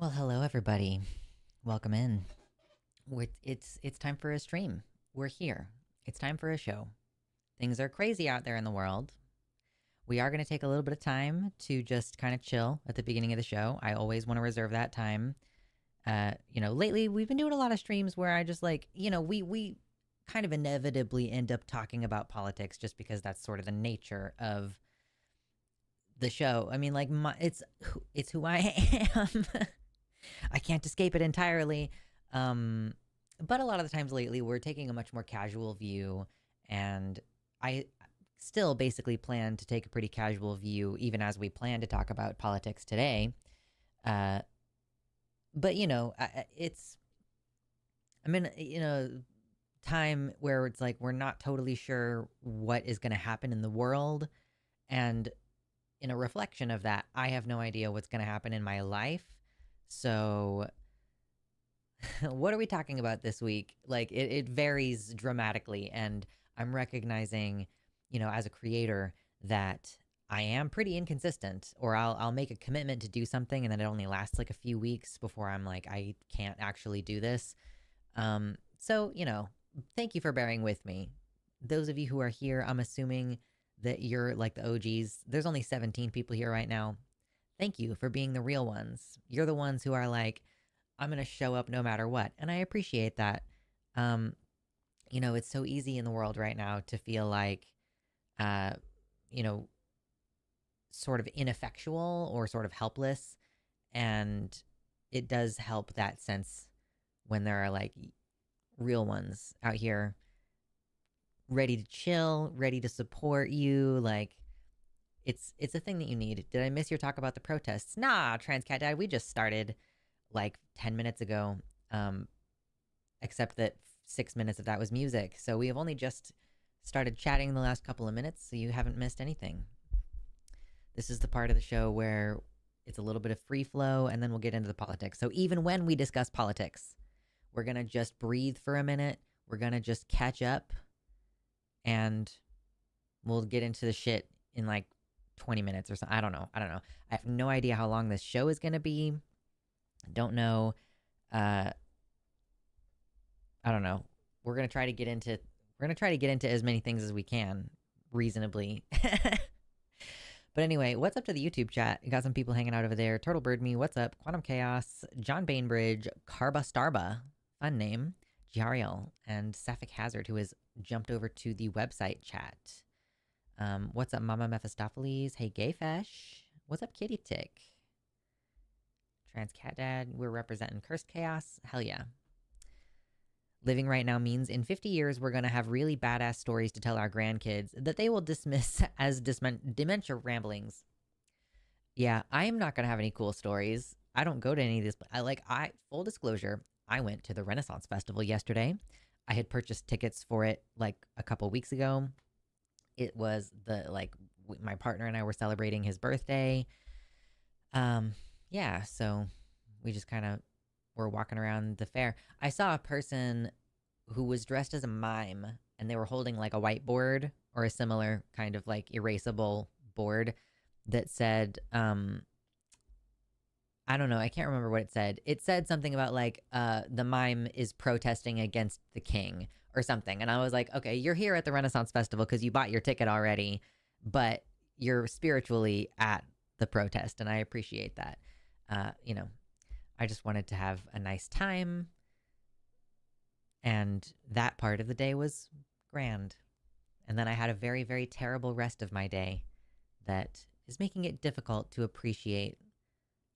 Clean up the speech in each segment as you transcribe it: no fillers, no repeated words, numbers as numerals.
Well, hello everybody. Welcome in. It's time for a stream. We're here. It's time for a show. Things are crazy out there in the world. We are going to take a little bit of time to just kind of chill at the beginning of the show. I always want to reserve that time. Lately we've been doing a lot of streams where I just we kind of inevitably end up talking about politics just because that's sort of the nature of the show. I mean, it's who I am. I can't escape it entirely. But a lot of the times lately, we're taking a much more casual view, and I still basically plan to take a pretty casual view, even as we plan to talk about politics today. But I'm in time where it's like we're not totally sure what is going to happen in the world, and in a reflection of that, I have no idea what's going to happen in my life. So, what are we talking about this week? Like, it varies dramatically, and I'm recognizing, as a creator, that I am pretty inconsistent, or I'll make a commitment to do something, and then it only lasts like a few weeks before I'm like, I can't actually do this. So, thank you for bearing with me. Those of you who are here, I'm assuming that you're like the OGs. There's only 17 people here right now. Thank you for being the real ones. You're the ones who are like, I'm going to show up no matter what. And I appreciate that. It's so easy in the world right now to feel like, uh, you know, sort of ineffectual or sort of helpless. And it does help that sense when there are like real ones out here ready to chill, ready to support you. Like, it's a thing that you need. Did I miss your talk about the protests? Nah, Trans Cat Dad, we just started like 10 minutes ago. Except that 6 minutes of that was music. So we have only just started chatting in the last couple of minutes, so you haven't missed anything. This is the part of the show where it's a little bit of free flow, and then we'll get into the politics. So even when we discuss politics, we're going to just breathe for a minute. We're going to just catch up, and we'll get into the shit in like 20 minutes or something. I don't know. I have no idea how long this show is going to be. I don't know. I don't know. We're going to try to get into as many things as we can reasonably. But anyway, what's up to the YouTube chat? You got some people hanging out over there. Turtle Bird Me, what's up? Quantum Chaos, John Bainbridge, Carba Starba, fun name, Jariel, and Sapphic Hazard, who has jumped over to the website chat. What's up, Mama Mephistopheles? Hey, Gayfesh. What's up, Kitty Tick? Trans Cat Dad, we're representing Cursed Chaos. Hell yeah. Living right now means in 50 years, we're going to have really badass stories to tell our grandkids that they will dismiss as dementia ramblings. Yeah, I am not going to have any cool stories. I don't go to any of this. Full disclosure, I went to the Renaissance Festival yesterday. I had purchased tickets for it like a couple weeks ago. It was my partner and I were celebrating his birthday. Yeah, so we just kind of were walking around the fair. I saw a person who was dressed as a mime, and they were holding like a whiteboard or a similar kind of like erasable board that said, I don't know, I can't remember what it said. It said something about like, the mime is protesting against the king or something. And I was like, okay, you're here at the Renaissance Festival because you bought your ticket already, but you're spiritually at the protest, and I appreciate that. I just wanted to have a nice time, and that part of the day was grand. And then I had a very, very terrible rest of my day that is making it difficult to appreciate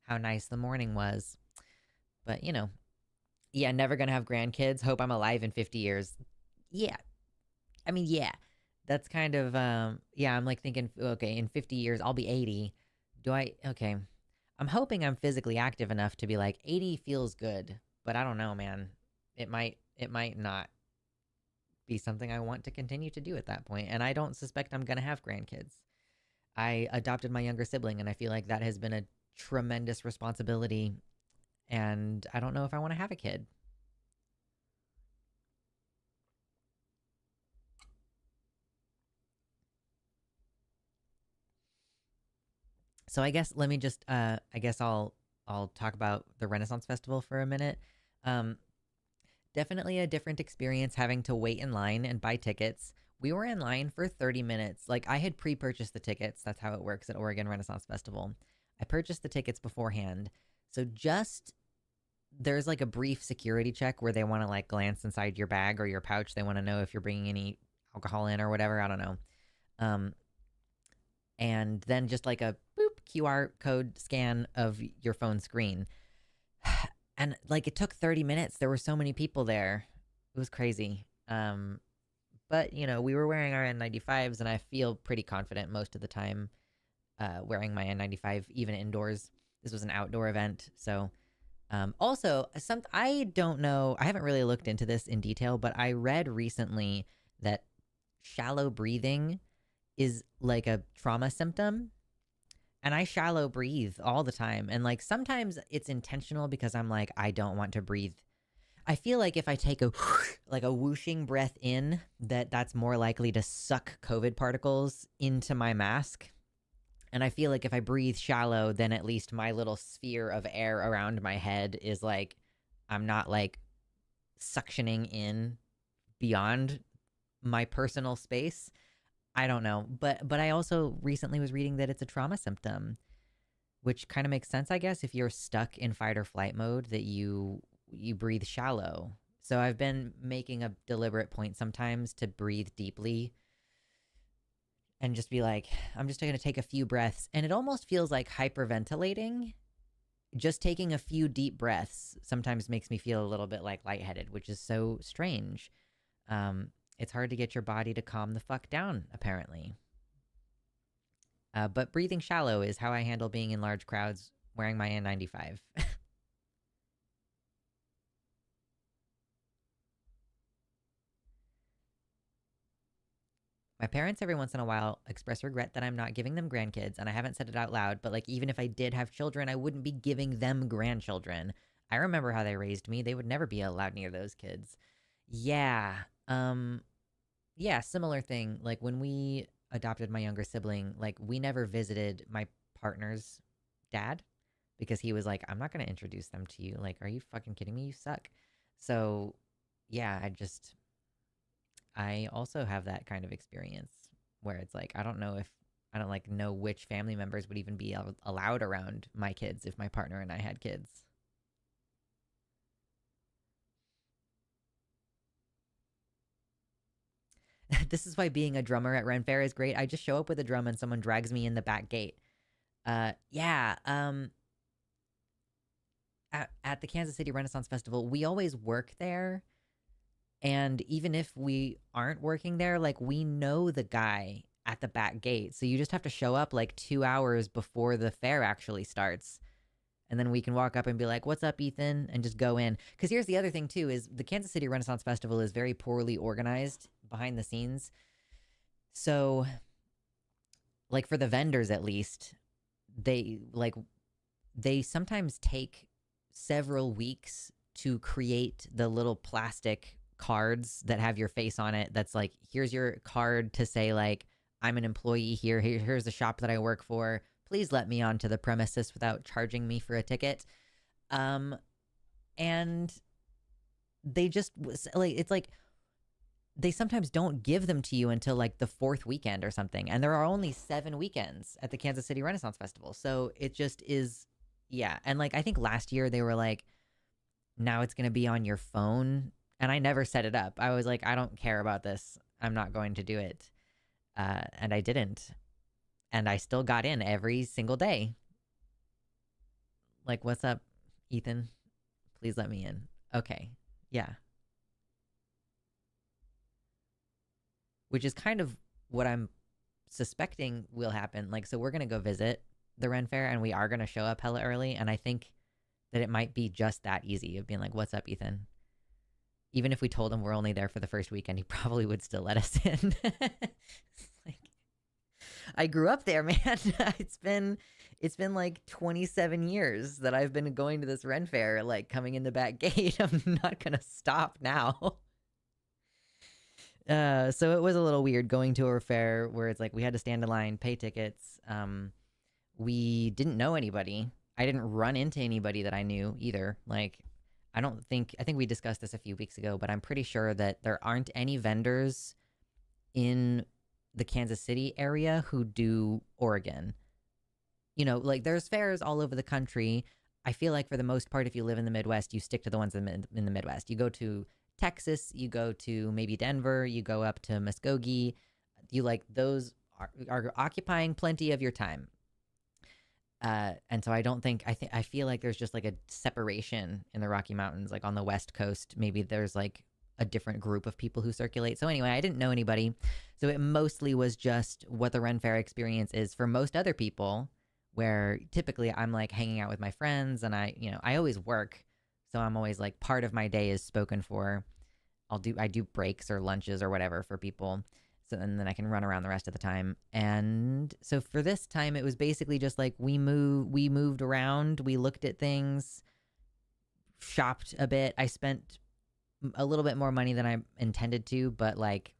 how nice the morning was. But, yeah, never gonna have grandkids. Hope I'm alive in 50 years. Yeah. I mean, yeah. That's kind of, yeah, I'm like thinking, okay, in 50 years, I'll be 80. Okay. I'm hoping I'm physically active enough to be like 80 feels good, but I don't know, man. It might not be something I want to continue to do at that point, and I don't suspect I'm going to have grandkids. I adopted my younger sibling, and I feel like that has been a tremendous responsibility, and I don't know if I want to have a kid. So I guess let me just I guess I'll I'll talk about the Renaissance Festival for a minute. Um, Definitely a different experience having to wait in line and buy tickets. We were in line for 30 minutes. Like, I had pre-purchased the tickets. That's how it works at Oregon Renaissance Festival. I purchased the tickets beforehand. So just there's like a brief security check where they want to like glance inside your bag or your pouch. They want to know if you're bringing any alcohol in or whatever. I don't know. Um, and then just like a boop QR code scan of your phone screen. And like it took 30 minutes. There were so many people there. It was crazy. But you know, we were wearing our N95s, and I feel pretty confident most of the time wearing my N95, even indoors. This was an outdoor event, so also, I don't know. I haven't really looked into this in detail, but I read recently that shallow breathing is like a trauma symptom. And I shallow breathe all the time. And like sometimes it's intentional because I'm like, I don't want to breathe. I feel like if I take a like a whooshing breath in, that's more likely to suck COVID particles into my mask. And I feel like if I breathe shallow, then at least my little sphere of air around my head is like, I'm not like suctioning in beyond my personal space. I don't know. But I also recently was reading that it's a trauma symptom, which kind of makes sense, I guess, if you're stuck in fight or flight mode that you breathe shallow. So I've been making a deliberate point sometimes to breathe deeply and just be like, I'm just going to take a few breaths. And it almost feels like hyperventilating. Just taking a few deep breaths sometimes makes me feel a little bit like lightheaded, which is so strange. It's hard to get your body to calm the fuck down, apparently. But breathing shallow is how I handle being in large crowds wearing my N95. My parents every once in a while express regret that I'm not giving them grandkids, and I haven't said it out loud, but like even if I did have children, I wouldn't be giving them grandchildren. I remember how they raised me. They would never be allowed near those kids. Yeah. Yeah, similar thing. Like when we adopted my younger sibling, like we never visited my partner's dad because he was like, I'm not going to introduce them to you. Like, are you fucking kidding me? You suck. So, yeah, I also have that kind of experience where it's like, I don't like know which family members would even be allowed around my kids if my partner and I had kids. This is why being a drummer at Ren Fair is great. I just show up with a drum and someone drags me in the back gate. Yeah. At the Kansas City Renaissance Festival, we always work there. And even if we aren't working there, like we know the guy at the back gate. So you just have to show up like 2 hours before the fair actually starts. And then we can walk up and be like, what's up, Ethan? And just go in. Because here's the other thing, too, is the Kansas City Renaissance Festival is very poorly organized behind the scenes. So, like, for the vendors at least, they, like, they sometimes take several weeks to create the little plastic cards that have your face on it. That's like, here's your card to say, like, I'm an employee here. Here's the shop that I work for. Please let me onto the premises without charging me for a ticket. And they just like it's like they sometimes don't give them to you until like the fourth weekend or something. And there are only 7 weekends at the Kansas City Renaissance Festival. So it just is, yeah. And like I think last year they were like, now it's going to be on your phone. And I never set it up. I was like, I don't care about this. I'm not going to do it. And I didn't. And I still got in every single day. Like, what's up, Ethan? Please let me in. Okay. Yeah. Which is kind of what I'm suspecting will happen. Like, so we're going to go visit the Ren Fair and we are going to show up hella early. And I think that it might be just that easy of being like, what's up, Ethan? Even if we told him we're only there for the first weekend, he probably would still let us in. Like, I grew up there, man. It's been like 27 years that I've been going to this Ren Fair, like coming in the back gate. I'm not gonna stop now. So it was a little weird going to a fair where it's like we had to stand in line, pay tickets. We didn't know anybody. I didn't run into anybody that I knew either. Like, I think we discussed this a few weeks ago, but I'm pretty sure that there aren't any vendors in the Kansas City area who do Oregon. Like there's fairs all over the country. I feel like for the most part, if you live in the Midwest, you stick to the ones in the Midwest. You go to Texas, you go to maybe Denver, you go up to Muskogee. You like those are occupying plenty of your time. And so I feel like there's just like a separation in the Rocky Mountains, like on the West Coast. Maybe there's like a different group of people who circulate. So anyway, I didn't know anybody. So it mostly was just what the Ren Fair experience is for most other people, where typically I'm like hanging out with my friends and I always work. So I'm always like part of my day is spoken for. I do breaks or lunches or whatever for people. So and then I can run around the rest of the time. And so for this time, it was basically just like we moved around, we looked at things, shopped a bit. I spent a little bit more money than I intended to, but like,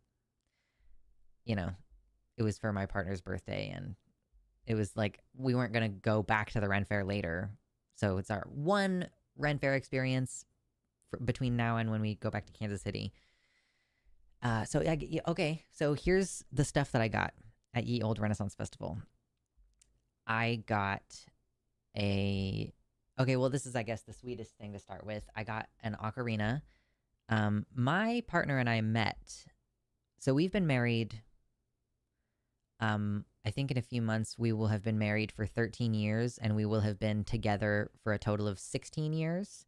it was for my partner's birthday, and it was like we weren't gonna go back to the Ren Fair later. So it's our one Ren Fair experience between now and when we go back to Kansas City. Okay, so here's the stuff that I got at Ye Old Renaissance Festival. I got this is, I guess, the sweetest thing to start with. I got an ocarina. My partner and I met, so we've been married, I think in a few months we will have been married for 13 years, and we will have been together for a total of 16 years.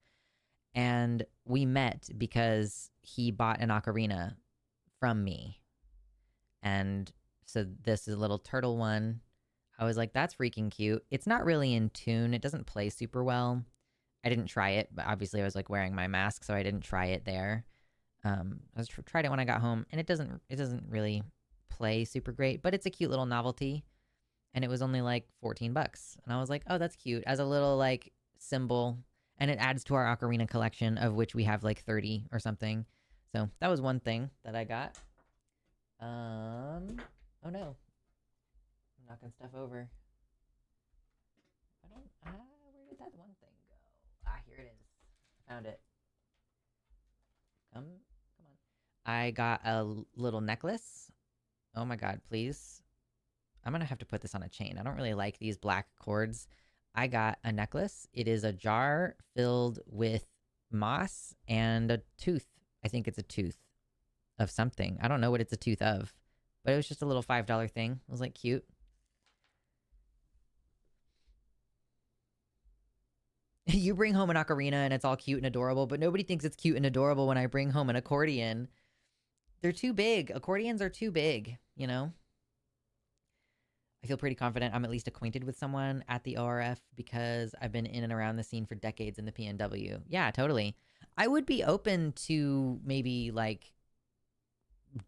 And we met because he bought an ocarina from me. And so this is a little turtle one. I was like, that's freaking cute. It's not really in tune. It doesn't play super well. I didn't try it, but obviously I was like wearing my mask, so I didn't try it there. Tried it when I got home, and it doesn't really play super great, but it's a cute little novelty. And it was only like $14. And I was like, oh, that's cute, as a little like symbol. And it adds to our ocarina collection, of which we have like 30 or something. So that was one thing that I got. Oh no. I'm knocking stuff over. Where did that one thing go? Here it is. Found it. Come on. I got a little necklace. Oh my god, please. I'm gonna have to put this on a chain. I don't really like these black cords. I got a necklace. It is a jar filled with moss and a tooth. I think it's a tooth of something. I don't know what it's a tooth of, but it was just a little $5 thing. It was like cute. You bring home an ocarina and it's all cute and adorable, but nobody thinks it's cute and adorable when I bring home an accordion. They're too big. Accordions are too big, I feel pretty confident I'm at least acquainted with someone at the ORF because I've been in and around the scene for decades in the PNW. Yeah, totally. I would be open to maybe like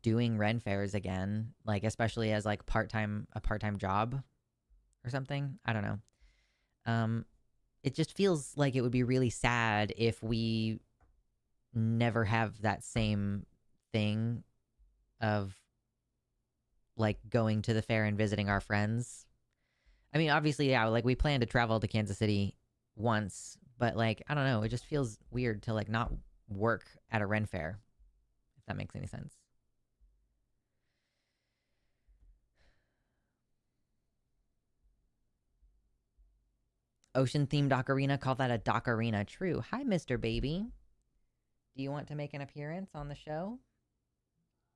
doing Ren fairs again, like especially as like a part-time job or something. I don't know. It just feels like it would be really sad if we never have that same thing of like going to the fair and visiting our friends. I mean, obviously, yeah, like we plan to travel to Kansas City once, but like, I don't know, it just feels weird to like not work at a Ren fair, if that makes any sense. Ocean themed ocarina, call that a docarina. True. Hi, Mr. Baby. Do you want to make an appearance on the show?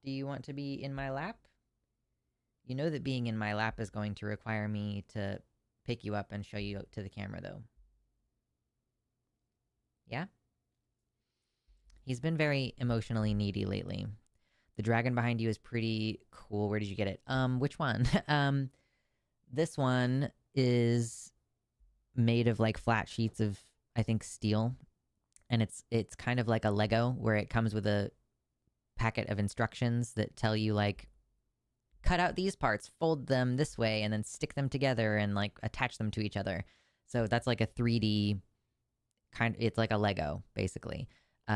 Do you want to be in my lap? You know that being in my lap is going to require me to pick you up and show you to the camera, though. Yeah? He's been very emotionally needy lately. The dragon behind you is pretty cool. Where did you get it? Which one? This one is made of like flat sheets of, I think, steel. And it's kind of like a Lego where it comes with a packet of instructions that tell you like, cut out these parts, fold them this way, and then stick them together and like attach them to each other. So that's like a 3D it's like a Lego, basically.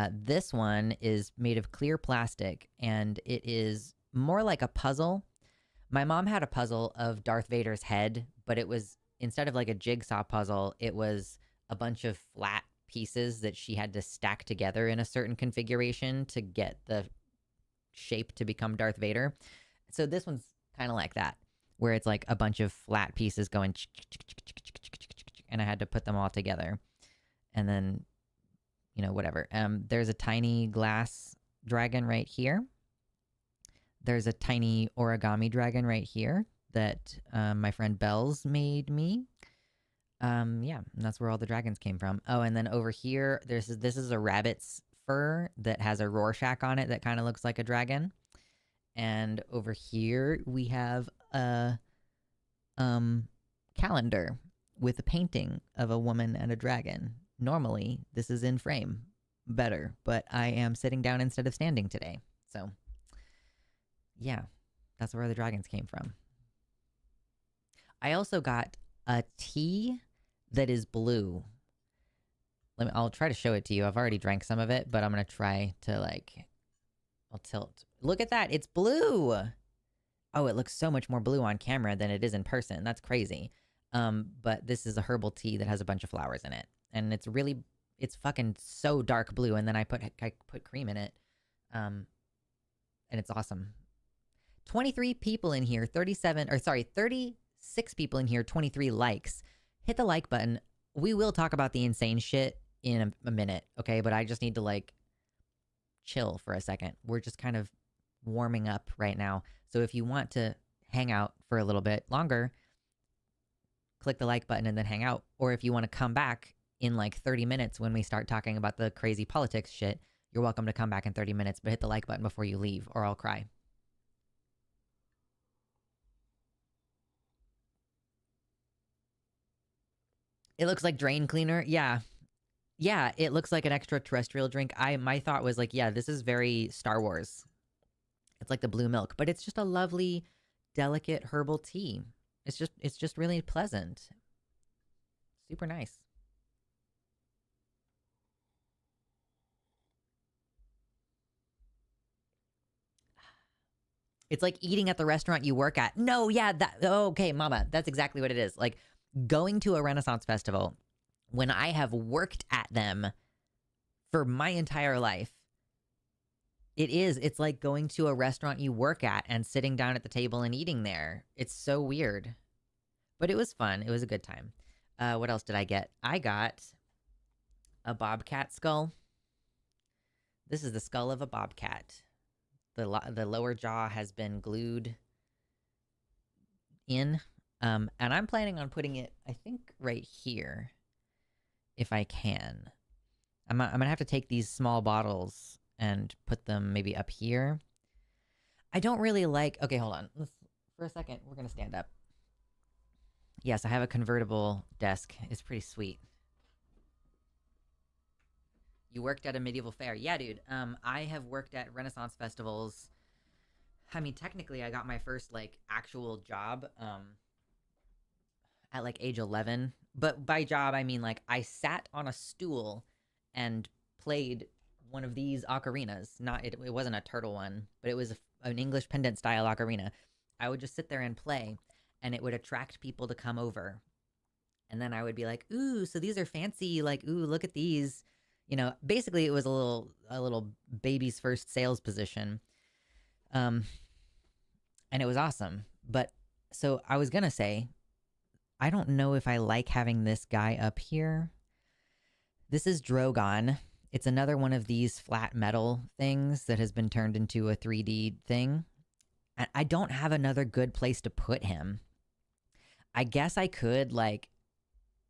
This one is made of clear plastic, and it is more like a puzzle. My mom had a puzzle of Darth Vader's head, but it was instead of like a jigsaw puzzle, it was a bunch of flat pieces that she had to stack together in a certain configuration to get the shape to become Darth Vader. So this one's kind of like that, where it's like a bunch of flat pieces going, and I had to put them all together. And then, whatever. There's a tiny glass dragon right here. There's a tiny origami dragon right here that my friend Bells made me. Yeah, and that's where all the dragons came from. Oh, and then over here, this is a rabbit's fur that has a Rorschach on it that kind of looks like a dragon. And over here we have a calendar with a painting of a woman and a dragon. Normally, this is in frame better, but I am sitting down instead of standing today. So, yeah, that's where the dragons came from. I also got a tea that is blue. I'll try to show it to you. I've already drank some of it, but I'm going to try to I'll tilt. Look at that. It's blue. Oh, it looks so much more blue on camera than it is in person. That's crazy. But this is a herbal tea that has a bunch of flowers in it. And it's fucking so dark blue. And then I put cream in it. And it's awesome. 23 people in here, 36 people in here, 23 likes. Hit the like button. We will talk about the insane shit in a minute, okay? But I just need to chill for a second. We're just kind of warming up right now. So if you want to hang out for a little bit longer, click the like button and then hang out. Or if you want to come back in 30 minutes when we start talking about the crazy politics shit, you're welcome to come back in 30 minutes, but hit the like button before you leave or I'll cry. It looks like drain cleaner. Yeah. Yeah, it looks like an extraterrestrial drink. My thought was yeah, this is very Star Wars. It's like the blue milk, but it's just a lovely, delicate herbal tea. It's just really pleasant. Super nice. It's like eating at the restaurant you work at. No, yeah, okay, mama, that's exactly what it is. Going to a Renaissance festival when I have worked at them for my entire life. It's like going to a restaurant you work at and sitting down at the table and eating there. It's so weird. But it was fun. It was a good time. What else did I get? I got a bobcat skull. This is the skull of a bobcat. The lower jaw has been glued in. And I'm planning on putting it, I think, right here. If I can. I'm going to have to take these small bottles and put them maybe up here. I don't really okay, hold on. For a second, we're going to stand up. Yes, I have a convertible desk. It's pretty sweet. You worked at a medieval fair. Yeah, dude. I have worked at Renaissance festivals. I mean, technically, I got my first, actual job at, age 11. But by job, I mean, I sat on a stool and played one of these ocarinas. It wasn't a turtle one, but it was an English pendant style ocarina. I would just sit there and play, and it would attract people to come over. And then I would be like, ooh, so these are fancy, ooh, look at these. Basically it was a little baby's first sales position. And it was awesome. But so I was gonna say, I don't know if I like having this guy up here. This is Drogon. It's another one of these flat metal things that has been turned into a 3D thing. And I don't have another good place to put him. I guess I could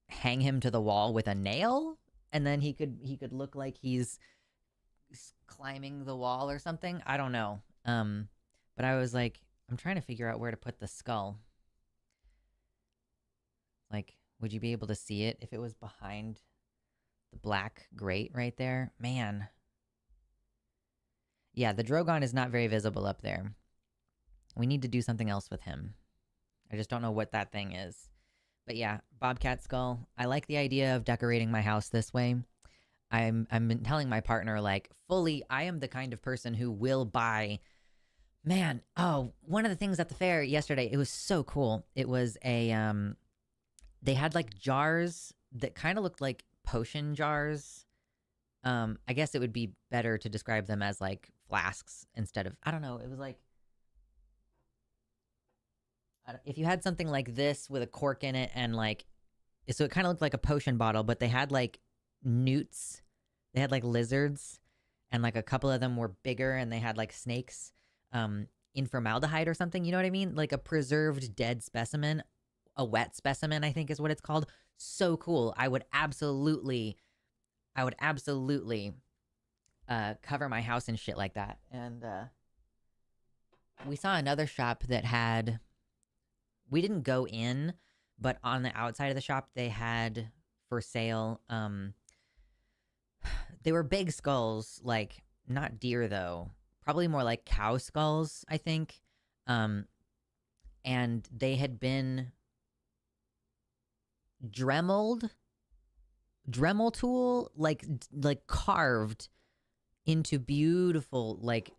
hang him to the wall with a nail, and then he could look like he's climbing the wall or something. I don't know. But I was I'm trying to figure out where to put the skull. Would you be able to see it if it was behind the black grate right there? Man. Yeah, the Drogon is not very visible up there. We need to do something else with him. I just don't know what that thing is. But yeah, bobcat skull. I like the idea of decorating my house this way. I'm telling my partner fully, I am the kind of person who will buy. Man, one of the things at the fair yesterday, it was so cool. It was a They had like jars that kind of looked like potion jars. I guess it would be better to describe them as like flasks instead of, I don't know. It was like, if you had something like this with a cork in it and like, so it kind of looked like a potion bottle, but they had like newts, they had like lizards, and like a couple of them were bigger and they had like snakes in formaldehyde or something. You know what I mean? Like a preserved dead specimen, a wet specimen, I think is what it's called. So cool. I would absolutely cover my house in shit like that. And we saw another shop that had, we didn't go in, but on the outside of the shop they had for sale, they were big skulls, like not deer though, probably more like cow skulls, I think. um and they had been dremeled, Dremel tool, like carved into beautiful, like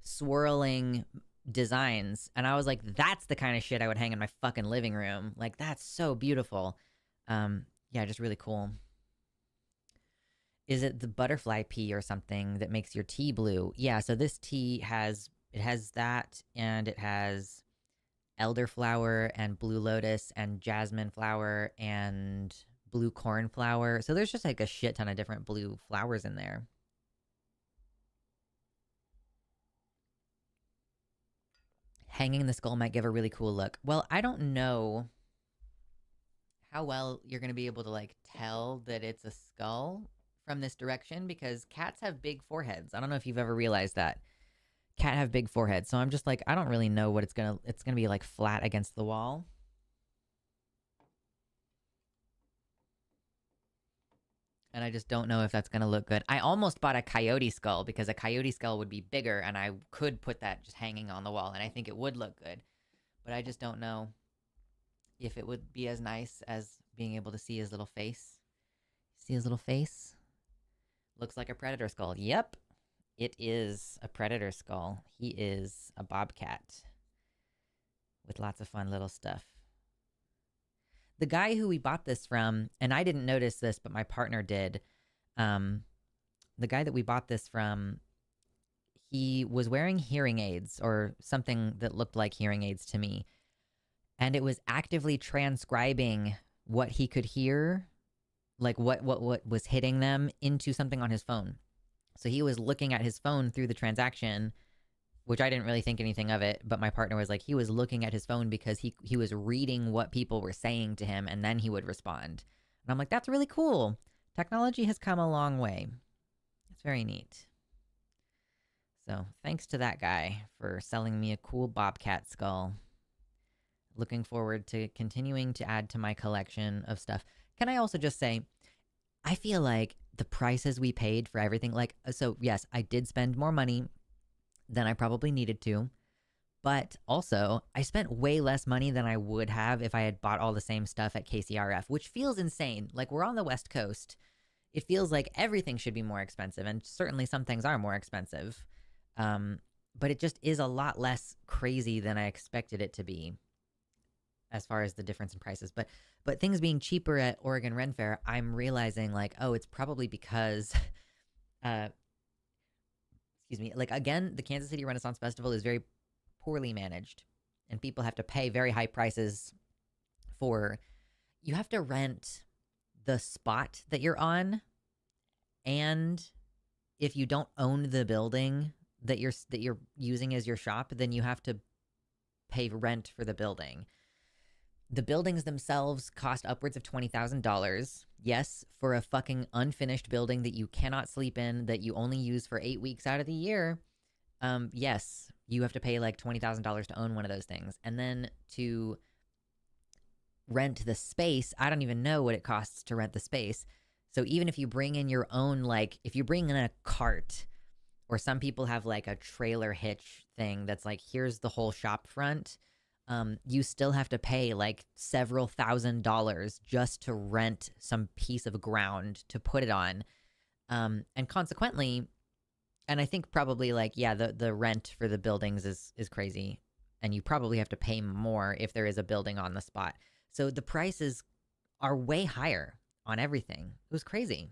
swirling designs. And I was like, that's the kind of shit I would hang in my fucking living room. Like, that's so beautiful. Yeah, just really cool. Is it the butterfly pea or something that makes your tea blue? Yeah, so this tea has, it has that, and it has elderflower and blue lotus and jasmine flower and blue cornflower. So there's just like a shit ton of different blue flowers in there. Hanging the skull might give a really cool look. Well, I don't know how well you're going to be able to like tell that it's a skull from this direction, because cats have big foreheads. I don't know if you've ever realized that. Cat have big foreheads. So I'm just like, I don't really know what it's going to be like flat against the wall. And I just don't know if that's going to look good. I almost bought a coyote skull because a coyote skull would be bigger and I could put that just hanging on the wall and I think it would look good. But I just don't know if it would be as nice as being able to see his little face. See his little face? Looks like a predator skull. Yep, it is a predator skull. He is a bobcat with lots of fun little stuff. The guy who we bought this from, and I didn't notice this, but my partner did. The guy that we bought this from, he was wearing hearing aids or something that looked like hearing aids to me. And it was actively transcribing what he could hear, like what was hitting them, into something on his phone. So he was looking at his phone through the transaction, which I didn't really think anything of it, but my partner was like, he was looking at his phone because he was reading what people were saying to him, and then he would respond. And I'm like, that's really cool. Technology has come a long way. It's very neat. So thanks to that guy for selling me a cool bobcat skull. Looking forward to continuing to add to my collection of stuff. Can I also just say, I feel like the prices we paid for everything, like, so yes, I did spend more money than I probably needed to, but also I spent way less money than I would have if I had bought all the same stuff at KCRF, which feels insane. Like, we're on the West Coast. It feels like everything should be more expensive, and certainly some things are more expensive. But it just is a lot less crazy than I expected it to be as far as the difference in prices. But things being cheaper at Oregon Ren Fair, I'm realizing like, oh, it's probably because excuse me, like, again, the Kansas City Renaissance Festival is very poorly managed, and people have to pay very high prices for, you have to rent the spot that you're on, and if you don't own the building that you're using as your shop, then you have to pay rent for the building. The buildings themselves cost upwards of $20,000. Yes, for a fucking unfinished building that you cannot sleep in, that you only use for 8 weeks out of the year. Yes, you have to pay like $20,000 to own one of those things. And then to rent the space, I don't even know what it costs to rent the space. So even if you bring in your own, like, if you bring in a cart, or some people have like a trailer hitch thing that's like, here's the whole shop front, you still have to pay like several $1,000s just to rent some piece of ground to put it on. And consequently, and I think probably like, yeah, the rent for the buildings is crazy. And you probably have to pay more if there is a building on the spot. So the prices are way higher on everything. It was crazy.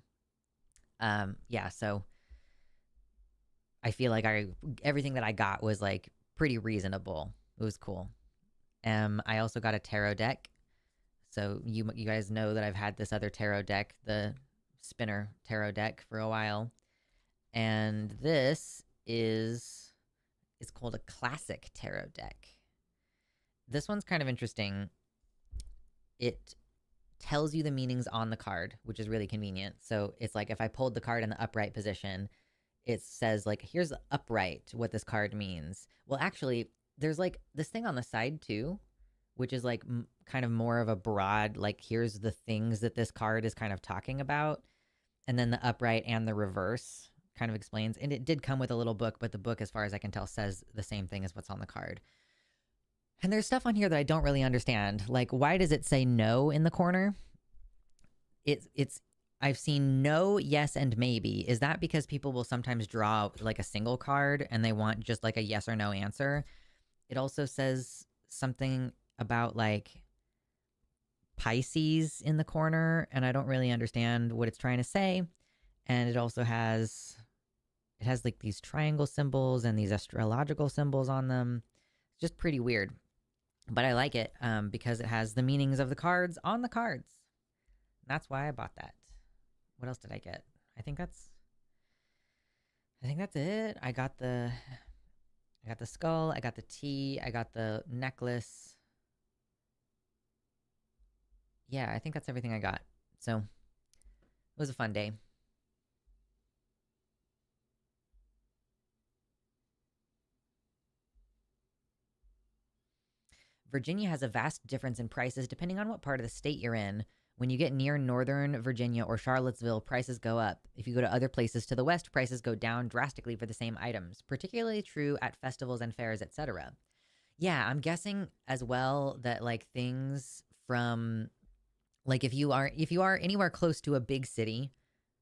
Yeah, so I feel like everything that I got was like pretty reasonable. It was cool. I also got a tarot deck. So you guys know that I've had this other tarot deck, the spinner tarot deck, for a while. And this is it's called a classic tarot deck. This one's kind of interesting. It tells you the meanings on the card, which is really convenient. So it's like if I pulled the card in the upright position, it says like, here's upright what this card means. Well, actually, there's like this thing on the side too, which is like kind of more of a broad, like, here's the things that this card is kind of talking about. And then the upright and the reverse kind of explains. And it did come with a little book, but the book, as far as I can tell, says the same thing as what's on the card. And there's stuff on here that I don't really understand. Like, why does it say no in the corner? It's I've seen no, yes, and maybe. Is that because people will sometimes draw like a single card and they want just like a yes or no answer? It also says something about like Pisces in the corner, and I don't really understand what it's trying to say. And it also has like these triangle symbols and these astrological symbols on them. It's just pretty weird. But I like it because it has the meanings of the cards on the cards. That's why I bought that. What else did I get? I think that's it. I got the skull, I got the tea, I got the necklace. Yeah, I think that's everything I got. So, it was a fun day. Virginia has a vast difference in prices depending on what part of the state you're in. When you get near Northern Virginia or Charlottesville, prices go up. If you go to other places to the west, prices go down drastically for the same items, particularly true at festivals and fairs, etc. Yeah, I'm guessing as well that like things from like if you are anywhere close to a big city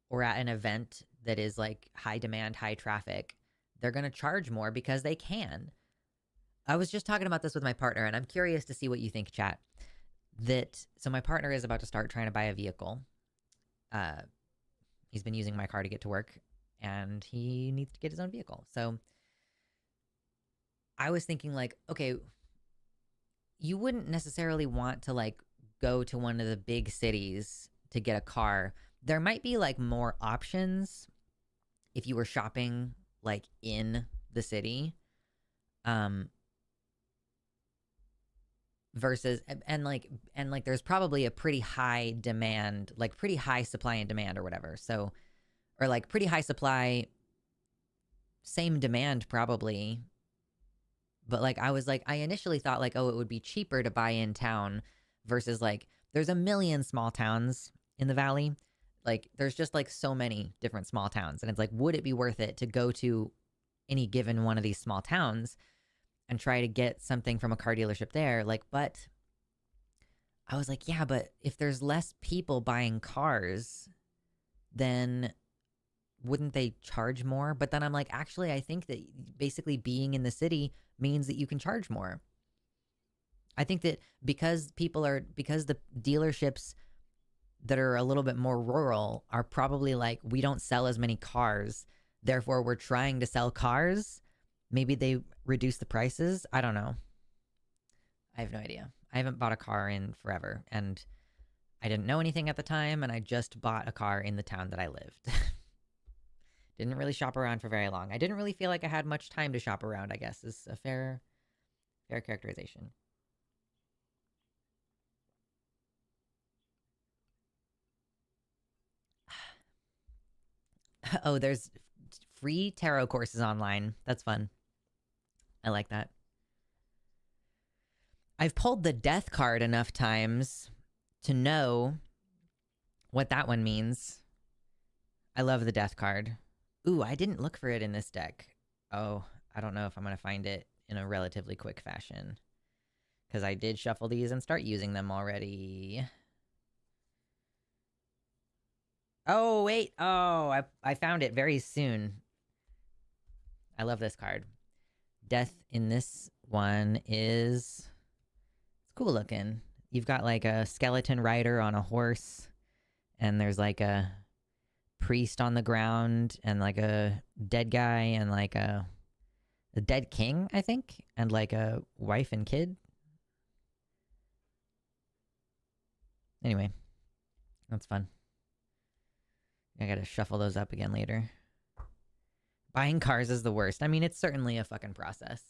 or at an event that is like high demand, high traffic, they're going to charge more because they can. I was just talking about this with my partner, and I'm curious to see what you think, chat. So my partner is about to start trying to buy a vehicle. He's been using my car to get to work, and he needs to get his own vehicle. So I was thinking like, okay, you wouldn't necessarily want to like go to one of the big cities to get a car. There might be like more options if you were shopping like in the city. Versus and like there's probably a pretty high demand, like pretty high supply and demand or whatever. So, or like pretty high supply, same demand probably. But like I was like, I initially thought like, oh, it would be cheaper to buy in town versus like there's a million small towns in the valley. Like there's just like so many different small towns, and it's like, would it be worth it to go to any given one of these small towns and try to get something from a car dealership there? Like, but I was like, yeah, but if there's less people buying cars, then wouldn't they charge more? But then I'm like, actually, I think that basically being in the city means that you can charge more. I think that because the dealerships that are a little bit more rural are probably like, we don't sell as many cars, therefore we're trying to sell cars. Maybe they reduce the prices. I don't know. I have no idea. I haven't bought a car in forever, and I didn't know anything at the time, and I just bought a car in the town that I lived. Didn't really shop around for very long. I didn't really feel like I had much time to shop around, I guess, is a fair characterization. Oh, there's free tarot courses online. That's fun. I like that. I've pulled the death card enough times to know what that one means. I love the death card. Ooh, I didn't look for it in this deck. Oh, I don't know if I'm going to find it in a relatively quick fashion, because I did shuffle these and start using them already. Oh, wait. Oh, I found it very soon. I love this card. Death in this one is... it's cool looking. You've got like a skeleton rider on a horse, and there's like a priest on the ground, and like a dead guy, and like a dead king, I think, and like a wife and kid. Anyway, that's fun. I gotta shuffle those up again later. Buying cars is the worst. I mean, it's certainly a fucking process.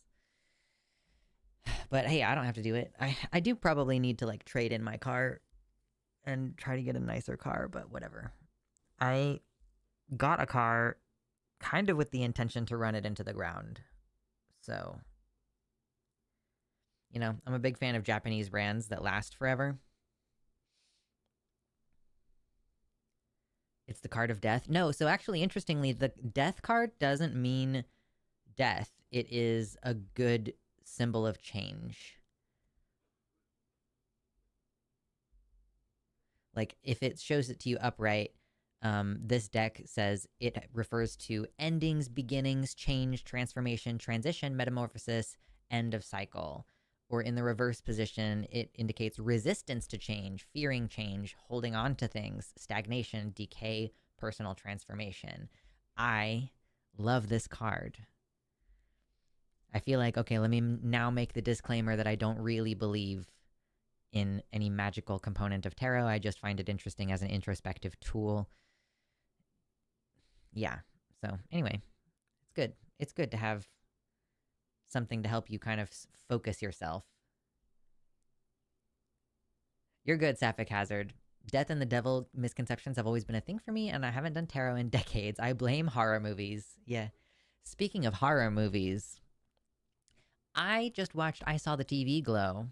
But hey, I don't have to do it. I do probably need to like trade in my car and try to get a nicer car, but whatever. I got a car kind of with the intention to run it into the ground. So, you know, I'm a big fan of Japanese brands that last forever. It's the card of death. No, so actually, interestingly, the death card doesn't mean death. It is a good symbol of change. Like, if it shows it to you upright, this deck says it refers to endings, beginnings, change, transformation, transition, metamorphosis, end of cycle. Or in the reverse position, it indicates resistance to change, fearing change, holding on to things, stagnation, decay, personal transformation. I love this card. I feel like, okay, let me now make the disclaimer that I don't really believe in any magical component of tarot. I just find it interesting as an introspective tool. Yeah. So anyway, it's good. It's good to have something to help you kind of focus yourself. You're good, Sapphic Hazard. Death and the devil misconceptions have always been a thing for me, and I haven't done tarot in decades. I blame horror movies. Yeah. Speaking of horror movies, I saw the TV Glow.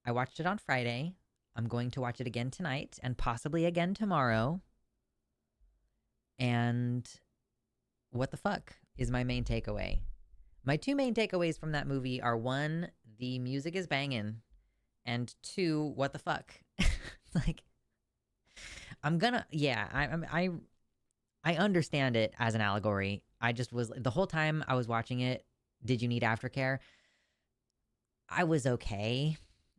I watched it on Friday. I'm going to watch it again tonight and possibly again tomorrow. And what the fuck is my main takeaway? My two main takeaways from that movie are, one, the music is banging, and two, what the fuck? Like, I understand it as an allegory. I just was, the whole time I was watching it, did you need aftercare? I was okay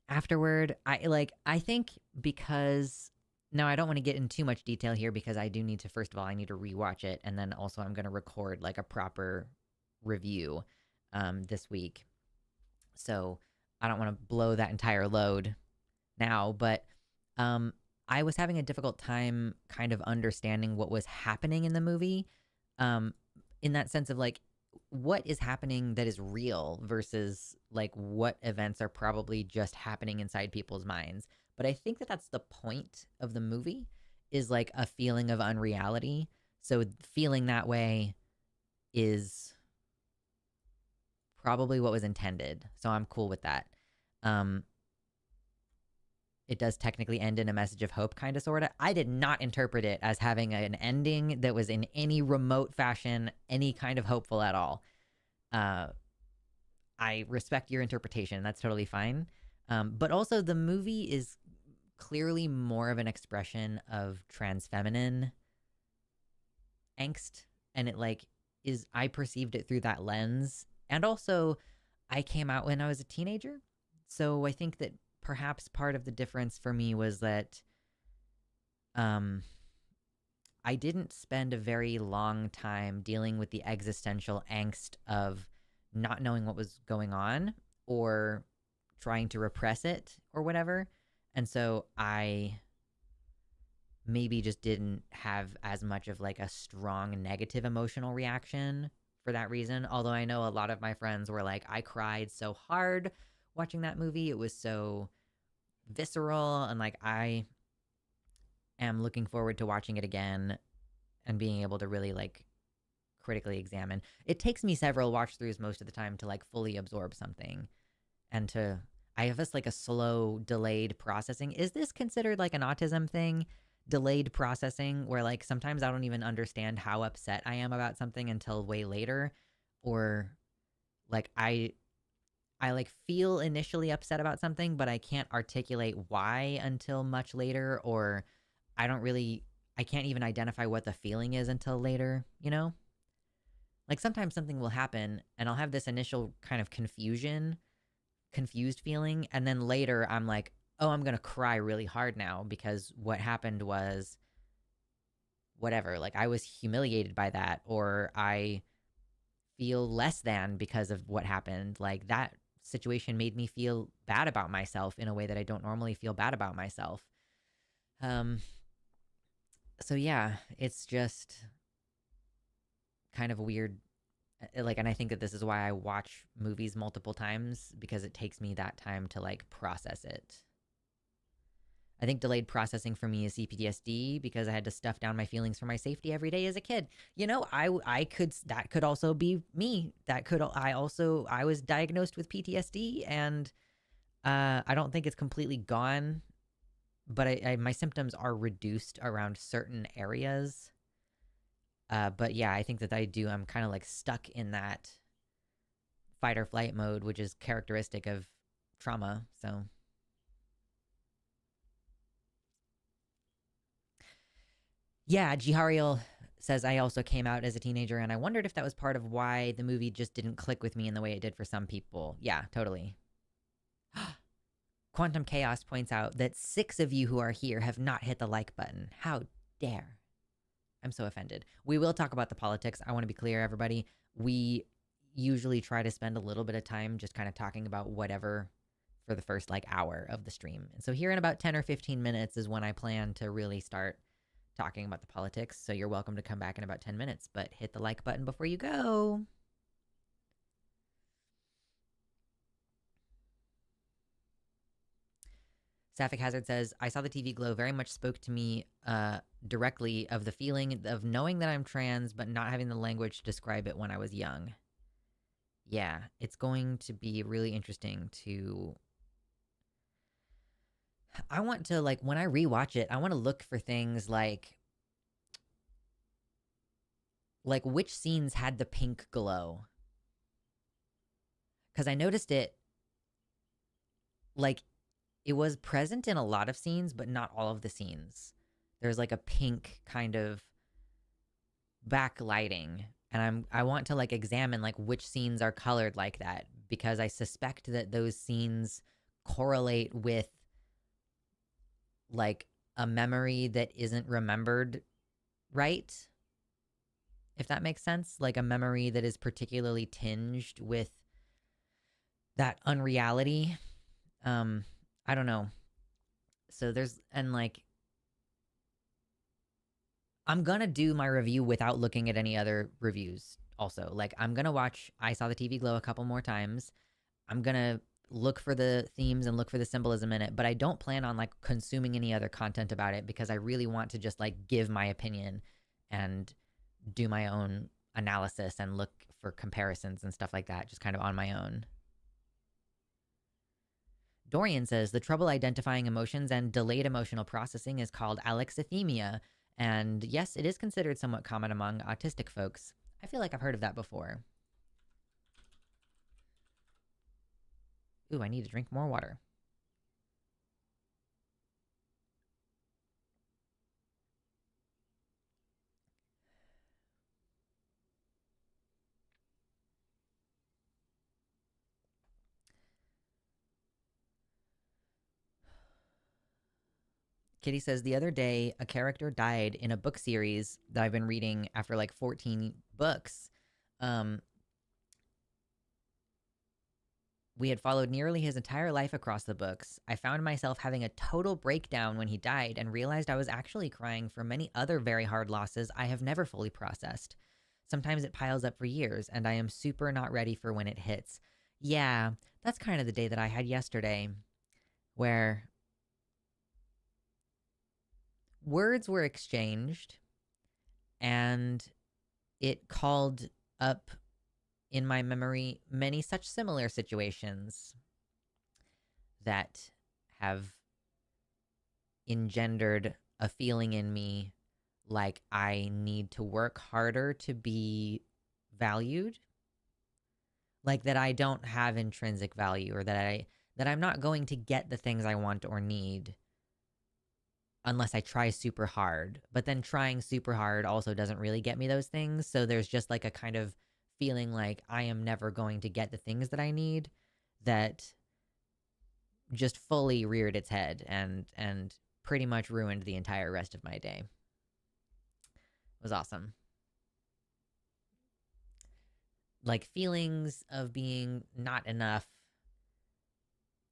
afterward. I think because, now I don't want to get in too much detail here because I do need to, first of all, I need to rewatch it, and then also I'm going to record like a proper review this week. So I don't want to blow that entire load now, but I was having a difficult time kind of understanding what was happening in the movie, in that sense of like, what is happening that is real versus like what events are probably just happening inside people's minds. But I think that that's the point of the movie, is like a feeling of unreality. So feeling that way is probably what was intended. So I'm cool with that. It does technically end in a message of hope, kind of, sort of. I did not interpret it as having an ending that was in any remote fashion any kind of hopeful at all. I respect your interpretation. That's totally fine. But also, the movie is clearly more of an expression of trans feminine angst, and it like is, I perceived it through that lens. And also, I came out when I was a teenager, so I think that perhaps part of the difference for me was that I didn't spend a very long time dealing with the existential angst of not knowing what was going on or trying to repress it or whatever. And so I maybe just didn't have as much of like a strong negative emotional reaction for that reason. Although I know a lot of my friends were like, I cried so hard watching that movie. It was so visceral, and like I am looking forward to watching it again and being able to really like critically examine. It takes me several watch throughs most of the time to like fully absorb something, and to, I have this like a slow delayed processing. Is this considered like an autism thing? Delayed processing, where like sometimes I don't even understand how upset I am about something until way later, or like I like feel initially upset about something, but I can't articulate why until much later, or I can't even identify what the feeling is until later, you know? Like sometimes something will happen and I'll have this initial kind of confusion confused feeling. And then later I'm like, oh, I'm going to cry really hard now because what happened was whatever. Like I was humiliated by that, or I feel less than because of what happened. Like that situation made me feel bad about myself in a way that I don't normally feel bad about myself. Um, so yeah, it's just kind of weird. Like, and I think that this is why I watch movies multiple times, because it takes me that time to like process it. I think delayed processing for me is CPTSD because I had to stuff down my feelings for my safety every day as a kid. You know, I could, that could also be me. I was diagnosed with PTSD, and I don't think it's completely gone, but my symptoms are reduced around certain areas. But yeah, I think that I'm kind of like stuck in that fight or flight mode, which is characteristic of trauma. So yeah, Jihariel says, I also came out as a teenager, and I wondered if that was part of why the movie just didn't click with me in the way it did for some people. Yeah, totally. Quantum Chaos points out that 6 of you who are here have not hit the like button. How dare. I'm so offended. We will talk about the politics. I want to be clear, everybody. We usually try to spend a little bit of time just kind of talking about whatever for the first like hour of the stream. And so here in about 10 or 15 minutes is when I plan to really start talking about the politics. So you're welcome to come back in about 10 minutes, but hit the like button before you go. Sapphic Hazard says, I saw the TV glow very much spoke to me directly of the feeling of knowing that I'm trans, but not having the language to describe it when I was young. Yeah, it's going to be really interesting to... I want to, like, when I rewatch it, I want to look for things like which scenes had the pink glow. Because I noticed it, like, it was present in a lot of scenes, but not all of the scenes. There's like a pink kind of backlighting, and I want to like examine like which scenes are colored like that, because I suspect that those scenes correlate with like a memory that isn't remembered right, if that makes sense. Like a memory that is particularly tinged with that unreality. I don't know. So there's, and like, I'm gonna do my review without looking at any other reviews also. Like, I'm gonna watch I Saw the TV Glow a couple more times. I'm gonna look for the themes and look for the symbolism in it, but I don't plan on like consuming any other content about it, because I really want to just like give my opinion and do my own analysis and look for comparisons and stuff like that, just kind of on my own. Dorian says, the trouble identifying emotions and delayed emotional processing is called alexithymia. And yes, it is considered somewhat common among autistic folks. I feel like I've heard of that before. Ooh, I need to drink more water. Kitty says, the other day, a character died in a book series that I've been reading after like 14 books. We had followed nearly his entire life across the books. I found myself having a total breakdown when he died, and realized I was actually crying for many other very hard losses I have never fully processed. Sometimes it piles up for years, and I am super not ready for when it hits. Yeah, that's kind of the day that I had yesterday, where words were exchanged, and it called up in my memory many such similar situations that have engendered a feeling in me like I need to work harder to be valued, like that I don't have intrinsic value, or that I'm not going to get the things I want or need unless I try super hard. But then trying super hard also doesn't really get me those things. So there's just like a kind of feeling like I am never going to get the things that I need, that just fully reared its head and pretty much ruined the entire rest of my day. It was awesome. Like feelings of being not enough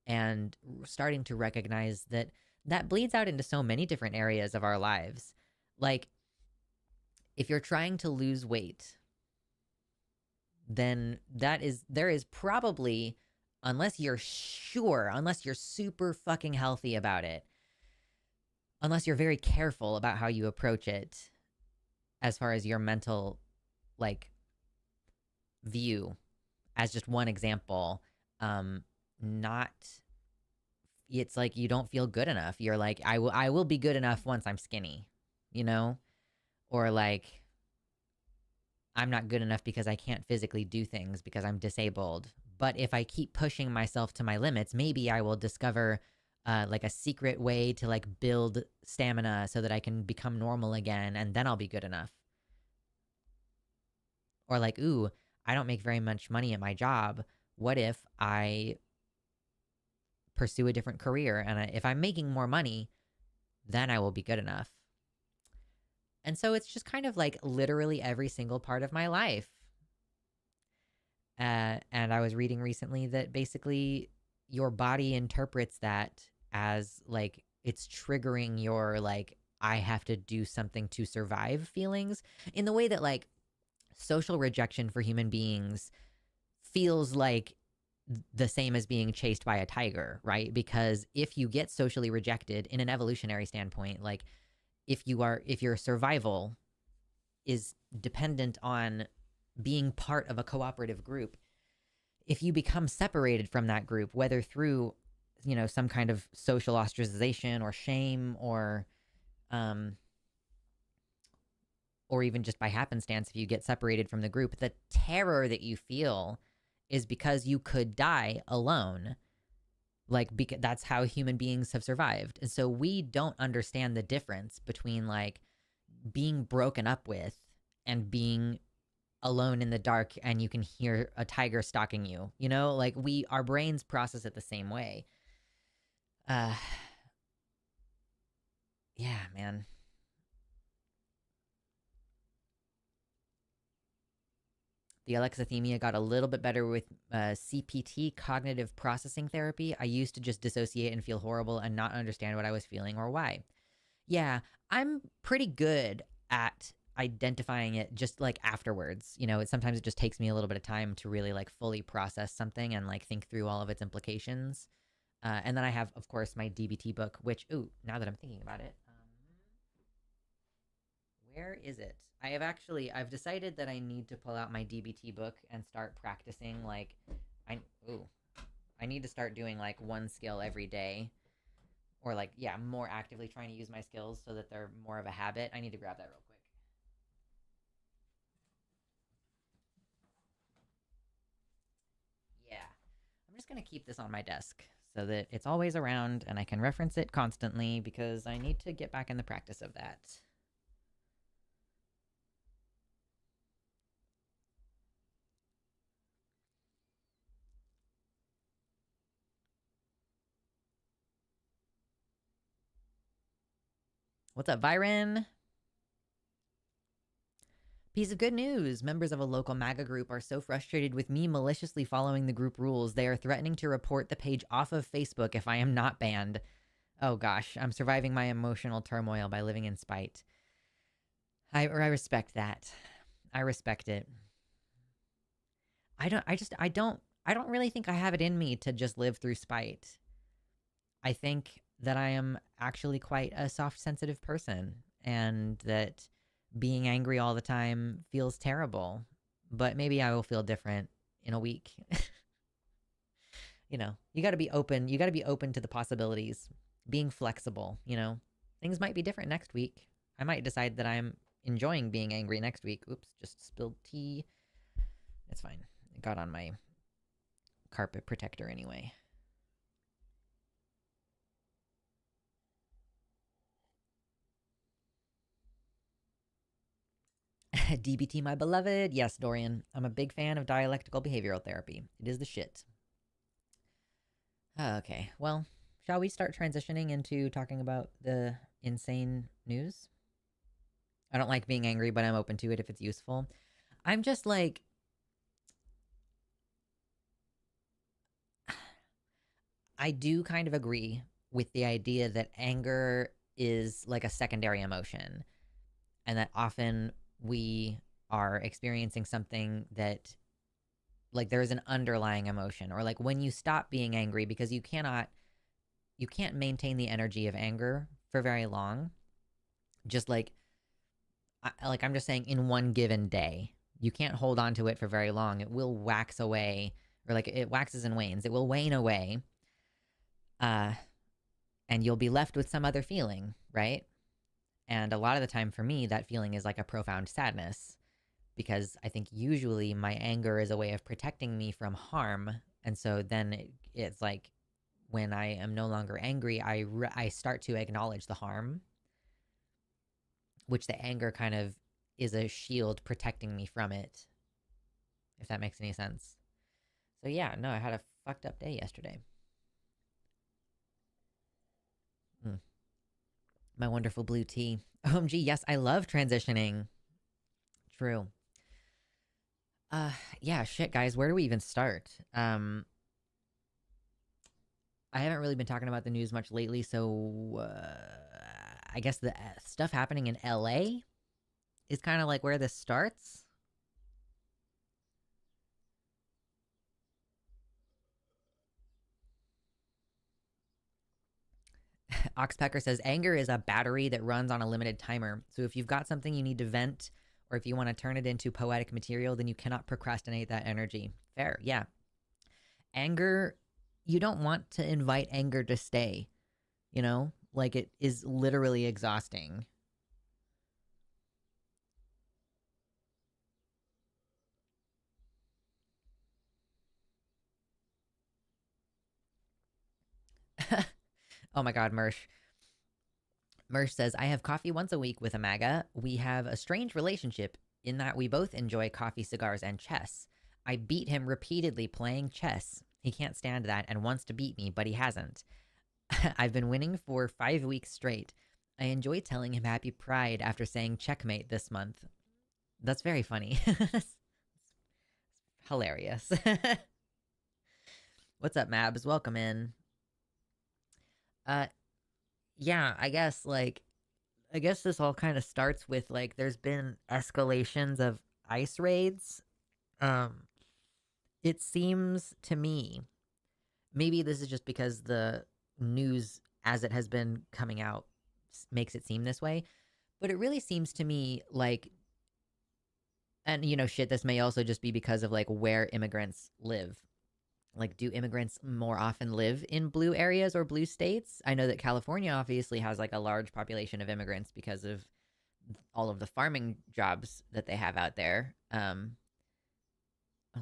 and starting to recognize that that bleeds out into so many different areas of our lives. Like if you're trying to lose weight, then there is probably, unless you're sure, unless you're super fucking healthy about it, unless you're very careful about how you approach it as far as your mental like view, as just one example, not it's like you don't feel good enough. You're like, I will be good enough once I'm skinny, you know? Or like I'm not good enough because I can't physically do things because I'm disabled. But if I keep pushing myself to my limits, maybe I will discover like a secret way to like build stamina so that I can become normal again, and then I'll be good enough. Or like, ooh, I don't make very much money at my job. What if I pursue a different career? And if I'm making more money, then I will be good enough. And so it's just kind of like literally every single part of my life. And I was reading recently that basically your body interprets that as like it's triggering your like, I have to do something to survive feelings, in the way that like social rejection for human beings feels like the same as being chased by a tiger, right? Because if you get socially rejected in an evolutionary standpoint, like if your survival is dependent on being part of a cooperative group, if you become separated from that group, whether through, you know, some kind of social ostracization or shame or even just by happenstance, if you get separated from the group, the terror that you feel is because you could die alone. Like, because that's how human beings have survived. And so we don't understand the difference between like being broken up with and being alone in the dark and you can hear a tiger stalking you. You know, like our brains process it the same way. Yeah, man. The alexithymia got a little bit better with CPT, cognitive processing therapy. I used to just dissociate and feel horrible and not understand what I was feeling or why. Yeah, I'm pretty good at identifying it just like afterwards. You know, sometimes it just takes me a little bit of time to really like fully process something and like think through all of its implications. And then I have, of course, my DBT book, which, ooh, now that I'm thinking about it, where is it? I've decided that I need to pull out my DBT book and start practicing. Like, I, ooh, I need to start doing like one skill every day, or like, yeah, more actively trying to use my skills so that they're more of a habit. I need to grab that real quick. Yeah. I'm just going to keep this on my desk so that it's always around and I can reference it constantly because I need to get back in the practice of that. What's up, Byron? Piece of good news. Members of a local MAGA group are so frustrated with me maliciously following the group rules, they are threatening to report the page off of Facebook if I am not banned. Oh gosh, I'm surviving my emotional turmoil by living in spite. I respect that. I respect it. I don't really think I have it in me to just live through spite. I think that I am actually quite a soft, sensitive person and that being angry all the time feels terrible. But maybe I will feel different in a week. You know, you got to be open. You got to be open to the possibilities, being flexible, you know. Things might be different next week. I might decide that I'm enjoying being angry next week. Oops, just spilled tea. It's fine. It got on my carpet protector anyway. DBT, my beloved. Yes, Dorian. I'm a big fan of dialectical behavioral therapy. It is the shit. Okay, well, shall we start transitioning into talking about the insane news? I don't like being angry, but I'm open to it if it's useful. I'm just like, I do kind of agree with the idea that anger is like a secondary emotion, and that often we are experiencing something that, like, there is an underlying emotion, or like when you stop being angry because you can't maintain the energy of anger for very long. Just like, I'm just saying, in one given day, you can't hold on to it for very long. It will wax away, or like it waxes and wanes. It will wane away, uh, and you'll be left with some other feeling, right? And a lot of the time for me, that feeling is like a profound sadness, because I think usually my anger is a way of protecting me from harm. And so then it's like, when I am no longer angry, I start to acknowledge the harm, which the anger kind of is a shield protecting me from it, if that makes any sense. So yeah, no, I had a fucked up day yesterday. Mm. My wonderful blue tea. OMG, yes, I love transitioning. True. Uh yeah, shit guys, where do we even start? I haven't really been talking about the news much lately, so I guess the stuff happening in LA is kind of like where this starts. Oxpecker says anger is a battery that runs on a limited timer. So if you've got something you need to vent, or if you want to turn it into poetic material, then you cannot procrastinate that energy. Fair, yeah. Anger, you don't want to invite anger to stay, you know? Like, it is literally exhausting. Oh my god, Mersh. Mersh says, I have coffee once a week with a MAGA. We have a strange relationship in that we both enjoy coffee, cigars, and chess. I beat him repeatedly playing chess. He can't stand that and wants to beat me, but he hasn't. I've been winning for 5 weeks straight. I enjoy telling him happy pride after saying checkmate this month. That's very funny. Hilarious. What's up, Mabs? Welcome in. Uh yeah, I guess this all kind of starts with, like, there's been escalations of ice raids. Um it seems to me, maybe this is just because the news as it has been coming out makes it seem this way, but it really seems to me like, and shit, this may also just be because of like where immigrants live. Like, do immigrants more often live in blue areas or blue states? I know that California obviously has like a large population of immigrants because of all of the farming jobs that they have out there. Oh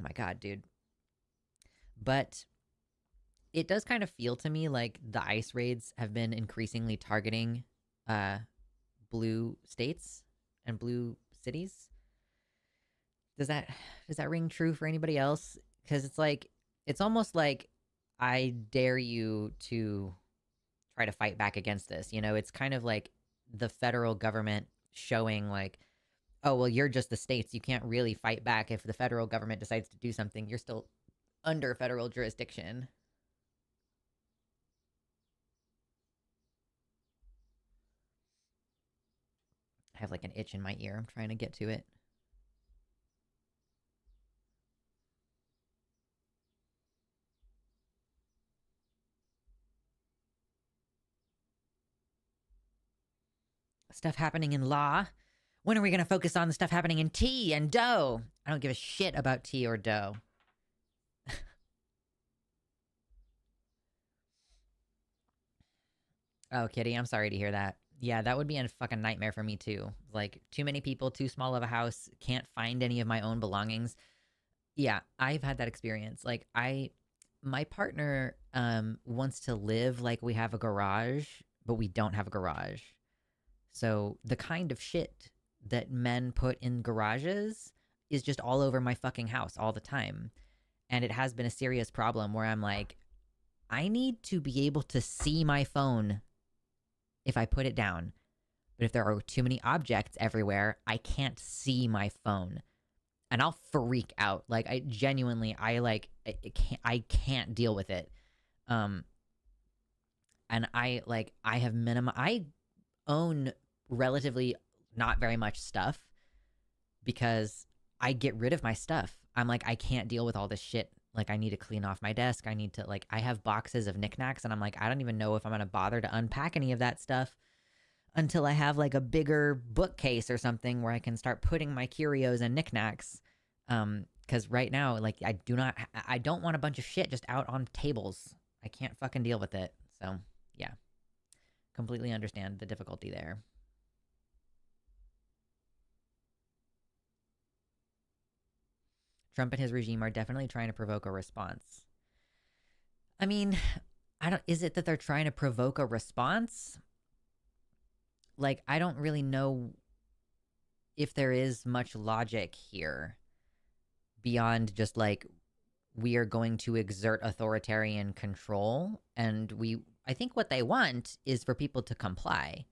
my god, dude. But it does kind of feel to me like the ice raids have been increasingly targeting uh blue states and blue cities. Does that does that ring true for anybody else? Because it's like, it's almost like I dare you to try to fight back against this. It's kind of like the federal government showing like, oh well, you're just the states. You can't really fight back if the federal government decides to do something. You're still under federal jurisdiction. I have like an itch in my ear. I'm trying to get to it. Stuff happening in law. When are we going to focus on the stuff happening in tea and dough? I don't give a shit about tea or dough. Oh, Kitty, I'm sorry to hear that. Yeah, that would be a fucking nightmare for me too. Like, too many people, too small of a house, can't find any of my own belongings. Yeah, I've had that experience. Like, my partner wants to live like we have a garage, but we don't have a garage. So the kind of shit that men put in garages is just all over my fucking house all the time. And it has been a serious problem where I'm like, I need to be able to see my phone if I put it down. But if there are too many objects everywhere, I can't see my phone. And I'll freak out. Like I genuinely, I can't deal with it. Um, and I own relatively not very much stuff because I get rid of my stuff. I'm like, I can't deal with all this shit. Like, I need to clean off my desk. I need to, like, I have boxes of knickknacks, and I'm like, I don't even know if I'm going to bother to unpack any of that stuff until I have, like, a bigger bookcase or something where I can start putting my curios and knickknacks. Because right now, like, I don't want a bunch of shit just out on tables. I can't fucking deal with it. So, yeah. Completely understand the difficulty there. Trump and his regime are definitely trying to provoke a response. I mean, is it that they're trying to provoke a response? Like, I don't really know if there is much logic here beyond just like, we are going to exert authoritarian control, and I think what they want is for people to comply.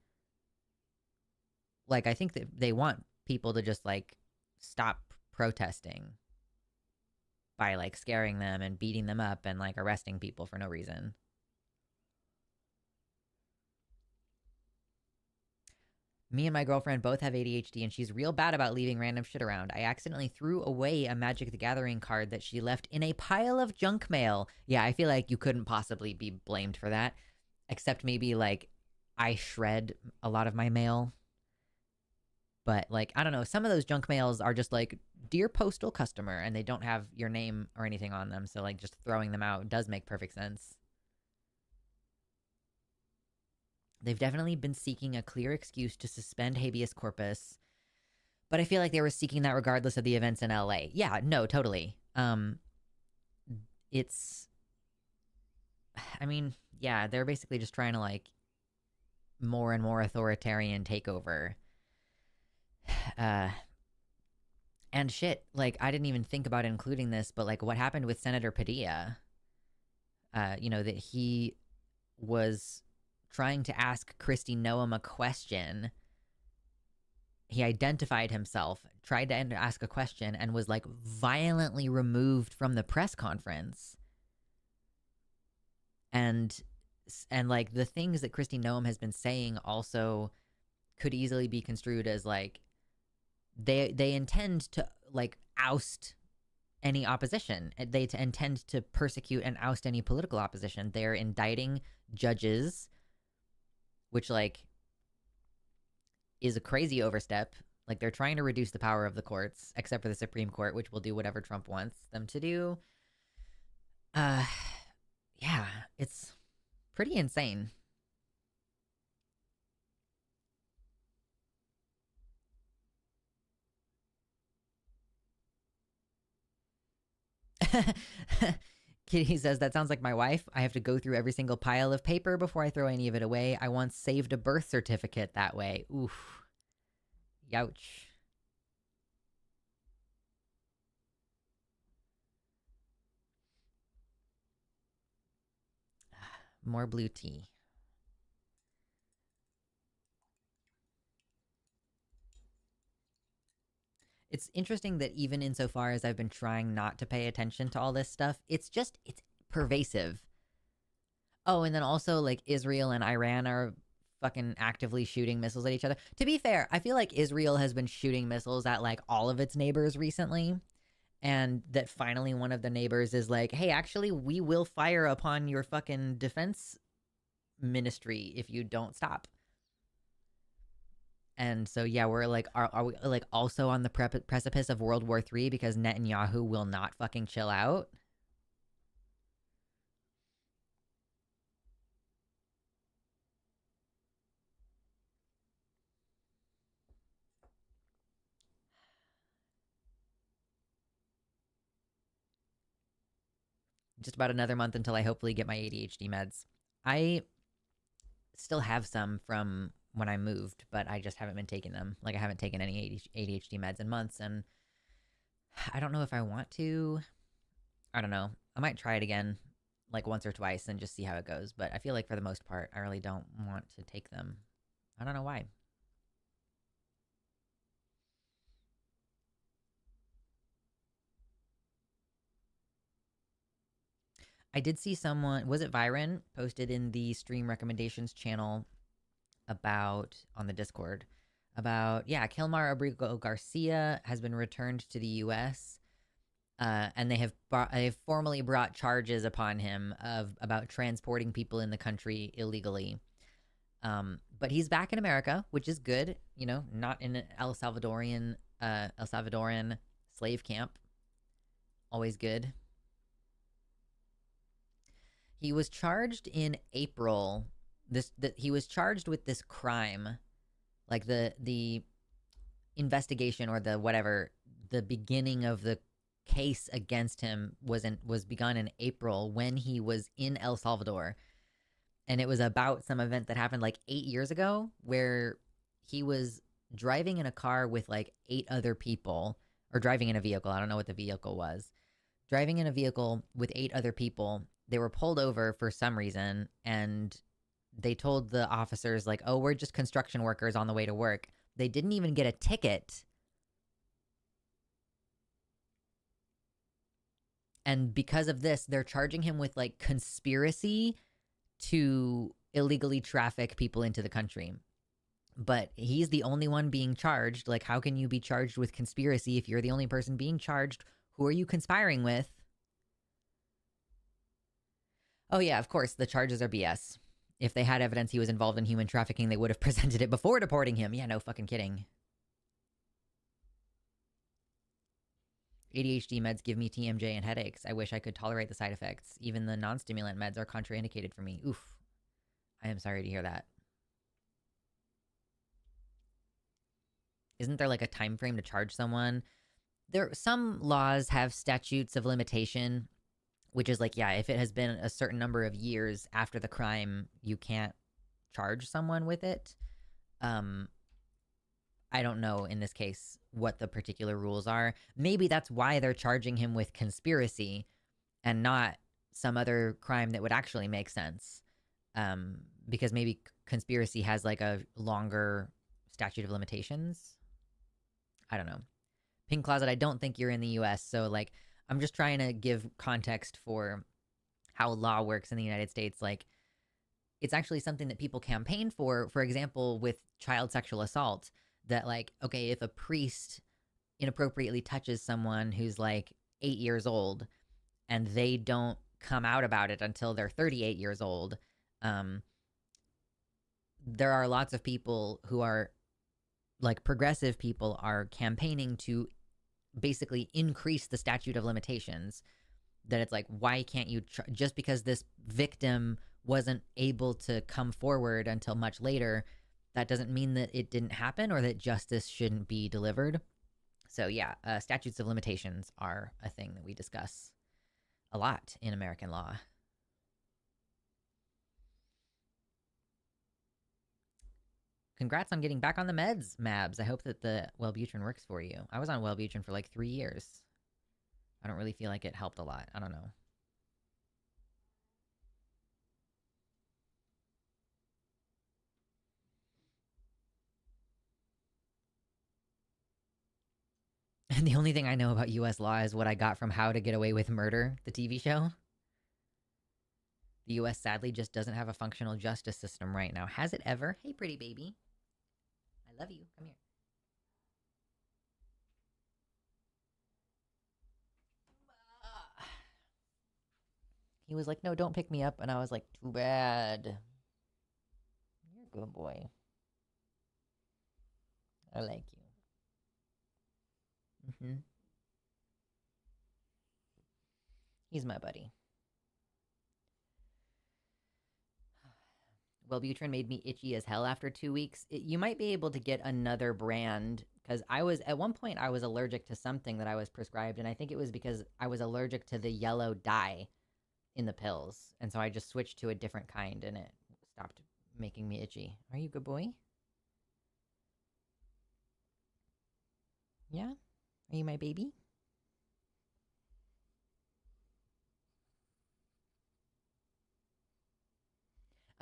Like, I think that they want people to just like stop protesting by like scaring them and beating them up and like arresting people for no reason. Me and my girlfriend both have ADHD, and she's real bad about leaving random shit around. I accidentally threw away a Magic the Gathering card that she left in a pile of junk mail. Yeah, I feel like you couldn't possibly be blamed for that, except maybe like I shred a lot of my mail. But like, I don't know, some of those junk mails are just like, dear postal customer, and they don't have your name or anything on them. So like, just throwing them out does make perfect sense. They've definitely been seeking a clear excuse to suspend habeas corpus, but I feel like they were seeking that regardless of the events in LA. Yeah, no, totally. It's, I mean, yeah, they're basically just trying to like more and more authoritarian takeover. And shit, like, I didn't even think about including this, but like, what happened with Senator Padilla? That he was trying to ask Kristi Noem a question. He identified himself, tried to ask a question, and was like violently removed from the press conference. And like the things that Kristi Noem has been saying also could easily be construed as like they intend to like oust any opposition. They intend to persecute and oust any political opposition. They're indicting judges, which like is a crazy overstep. Like, they're trying to reduce the power of the courts, except for the Supreme Court, which will do whatever Trump wants them to do. Yeah, it's pretty insane. Kitty says, that sounds like my wife. I have to go through every single pile of paper before I throw any of it away. I once saved a birth certificate that way. Oof. Youch. More blue tea. It's interesting that even insofar as I've been trying not to pay attention to all this stuff, it's pervasive. Oh, and then also, like, Israel and Iran are fucking actively shooting missiles at each other. To be fair, I feel like Israel has been shooting missiles at, like, all of its neighbors recently. And that finally one of the neighbors is like, hey, actually, we will fire upon your fucking defense ministry if you don't stop. And so, yeah, we're like, are we like also on the precipice of World War III because Netanyahu will not fucking chill out? Just about another month until I hopefully get my ADHD meds. I still have some from when I moved, but I just haven't been taking them. Like, I haven't taken any ADHD meds in months, and I don't know if I want to. I don't know. I might try it again. like once or twice and just see how it goes. But I feel like for the most part, I really don't want to take them. I don't know why. I did see someone, was it Viren, posted in the stream recommendations channel about, on the Discord, about, yeah, Kilmar Abrigo Garcia has been returned to the US. And they've formally brought charges upon him of about transporting people in the country illegally. But he's back in America, which is good. You know, not in an El Salvadorian slave camp. Always good. He was charged in April. He was charged with this crime, like the investigation or the whatever, the beginning of the case against him was begun in April when he was in El Salvador. And it was about some event that happened like 8 years ago where he was driving in a car with like 8 other people, or driving in a vehicle. I don't know what the vehicle was. Driving in a vehicle with 8 other people. They were pulled over for some reason, and they told the officers like, "Oh, we're just construction workers on the way to work." They didn't even get a ticket. And because of this, they're charging him with like conspiracy to illegally traffic people into the country. But he's the only one being charged. Like, how can you be charged with conspiracy if you're the only person being charged? Who are you conspiring with? Oh, yeah, of course, the charges are BS. If they had evidence he was involved in human trafficking, they would have presented it before deporting him. Yeah, no fucking kidding. ADHD meds give me TMJ and headaches. I wish I could tolerate the side effects. Even the non-stimulant meds are contraindicated for me. Oof. I am sorry to hear that. Isn't there like a time frame to charge someone? Some laws have statutes of limitation, which is like, yeah, if it has been a certain number of years after the crime, you can't charge someone with it. I don't know in this case what the particular rules are. Maybe that's why they're charging him with conspiracy and not some other crime that would actually make sense. Because maybe conspiracy has like a longer statute of limitations. I don't know. Pink Closet, I don't think you're in the US, so like I'm just trying to give context for how law works in the United States. Like, it's actually something that people campaign for example, with child sexual assault, that like, okay, if a priest inappropriately touches someone who's like 8 years old and they don't come out about it until they're 38 years old, there are lots of people who are like progressive people are campaigning to basically increase the statute of limitations. That it's like, why can't you just because this victim wasn't able to come forward until much later, that doesn't mean that it didn't happen or that justice shouldn't be delivered. So yeah, statutes of limitations are a thing that we discuss a lot in American law. Congrats on getting back on the meds, Mabs. I hope that the Wellbutrin works for you. I was on Wellbutrin for like 3 years. I don't really feel like it helped a lot. I don't know. And the only thing I know about US law is what I got from How to Get Away with Murder, the TV show. The US sadly just doesn't have a functional justice system right now. Has it ever? Hey, pretty baby. I love you. Come here. He was like, no, don't pick me up. And I was like, too bad. You're a good boy. I like you. He's my buddy. Wellbutrin made me itchy as hell after 2 weeks. You might be able to get another brand, because I was, at one point, I was allergic to something that I was prescribed, and I think it was because I was allergic to the yellow dye in the pills. And so I just switched to a different kind, and it stopped making me itchy. Are you a good boy? Yeah? Are you my baby?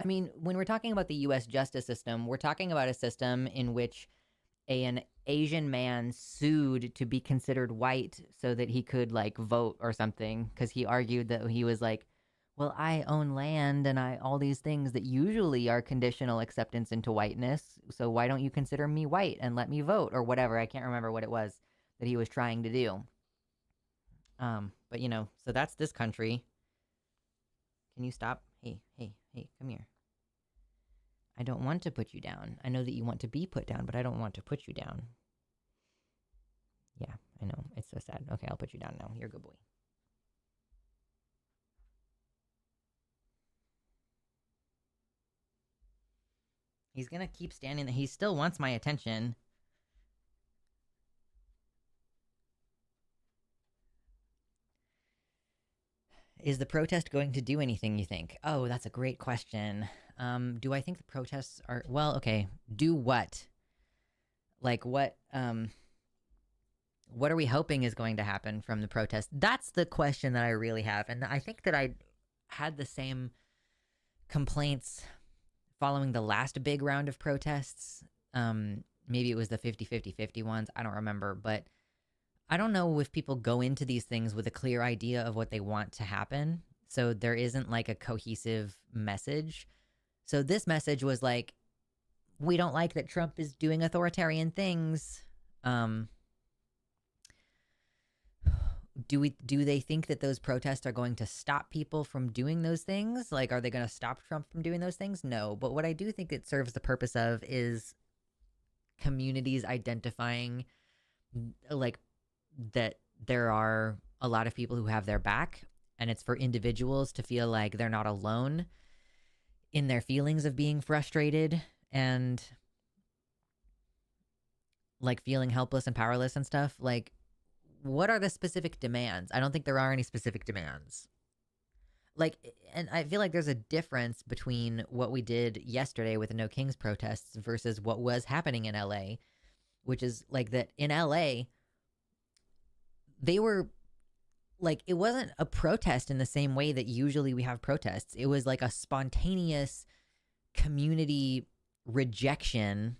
I mean, when we're talking about the US justice system, we're talking about a system in which an Asian man sued to be considered white so that he could like vote or something because he argued that he was like, well, I own land and I all these things that usually are conditional acceptance into whiteness. So why don't you consider me white and let me vote or whatever? I can't remember what it was that he was trying to do. But you know, so that's this country. Can you stop? Hey, hey, hey, come here. I don't want to put you down. I know that you want to be put down, but I don't want to put you down. Yeah, I know. It's so sad. Okay, I'll put you down now. You're a good boy. He's gonna keep standing there. He still wants my attention. Is the protest going to do anything, you think? Oh, that's a great question. Do I think the protests are well, okay. Do what? Like what are we hoping is going to happen from the protest? That's the question that I really have. And I think that I had the same complaints following the last big round of protests. Maybe it was the 50-50-50 ones. I don't remember. But I don't know if people go into these things with a clear idea of what they want to happen. So there isn't like a cohesive message. So this message was like, we don't like that Trump is doing authoritarian things. Do they think that those protests are going to stop people from doing those things? Like, are they going to stop Trump from doing those things? No. But what I do think it serves the purpose of is communities identifying like that there are a lot of people who have their back, and it's for individuals to feel like they're not alone in their feelings of being frustrated and like feeling helpless and powerless and stuff. Like, what are the specific demands? I don't think there are any specific demands. Like, and I feel like there's a difference between what we did yesterday with the No Kings protests versus what was happening in LA, which is like that in LA, they were like, it wasn't a protest in the same way that usually we have protests. It was like a spontaneous community rejection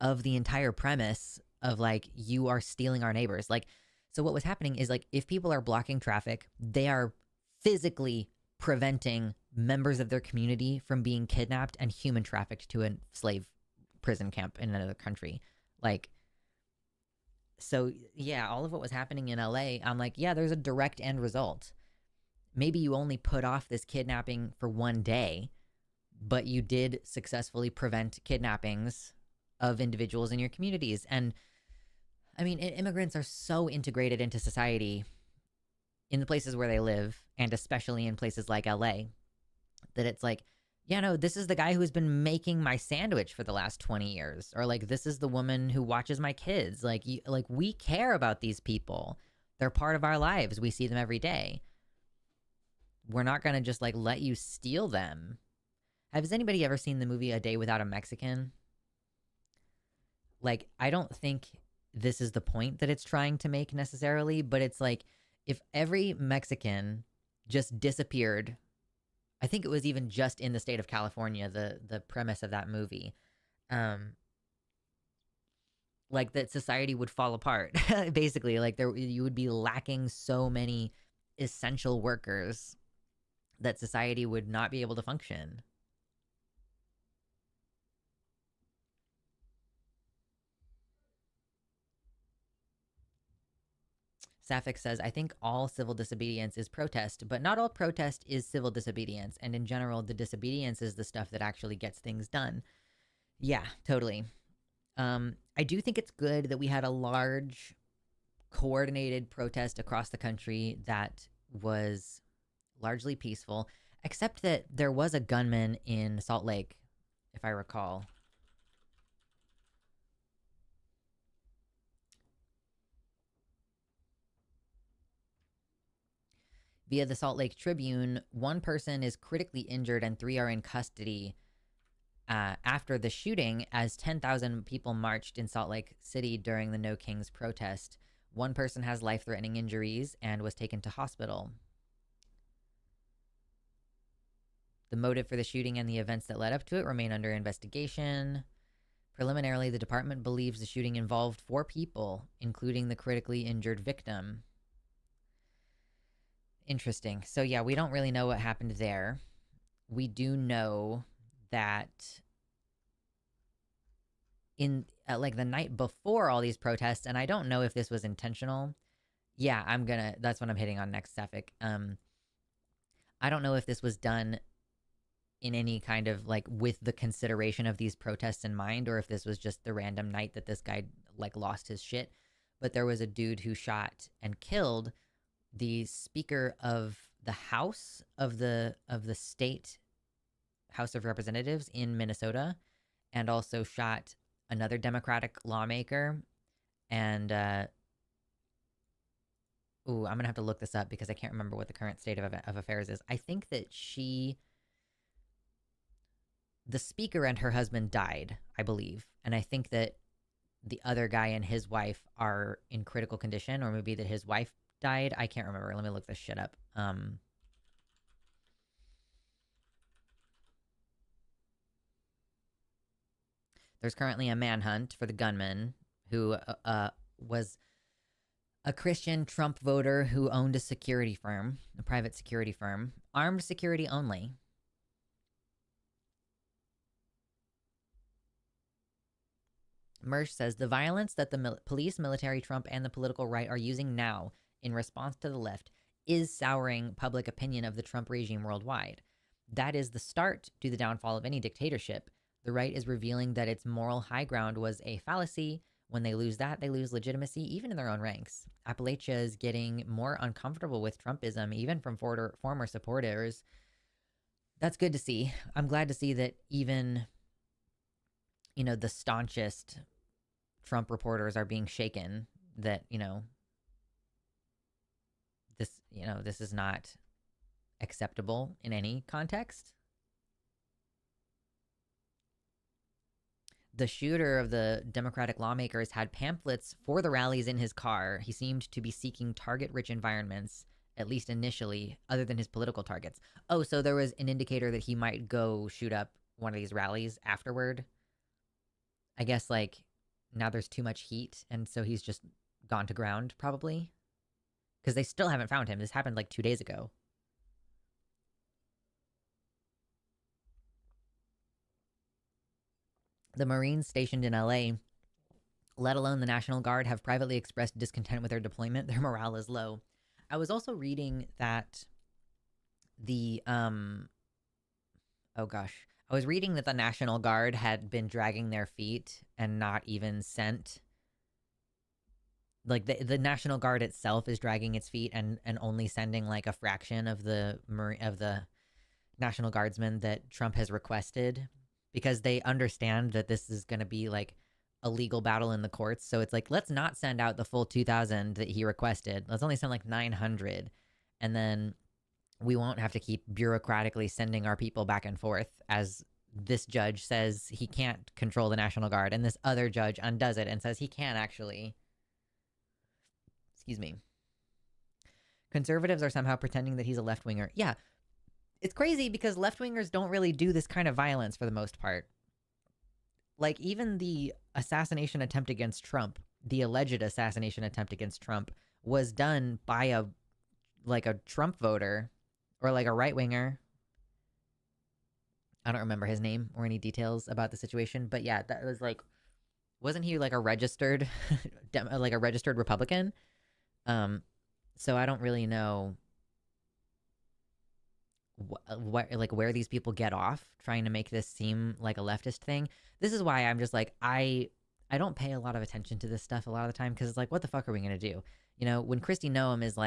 of the entire premise of like, you are stealing our neighbors. Like, so what was happening is like, if people are blocking traffic, they are physically preventing members of their community from being kidnapped and human trafficked to a slave prison camp in another country. Like, so yeah, all of what was happening in LA, I'm like, yeah, there's a direct end result. Maybe you only put off this kidnapping for one day, but you did successfully prevent kidnappings of individuals in your communities. And I mean, immigrants are so integrated into society in the places where they live, and especially in places like LA, that it's like, yeah, no, this is the guy who's been making my sandwich for the last 20 years. Or like, this is the woman who watches my kids. Like, like we care about these people. They're part of our lives. We see them every day. We're not going to just like let you steal them. Has anybody ever seen the movie A Day Without a Mexican? Like, I don't think this is the point that it's trying to make necessarily, but it's like, if every Mexican just disappeared, I think it was even just in the state of California, the premise of that movie, like that society would fall apart. Basically, like you would be lacking so many essential workers that society would not be able to function. Sapphic says, I think all civil disobedience is protest, but not all protest is civil disobedience. And in general, the disobedience is the stuff that actually gets things done. Yeah, totally. I do think it's good that we had a large, coordinated protest across the country that was largely peaceful, except that there was a gunman in Salt Lake, if I recall. Via the Salt Lake Tribune, one person is critically injured and 3 are in custody after the shooting, as 10,000 people marched in Salt Lake City during the No Kings protest. One person has life-threatening injuries and was taken to hospital. The motive for the shooting and the events that led up to it remain under investigation. Preliminarily, the department believes the shooting involved 4 people, including the critically injured victim. Interesting. So, yeah, we don't really know what happened there. We do know that in like the night before all these protests, and I don't know if this was intentional. Yeah, that's what I'm hitting on next, Safik. I don't know if this was done in any kind of like with the consideration of these protests in mind, or if this was just the random night that this guy like lost his shit. But there was a dude who shot and killed the Speaker of the House of the state House of Representatives in Minnesota, and also shot another Democratic lawmaker. And I'm gonna have to look this up because I can't remember what the current state of affairs is. I think that the speaker and her husband died, I believe, and I think that the other guy and his wife are in critical condition, or maybe that his wife died. I can't remember. Let me look this shit up. There's currently a manhunt for the gunman who was a Christian Trump voter who owned a security firm, a private security firm, armed security only. Mersch says the violence that the police, military, Trump, and the political right are using now in response to the left is souring public opinion of the Trump regime worldwide. That is the start to the downfall of any dictatorship. The right is revealing that its moral high ground was a fallacy. When they lose that, they lose legitimacy, even in their own ranks. Appalachia is getting more uncomfortable with Trumpism, even from former supporters. That's good to see. I'm glad to see that even, the staunchest Trump reporters are being shaken, that, this is not acceptable in any context. The shooter of the Democratic lawmakers had pamphlets for the rallies in his car. He seemed to be seeking target-rich environments, at least initially, other than his political targets. Oh, so there was an indicator that he might go shoot up one of these rallies afterward. I guess, now there's too much heat, and so he's just gone to ground, probably. Because they still haven't found him. This happened, 2 days ago. The Marines stationed in LA, let alone the National Guard, have privately expressed discontent with their deployment. Their morale is low. I was also reading that the I was reading that the National Guard had been dragging their feet and not even sent, the National Guard itself is dragging its feet and only sending a fraction of the National Guardsmen that Trump has requested, because they understand that this is going to be a legal battle in the courts. So it's let's not send out the full 2,000 that he requested. Let's only send 900. And then we won't have to keep bureaucratically sending our people back and forth, as this judge says he can't control the National Guard, and this other judge undoes it and says he can actually. Excuse me. Conservatives are somehow pretending that he's a left-winger. Yeah. It's crazy because left-wingers don't really do this kind of violence for the most part. Even the assassination attempt against Trump, the alleged assassination attempt against Trump, was done by a Trump voter, or a right-winger. I don't remember his name or any details about the situation, but yeah, that was wasn't he a registered, a registered Republican? So I don't really know where these people get off trying to make this seem like a leftist thing. This is why I'm just I don't pay a lot of attention to this stuff a lot of the time, because it's what the fuck are we gonna do? When Kristi Noem is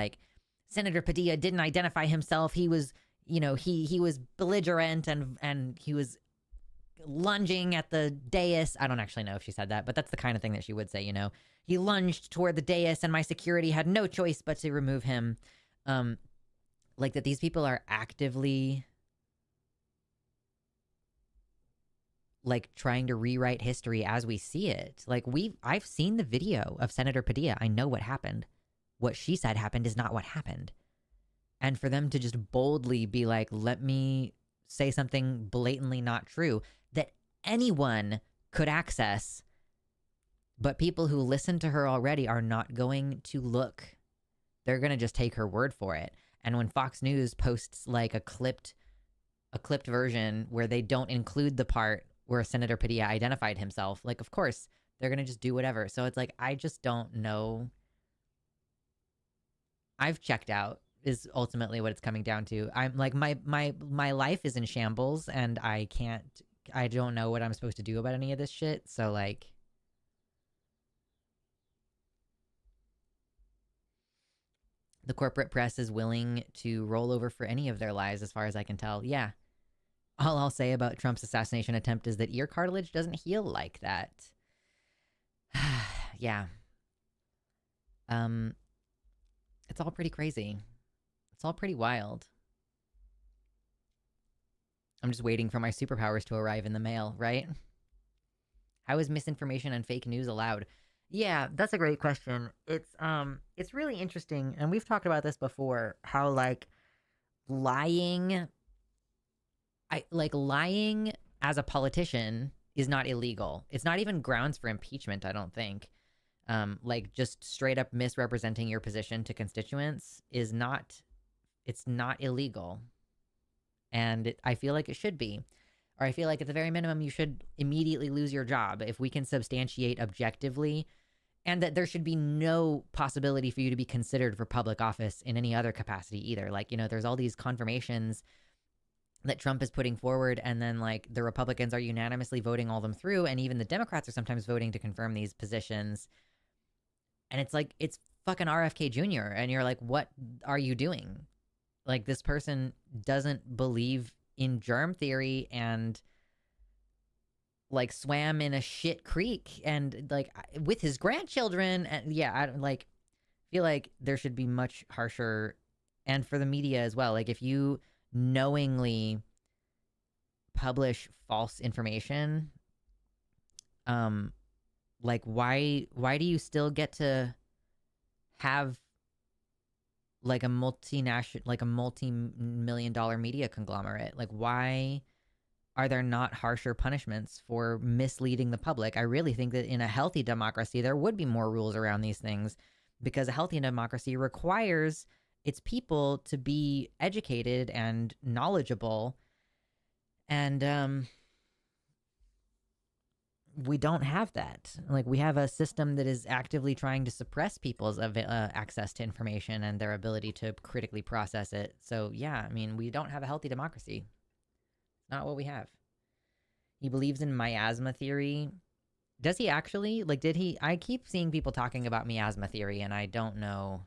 Senator Padilla didn't identify himself, he was he was belligerent and he was lunging at the dais. I don't actually know if she said that, but that's the kind of thing that she would say. He lunged toward the dais and my security had no choice but to remove him. That these people are actively trying to rewrite history as we see it. I've seen the video of Senator Padilla. I know what happened. What she said happened is not what happened. And for them to just boldly be let me say something blatantly not true that anyone could access, but people who listen to her already are not going to look. They're going to just take her word for it. And when Fox News posts like a clipped version where they don't include the part where Senator Padilla identified himself, like, of course, they're going to just do whatever. So it's like, I just don't know. I've checked out is ultimately what it's coming down to. I'm like, my life is in shambles, and I don't know what I'm supposed to do about any of this shit. So like, the corporate press is willing to roll over for any of their lies, as far as I can tell. Yeah. All I'll say about Trump's assassination attempt is that ear cartilage doesn't heal like that. Yeah. It's all pretty crazy. It's all pretty wild. I'm just waiting for my superpowers to arrive in the mail, right? How is misinformation and fake news allowed? Yeah, that's a great question. It's really interesting, and we've talked about this before, how like lying lying as a politician is not illegal. It's not even grounds for impeachment, I don't think. Like just straight up misrepresenting your position to constituents is not, it's not illegal. And I feel like it should be. Or I feel like at the very minimum, you should immediately lose your job if we can substantiate objectively, and that there should be no possibility for you to be considered for public office in any other capacity either. Like, you know, there's all these confirmations that Trump is putting forward, and then like the Republicans are unanimously voting all them through, and even the Democrats are sometimes voting to confirm these positions. And it's like, it's fucking RFK Jr. And you're like, what are you doing? Like, this person doesn't believe in germ theory and like swam in a shit creek and like with his grandchildren. And yeah, I like feel like there should be much harsher, and for the media as well. Like, if you knowingly publish false information, like why do you still get to have like a multinational, like a multi-million-dollar media conglomerate? Like, why are there not harsher punishments for misleading the public? I really think that in a healthy democracy, there would be more rules around these things, because a healthy democracy requires its people to be educated and knowledgeable. And we don't have that. Like, we have a system that is actively trying to suppress people's access to information and their ability to critically process it. So yeah, I mean, we don't have a healthy democracy. Not what we have. He believes in miasma theory. Does he actually? Like, did he? I keep seeing people talking about miasma theory, and I don't know.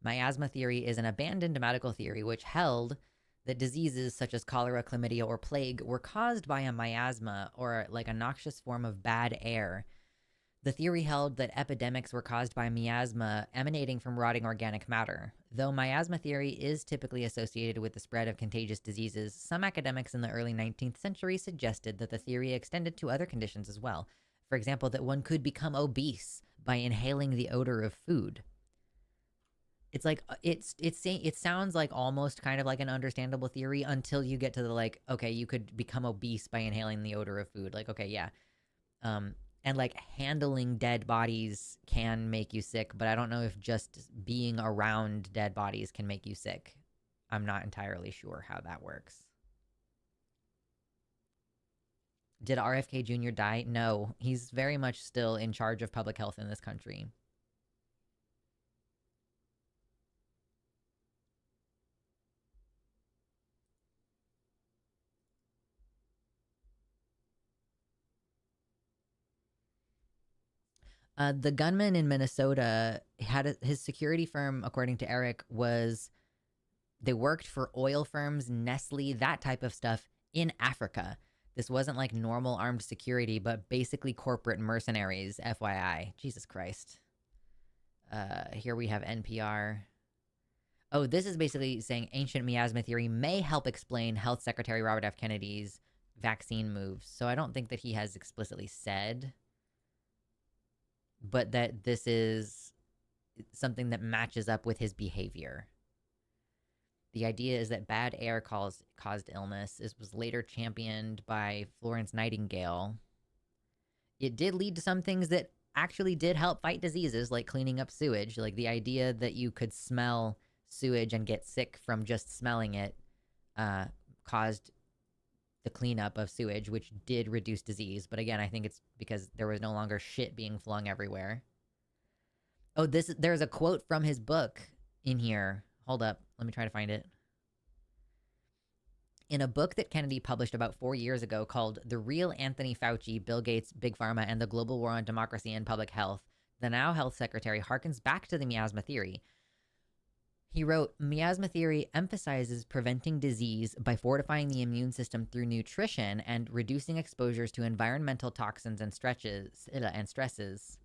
Miasma theory is an abandoned medical theory which held that diseases such as cholera, chlamydia, or plague were caused by a miasma, or like a noxious form of bad air. The theory held that epidemics were caused by miasma emanating from rotting organic matter. Though miasma theory is typically associated with the spread of contagious diseases, some academics in the early 19th century suggested that the theory extended to other conditions as well. For example, that one could become obese by inhaling the odor of food. It's like, it sounds like almost kind of like an understandable theory until you get to the like, okay, you could become obese by inhaling the odor of food. Like, okay, yeah. And like handling dead bodies can make you sick, but I don't know if just being around dead bodies can make you sick. I'm not entirely sure how that works. Did RFK Jr. die? No, he's very much still in charge of public health in this country. The gunman in Minnesota had his security firm, according to Eric, they worked for oil firms, Nestle, that type of stuff in Africa. This wasn't like normal armed security, but basically corporate mercenaries, FYI. Jesus Christ. Here we have NPR. Oh, this is basically saying ancient miasma theory may help explain Health Secretary Robert F. Kennedy's vaccine moves. So I don't think that he has explicitly said, but that this is something that matches up with his behavior. The idea is that bad air caused illness. This was later championed by Florence Nightingale. It did lead to some things that actually did help fight diseases, like cleaning up sewage. Like the idea that you could smell sewage and get sick from just smelling it caused the cleanup of sewage, which did reduce disease. But again, I think it's because there was no longer shit being flung everywhere. Oh, there's a quote from his book in here. Hold up. Let me try to find it. In a book that Kennedy published about 4 years ago called The Real Anthony Fauci, Bill Gates, Big Pharma, and the Global War on Democracy and Public Health, the now health secretary harkens back to the miasma theory. He wrote, miasma theory emphasizes preventing disease by fortifying the immune system through nutrition and reducing exposures to environmental toxins and stresses.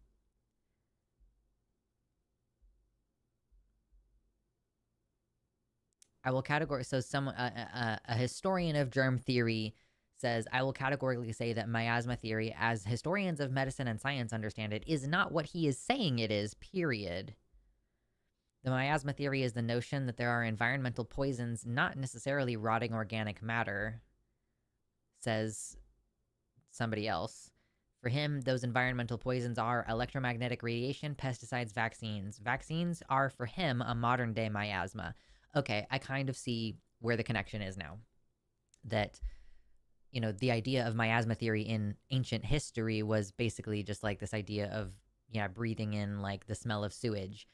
I will a historian of germ theory says, I will categorically say that miasma theory, as historians of medicine and science understand it, is not what he is saying it is, period. The miasma theory is the notion that there are environmental poisons, not necessarily rotting organic matter, says somebody else. For him, those environmental poisons are electromagnetic radiation, pesticides, vaccines. Vaccines are, for him, a modern-day miasma. Okay, I kind of see where the connection is now. That, you know, the idea of miasma theory in ancient history was basically just like this idea of, yeah, breathing in like the smell of sewage.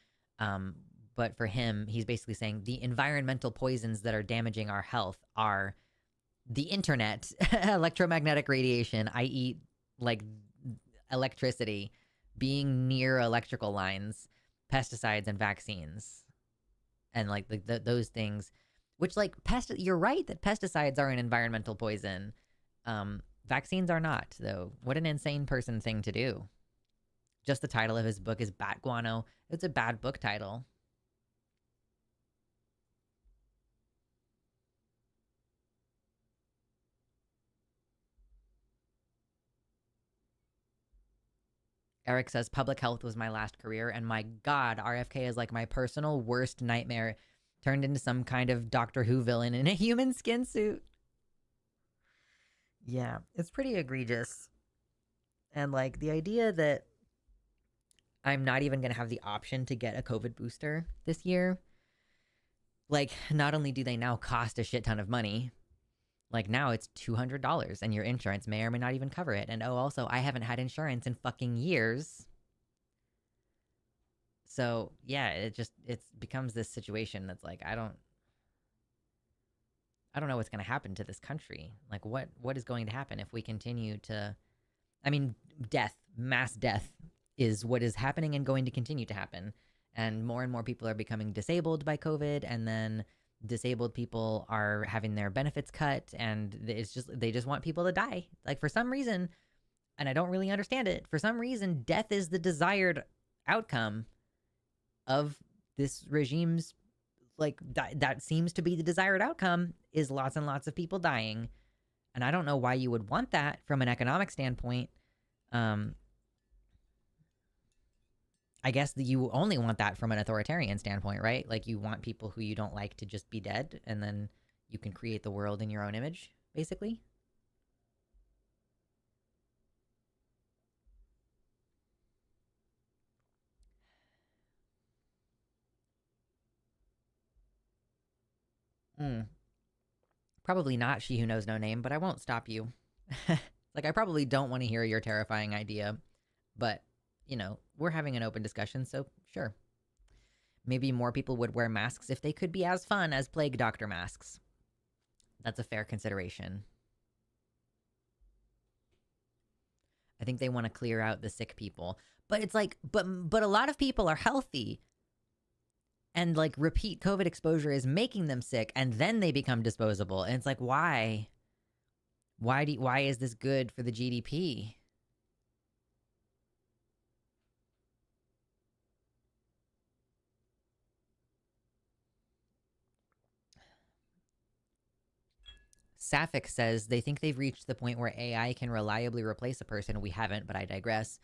But for him, he's basically saying the environmental poisons that are damaging our health are the internet, electromagnetic radiation, i.e., like electricity, being near electrical lines, pesticides, and vaccines. And like those things, which like you're right that pesticides are an environmental poison. Vaccines are not, though. What an insane person thing to do. Just the title of his book is Bat Guano. It's a bad book title. Eric says, public health was my last career, and my God, RFK is like my personal worst nightmare turned into some kind of Doctor Who villain in a human skin suit. Yeah, it's pretty egregious. And like the idea that I'm not even going to have the option to get a COVID booster this year. Like, not only do they now cost a shit ton of money, like now it's $200 and your insurance may or may not even cover it. And oh, also, I haven't had insurance in fucking years. So yeah, it becomes this situation that's like, I don't know what's going to happen to this country. Like what is going to happen if we continue to, I mean, mass death is what is happening and going to continue to happen. And more people are becoming disabled by COVID, and then disabled people are having their benefits cut, and they just want people to die. Like for some reason, and I don't really understand it, for some reason death is the desired outcome of this regime's, like that seems to be the desired outcome, is lots and lots of people dying. And I don't know why you would want that from an economic standpoint. I guess that you only want that from an authoritarian standpoint, right? Like you want people who you don't like to just be dead, and then you can create the world in your own image, basically. Probably not She Who Knows No Name, but I won't stop you. Like, I probably don't want to hear your terrifying idea, but, you know, we're having an open discussion, so sure. Maybe more people would wear masks if they could be as fun as plague doctor masks. That's a fair consideration. I think they want to clear out the sick people. But it's like, but a lot of people are healthy. And like repeat COVID exposure is making them sick, and then they become disposable. And it's like, why? Why is this good for the GDP? Sapphic says they think they've reached the point where AI can reliably replace a person. We haven't, but I digress.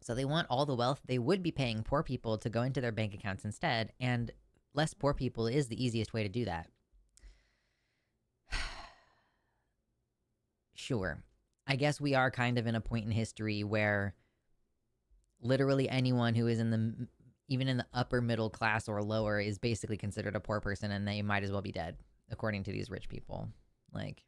So they want all the wealth they would be paying poor people to go into their bank accounts instead, and less poor people is the easiest way to do that. Sure. I guess we are kind of in a point in history where literally anyone who is even in the upper middle class or lower is basically considered a poor person, and they might as well be dead, according to these rich people. Like,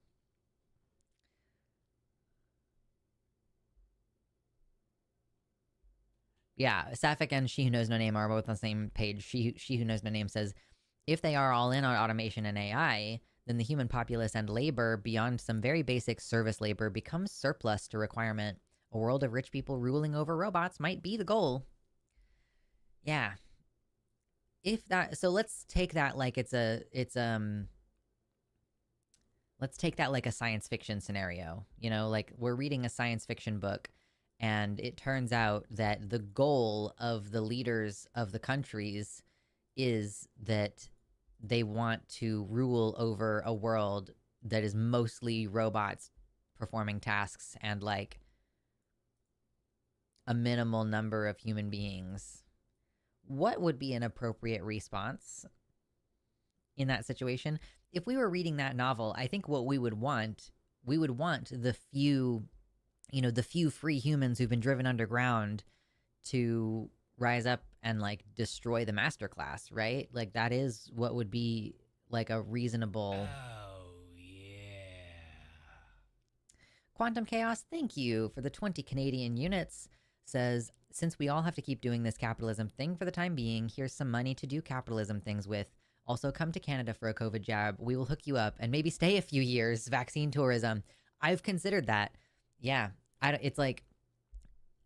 yeah, Sapphic and She Who Knows No Name are both on the same page. She Who Knows No Name says, if they are all in on automation and AI, then the human populace and labor beyond some very basic service labor becomes surplus to requirement. A world of rich people ruling over robots might be the goal. Yeah. If that, so let's take that like let's take that like a science fiction scenario. You know, like we're reading a science fiction book, and it turns out that the goal of the leaders of the countries is that they want to rule over a world that is mostly robots performing tasks and like a minimal number of human beings. What would be an appropriate response in that situation? If we were reading that novel, I think what we would want the few, the few free humans who've been driven underground to rise up and like destroy the master class, right? Like that is what would be like a reasonable. Oh, yeah. Quantum Chaos, thank you for the 20 Canadian units. Says, since we all have to keep doing this capitalism thing for the time being, here's some money to do capitalism things with. Also, come to Canada for a COVID jab. We will hook you up and maybe stay a few years. Vaccine tourism. I've considered that. Yeah. It's like,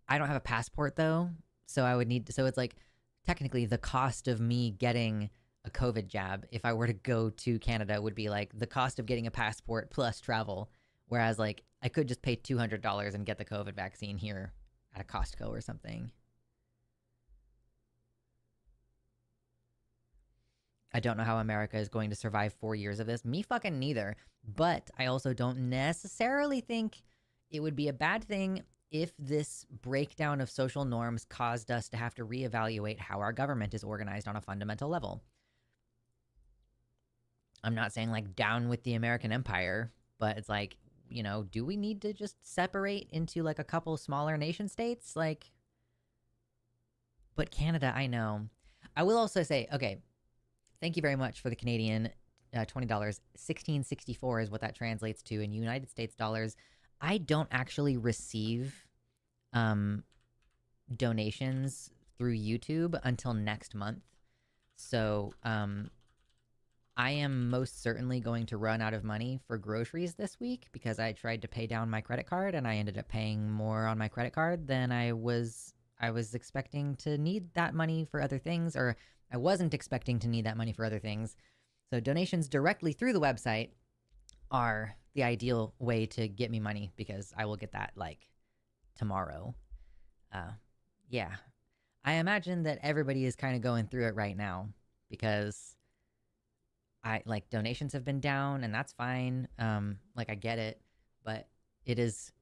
I don't have a passport though. So I would need to, so it's like technically the cost of me getting a COVID jab, if I were to go to Canada, would be like the cost of getting a passport plus travel. Whereas like I could just pay $200 and get the COVID vaccine here at a Costco or something. I don't know how America is going to survive 4 years of this. Me fucking neither. But I also don't necessarily think it would be a bad thing if this breakdown of social norms caused us to have to reevaluate how our government is organized on a fundamental level. I'm not saying like down with the American empire, but it's like, do we need to just separate into like a couple smaller nation states? Like, but Canada, I know. I will also say, okay, thank you very much for the Canadian $20. 1664 is what that translates to in United States dollars. I don't actually receive donations through YouTube until next month. So I am most certainly going to run out of money for groceries this week because I tried to pay down my credit card and I ended up paying more on my credit card than I was expecting to need that money for other things, or I wasn't expecting to need that money for other things. So donations directly through the website are the ideal way to get me money because I will get that like tomorrow. Yeah. I imagine that everybody is kind of going through it right now because donations have been down and that's fine. Like I get it, but it is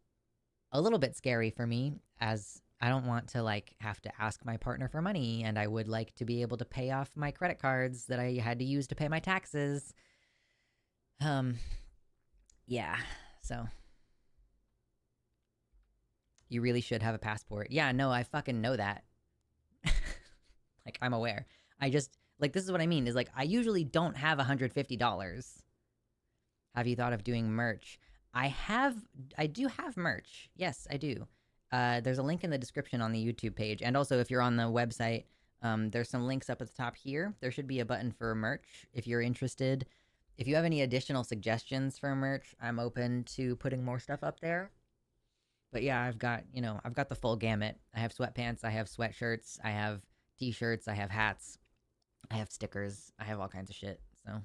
a little bit scary for me as I don't want to like have to ask my partner for money, and I would like to be able to pay off my credit cards that I had to use to pay my taxes. Yeah. So you really should have a passport. Yeah, no, I fucking know that. Like I'm aware. I just like this is what I mean is like I usually don't have $150. Have you thought of doing merch? I do have merch. Yes, I do. There's a link in the description on the YouTube page. And also if you're on the website, there's some links up at the top here. There should be a button for merch if you're interested. If you have any additional suggestions for merch, I'm open to putting more stuff up there. But yeah, I've got the full gamut. I have sweatpants, I have sweatshirts, I have t-shirts, I have hats, I have stickers, I have all kinds of shit. So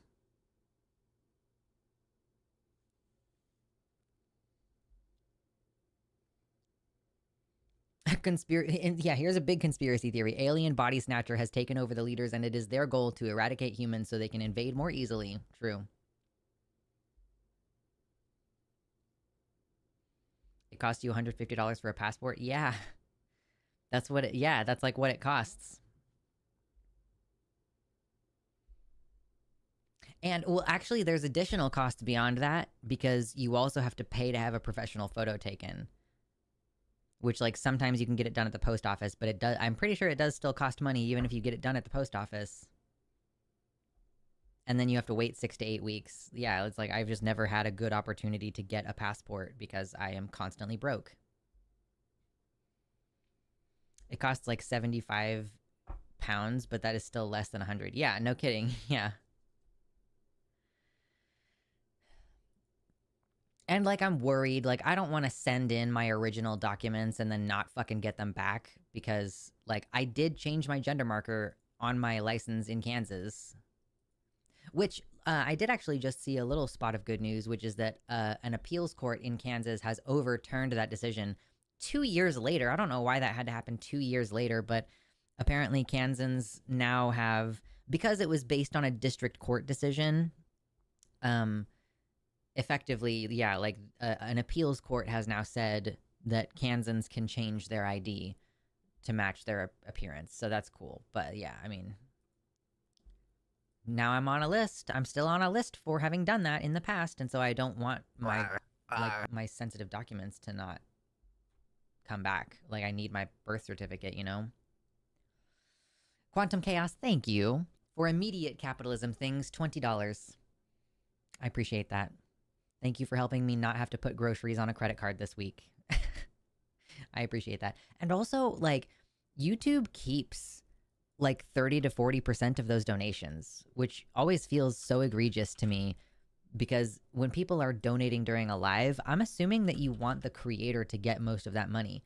yeah, here's a big conspiracy theory. Alien body snatcher has taken over the leaders and it is their goal to eradicate humans so they can invade more easily. True. cost you $150 for a passport? Yeah. That's like what it costs. And well, actually, there's additional costs beyond that because you also have to pay to have a professional photo taken. Which, like, sometimes you can get it done at the post office, but it does. I'm pretty sure it does still cost money, even if you get it done at the post office. And then you have to wait 6 to 8 weeks. Yeah, it's like I've just never had a good opportunity to get a passport because I am constantly broke. It costs like 75 pounds, but that is still less than 100. Yeah, no kidding. Yeah. And like I'm worried, like I don't want to send in my original documents and then not fucking get them back because like I did change my gender marker on my license in Kansas, which I did actually just see a little spot of good news, which is that an appeals court in Kansas has overturned that decision 2 years later. I don't know why that had to happen 2 years later, but apparently Kansans now have, because it was based on a district court decision, effectively, yeah, like an appeals court has now said that Kansans can change their ID to match their appearance. So that's cool. But yeah, I mean, now I'm on a list. I'm still on a list for having done that in the past, and so I don't want my sensitive documents to not come back. Like I need my birth certificate, you know? Quantum Chaos, thank you for immediate capitalism things, $20. I appreciate that. Thank you for helping me not have to put groceries on a credit card this week. I appreciate that. And also, like, YouTube keeps like 30 to 40% of those donations, which always feels so egregious to me because when people are donating during a live, I'm assuming that you want the creator to get most of that money.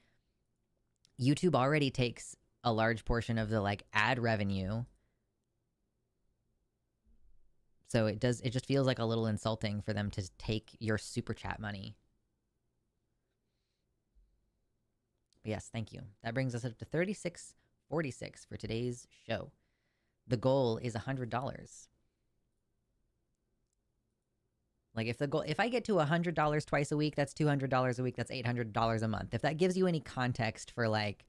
YouTube already takes a large portion of the like ad revenue. So it just feels like a little insulting for them to take your super chat money. But yes, thank you. That brings us up to $36.46 for today's show. The goal is $100. Like if I get to $100 twice a week, that's $200 a week, that's $800 a month. If that gives you any context for like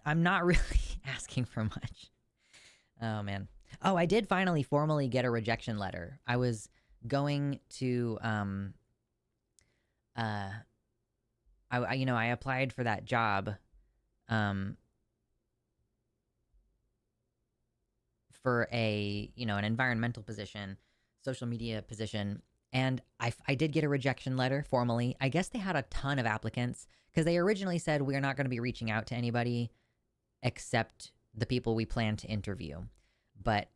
I'm not really asking for much. Oh man. Oh, I did finally formally get a rejection letter. I was going to I applied for that job for a, an environmental position, social media position, and I did get a rejection letter formally. I guess they had a ton of applicants because they originally said we're not going to be reaching out to anybody except the people we plan to interview. But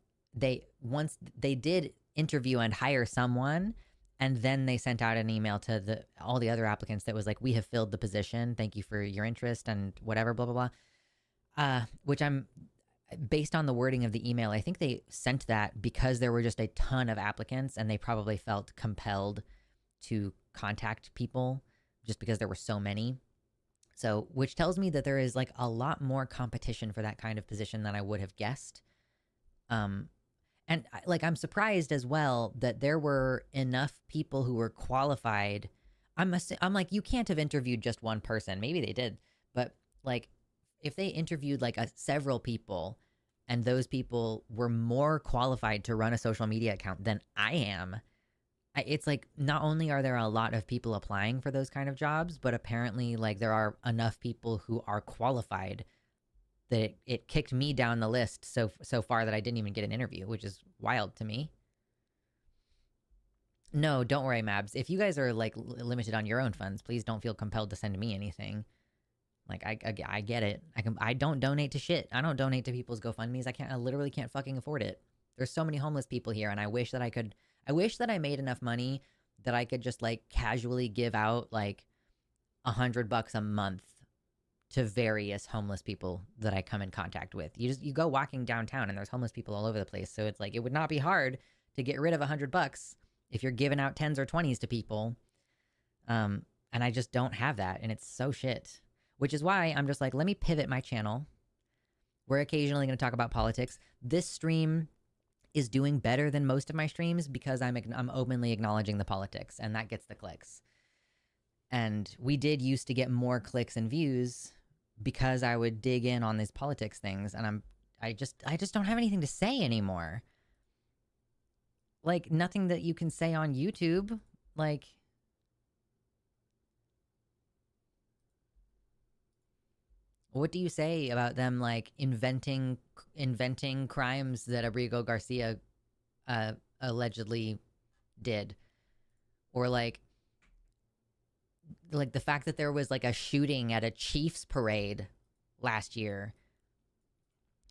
once they did interview and hire someone, and then they sent out an email to all the other applicants that was like, we have filled the position. Thank you for your interest and whatever, blah, blah, blah. Which based on the wording of the email, I think they sent that because there were just a ton of applicants and they probably felt compelled to contact people just because there were so many. So, which tells me that there is like a lot more competition for that kind of position than I would have guessed. And like, I'm surprised as well that there were enough people who were qualified. I'm like, you can't have interviewed just one person. Maybe they did, but like, if they interviewed like several people and those people were more qualified to run a social media account than I am, it's like, not only are there a lot of people applying for those kind of jobs, but apparently like there are enough people who are qualified that it kicked me down the list so far that I didn't even get an interview, which is wild to me. No, don't worry, Mabs. If you guys are like limited on your own funds, please don't feel compelled to send me anything. Like I get it. I don't donate to shit. I don't donate to people's GoFundMe's. I literally can't fucking afford it. There's so many homeless people here, and I wish that I made enough money that I could just like casually give out like $100 a month to various homeless people that I come in contact with. You go walking downtown and there's homeless people all over the place. So it's like, it would not be hard to get rid of $100 if you're giving out 10s or 20s to people. And I just don't have that. And it's so shit, which is why I'm just like, let me pivot my channel. We're occasionally going to talk about politics. This stream is doing better than most of my streams because I'm openly acknowledging the politics, and that gets the clicks. And we did used to get more clicks and views because I would dig in on these politics things, and I just don't have anything to say anymore. Like, nothing that you can say on YouTube. Like, what do you say about them, like, inventing crimes that Abrigo Garcia allegedly did? Or like the fact that there was like a shooting at a Chiefs parade last year,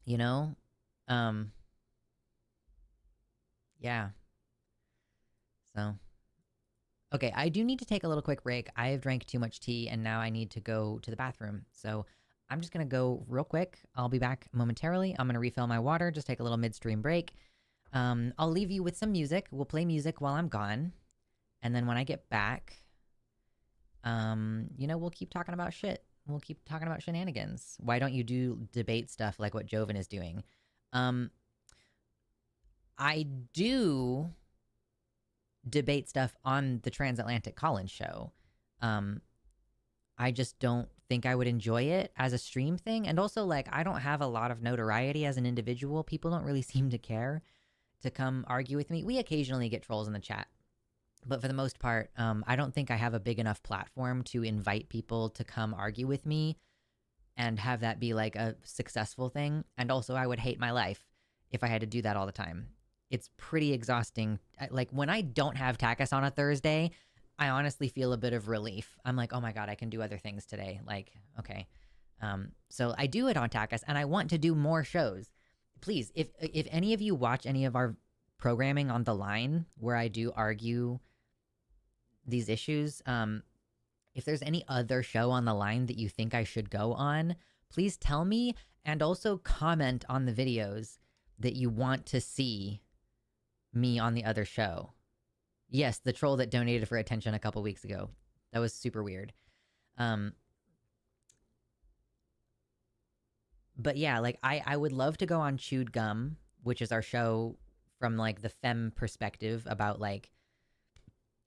you know? Yeah. So, okay, I do need to take a little quick break. I have drank too much tea and now I need to go to the bathroom. So, I'm just going to go real quick. I'll be back momentarily. I'm going to refill my water, just take a little midstream break. I'll leave you with some music. We'll play music while I'm gone. And then when I get back, we'll keep talking about shit. We'll keep talking about shenanigans. Why don't you do debate stuff like what Joven is doing? I do debate stuff on the Transatlantic Collins show. I just don't think I would enjoy it as a stream thing. And also, like, I don't have a lot of notoriety as an individual. People don't really seem to care to come argue with me. We occasionally get trolls in the chat, but for the most part, I don't think I have a big enough platform to invite people to come argue with me and have that be like a successful thing. And also, I would hate my life if I had to do that all the time. It's pretty exhausting. Like, when I don't have Takis on a Thursday, I honestly feel a bit of relief. I'm like, oh my God, I can do other things today. Like, okay. So I do it on Takis, and I want to do more shows. Please, if any of you watch any of our programming on The Line where I do argue these issues, if there's any other show on The Line that you think I should go on, please tell me, and also comment on the videos that you want to see me on the other show. Yes, the troll that donated for attention a couple weeks ago. That was super weird. But yeah, like, I would love to go on Chewed Gum, which is our show from like the femme perspective about, like,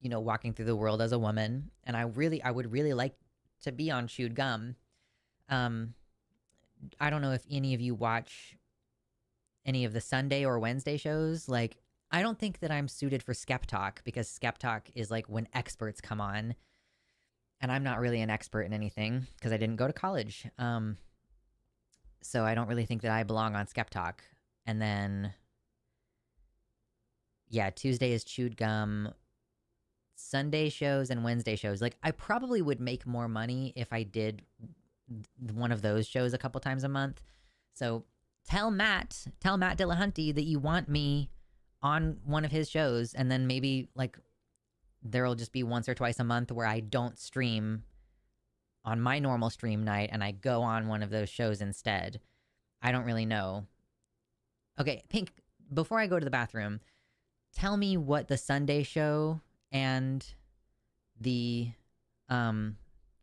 walking through the world as a woman. And I would really like to be on Chewed Gum. I don't know if any of you watch any of the Sunday or Wednesday shows. Like, I don't think that I'm suited for Skep Talk, because Skep Talk is like when experts come on, and I'm not really an expert in anything because I didn't go to college. So I don't really think that I belong on Skep Talk. And then, yeah, Tuesday is Chewed Gum. Sunday shows and Wednesday shows. Like, I probably would make more money if I did one of those shows a couple times a month. So tell Matt Dillahunty that you want me on one of his shows, and then maybe, like, there'll just be once or twice a month where I don't stream on my normal stream night and I go on one of those shows instead. I don't really know. Okay, Pink, before I go to the bathroom, tell me what the Sunday show and the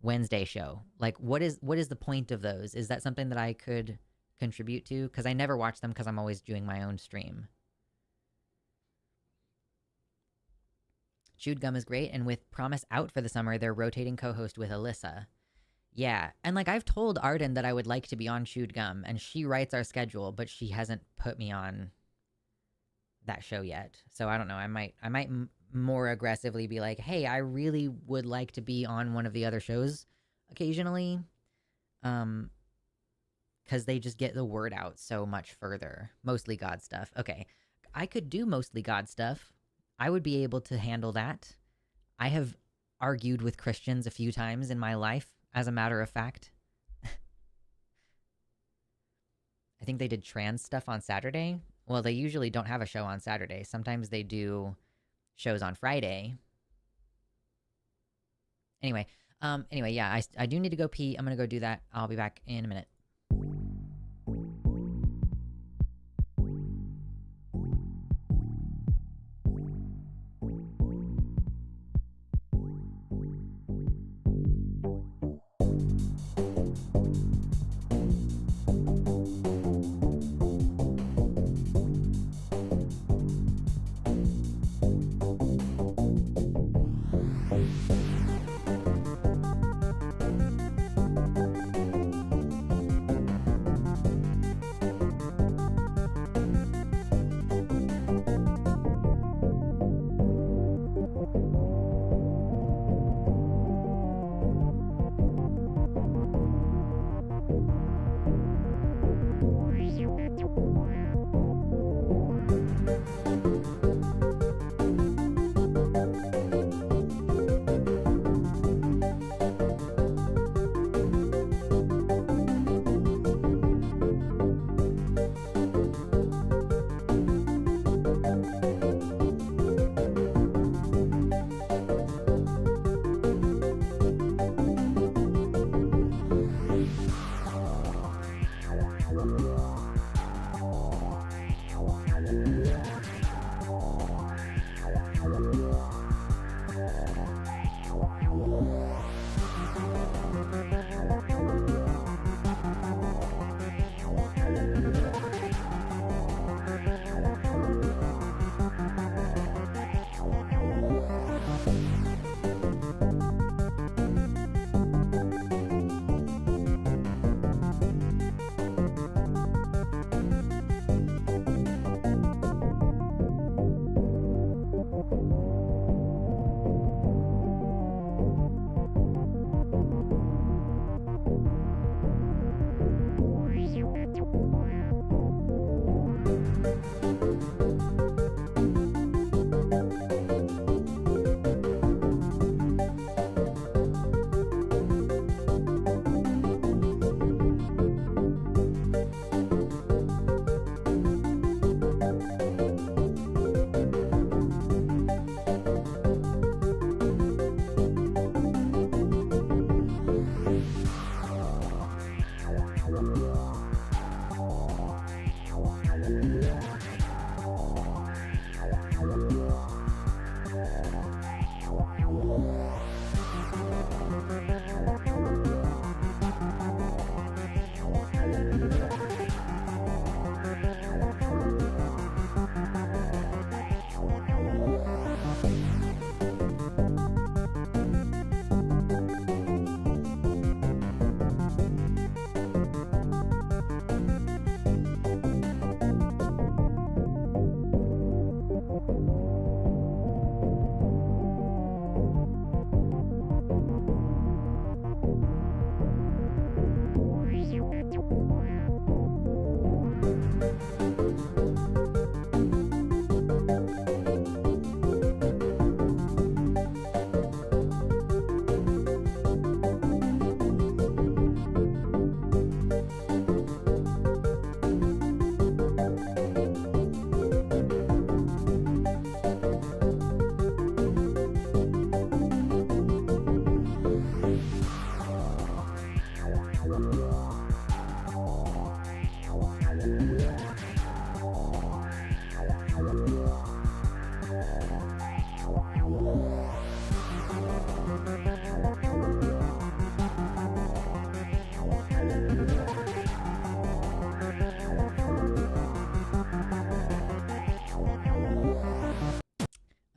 Wednesday show, like, what is the point of those? Is that something that I could contribute to? Because I never watch them because I'm always doing my own stream. Chewed Gum is great, and with Promise out for the summer, they're rotating co-host with Alyssa. Yeah, and like, I've told Arden that I would like to be on Chewed Gum, and she writes our schedule, but she hasn't put me on that show yet. So I don't know. I might more aggressively be like, hey, I really would like to be on one of the other shows occasionally, because they just get the word out so much further. Mostly God stuff. Okay, I could do Mostly God stuff. I would be able to handle that. I have argued with Christians a few times in my life, as a matter of fact. I think they did trans stuff on Saturday. Well, they usually don't have a show on Saturday. Sometimes they do shows on Friday. Anyway, yeah, I do need to go pee. I'm gonna go do that. I'll be back in a minute.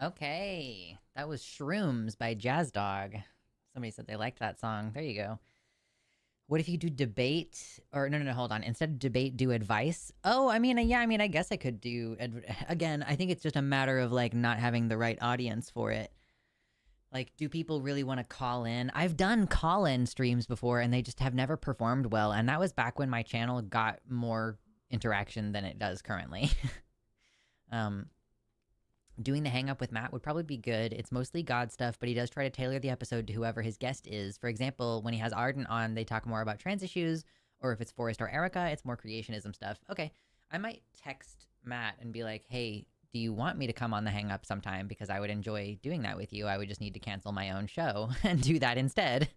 Okay. That was Shrooms by Jazz Dog. Somebody said they liked that song. There you go. What if you do debate? Or no, hold on. Instead of debate, do advice? Oh, I mean, yeah, I mean, I guess I could do... Again, I think it's just a matter of, like, not having the right audience for it. Like, do people really want to call in? I've done call-in streams before, and they just have never performed well. And that was back when my channel got more interaction than it does currently. Doing the hang up with Matt would probably be good. It's mostly God stuff, but he does try to tailor the episode to whoever his guest is. For example, when he has Arden on, they talk more about trans issues, or if it's Forrest or Erica, it's more creationism stuff. Okay, I might text Matt and be like, hey, do you want me to come on the hang up sometime? Because I would enjoy doing that with you. I would just need to cancel my own show and do that instead.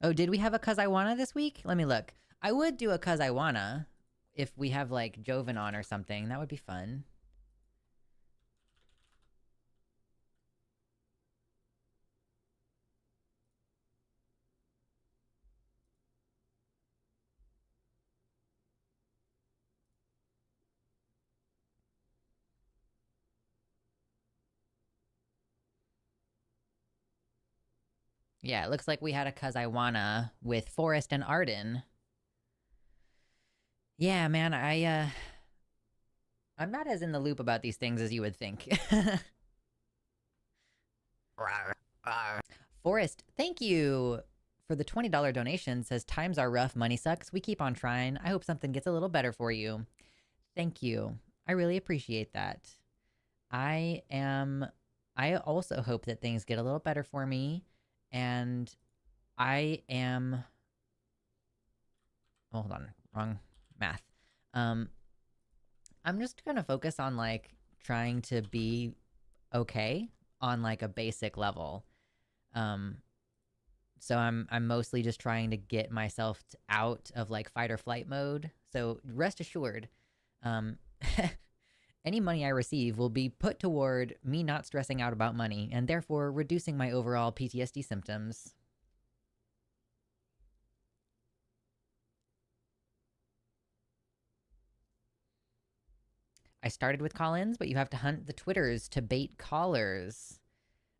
Oh, did we have a Cuz I Wanna this week? Let me look. I would do a Cuz I Wanna if we have, like, Joven on or something. That would be fun. Yeah, it looks like we had a Cuz I Wanna with Forrest and Arden. Yeah, man, I'm not as in the loop about these things as you would think. Forrest, thank you for the $20 donation. Says times are rough, money sucks. We keep on trying. I hope something gets a little better for you. Thank you. I really appreciate that. I also hope that things get a little better for me, and I am... Oh, hold on, wrong math. I'm just gonna focus on, like, trying to be okay on, like, a basic level. So I'm mostly just trying to get myself out of, like, fight or flight mode. So rest assured, any money I receive will be put toward me not stressing out about money, and therefore reducing my overall PTSD symptoms. I started with call-ins, but you have to hunt the Twitters to bait callers.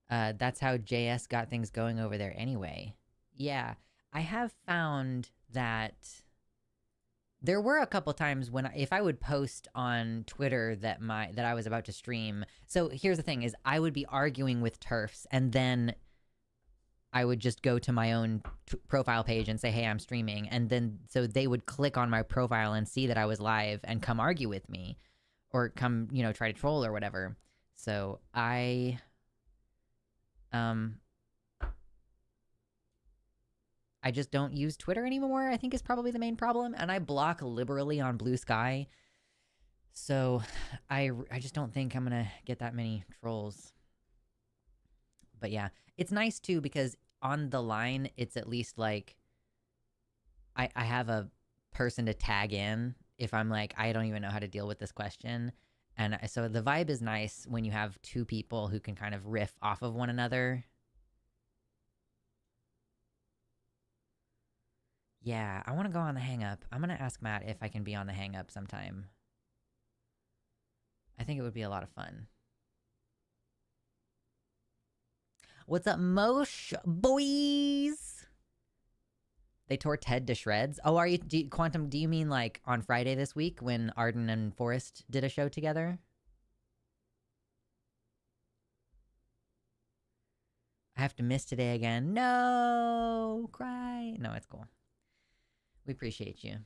That's how JS got things going over there anyway. Yeah, I have found that there were a couple times when if I would post on Twitter that I was about to stream. So here's the thing: is I would be arguing with TERFs, and then I would just go to my own profile page and say, "Hey, I'm streaming," and then so they would click on my profile and see that I was live and come argue with me, or come, you know, try to troll or whatever. So I just don't use Twitter anymore, I think is probably the main problem. And I block liberally on Blue Sky. So I just don't think I'm going to get that many trolls. But yeah, it's nice too because on the line, it's at least like I have a person to tag in if I'm like, I don't even know how to deal with this question. And so the vibe is nice when you have two people who can kind of riff off of one another. Yeah, I want to go on the hang up. I'm going to ask Matt if I can be on the hang up sometime. I think it would be a lot of fun. What's up, Mosh boys? They tore Ted to shreds. Oh, Quantum, do you mean like on Friday this week when Arden and Forrest did a show together? I have to miss today again. No, cry. No, it's cool. We appreciate you.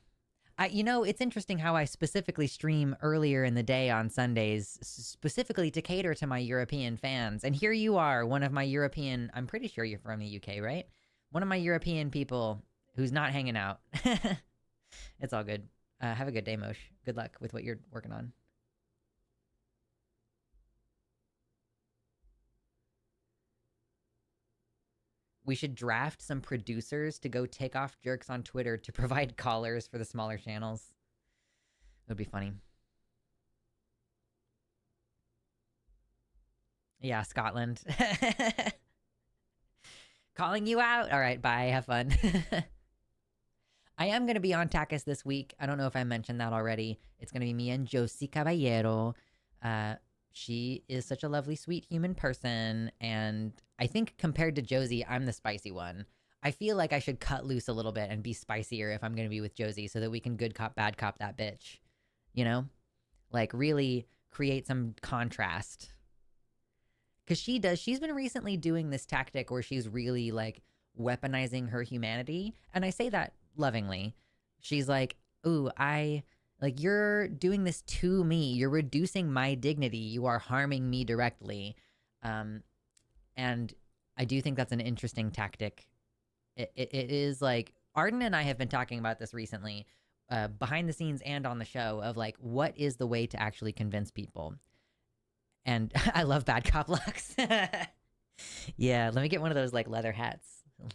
You know, it's interesting how I specifically stream earlier in the day on Sundays, specifically to cater to my European fans. And here you are, one of my European... I'm pretty sure you're from the UK, right? One of my European people who's not hanging out. It's all good. Have a good day, Mosh. Good luck with what you're working on. We should draft some producers to go take off jerks on Twitter to provide callers for the smaller channels. It would be funny. Yeah, Scotland. Calling you out. All right, bye. Have fun. I am going to be on Takis this week. I don't know if I mentioned that already. It's going to be me and Josie Caballero. She is such a lovely, sweet human person. And I think compared to Josie, I'm the spicy one. I feel like I should cut loose a little bit and be spicier if I'm going to be with Josie so that we can good cop, bad cop that bitch. You know? Like, really create some contrast. Because she's been recently doing this tactic where she's really, like, weaponizing her humanity. And I say that lovingly. She's like, ooh, you're doing this to me. You're reducing my dignity. You are harming me directly. And I do think that's an interesting tactic. It is like, Arden and I have been talking about this recently, behind the scenes and on the show, of like, what is the way to actually convince people? And I love bad cop Lux. Yeah, let me get one of those like leather hats,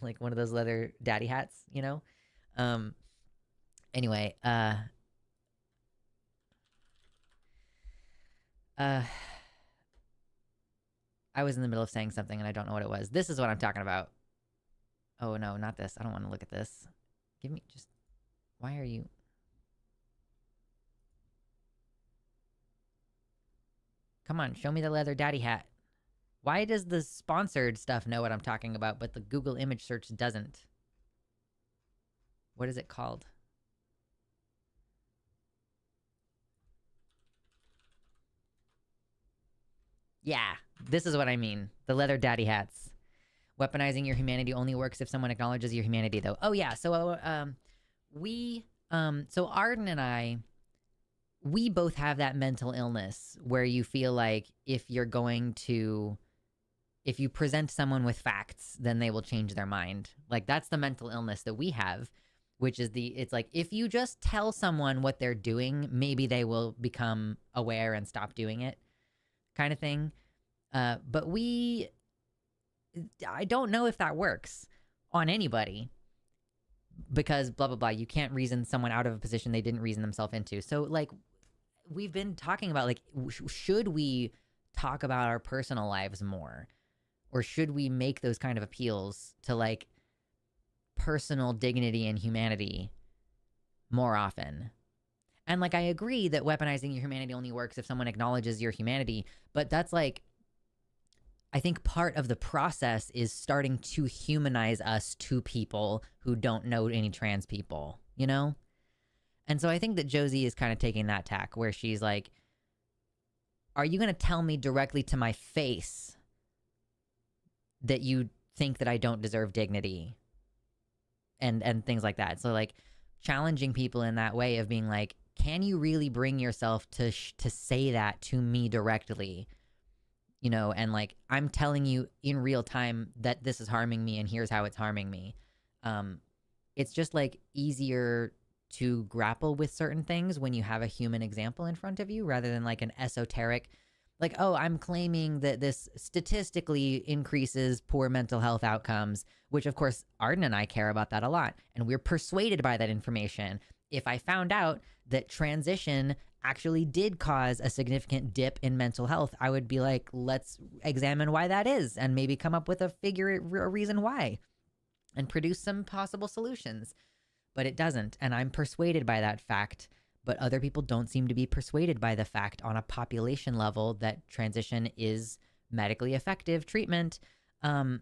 like one of those leather daddy hats, you know? Anyway, I was in the middle of saying something and I don't know what it was. This is what I'm talking about. Oh no, not this. I don't want to look at this. Give me just, why are you? Come on, show me the leather daddy hat. Why does the sponsored stuff know what I'm talking about, but the Google image search doesn't? What is it called? Yeah, this is what I mean. The leather daddy hats. Weaponizing your humanity only works if someone acknowledges your humanity, though. Oh yeah, so so Arden and I, we both have that mental illness where you feel like if you present someone with facts, then they will change their mind. Like, that's the mental illness that we have, which is it's like, if you just tell someone what they're doing, maybe they will become aware and stop doing it, kind of thing. But I don't know if that works on anybody, because blah, blah, blah. You can't reason someone out of a position they didn't reason themselves into. So, like, we've been talking about, like, should we talk about our personal lives more? Or should we make those kind of appeals to, like, personal dignity and humanity more often? And, like, I agree that weaponizing your humanity only works if someone acknowledges your humanity, but that's, like, I think part of the process is starting to humanize us to people who don't know any trans people, you know? And so I think that Josie is kind of taking that tack where she's like, are you going to tell me directly to my face that you think that I don't deserve dignity? And things like that. So, like, challenging people in that way of being like, can you really bring yourself to say that to me directly? You know, and like, I'm telling you in real time that this is harming me and here's how it's harming me. It's just like easier to grapple with certain things when you have a human example in front of you rather than like an esoteric, like, oh, I'm claiming that this statistically increases poor mental health outcomes, which of course Arden and I care about that a lot. And we're persuaded by that information. If I found out that transition actually did cause a significant dip in mental health, I would be like, let's examine why that is and maybe come up with a reason why and produce some possible solutions. But it doesn't. And I'm persuaded by that fact. But other people don't seem to be persuaded by the fact on a population level that transition is medically effective treatment. But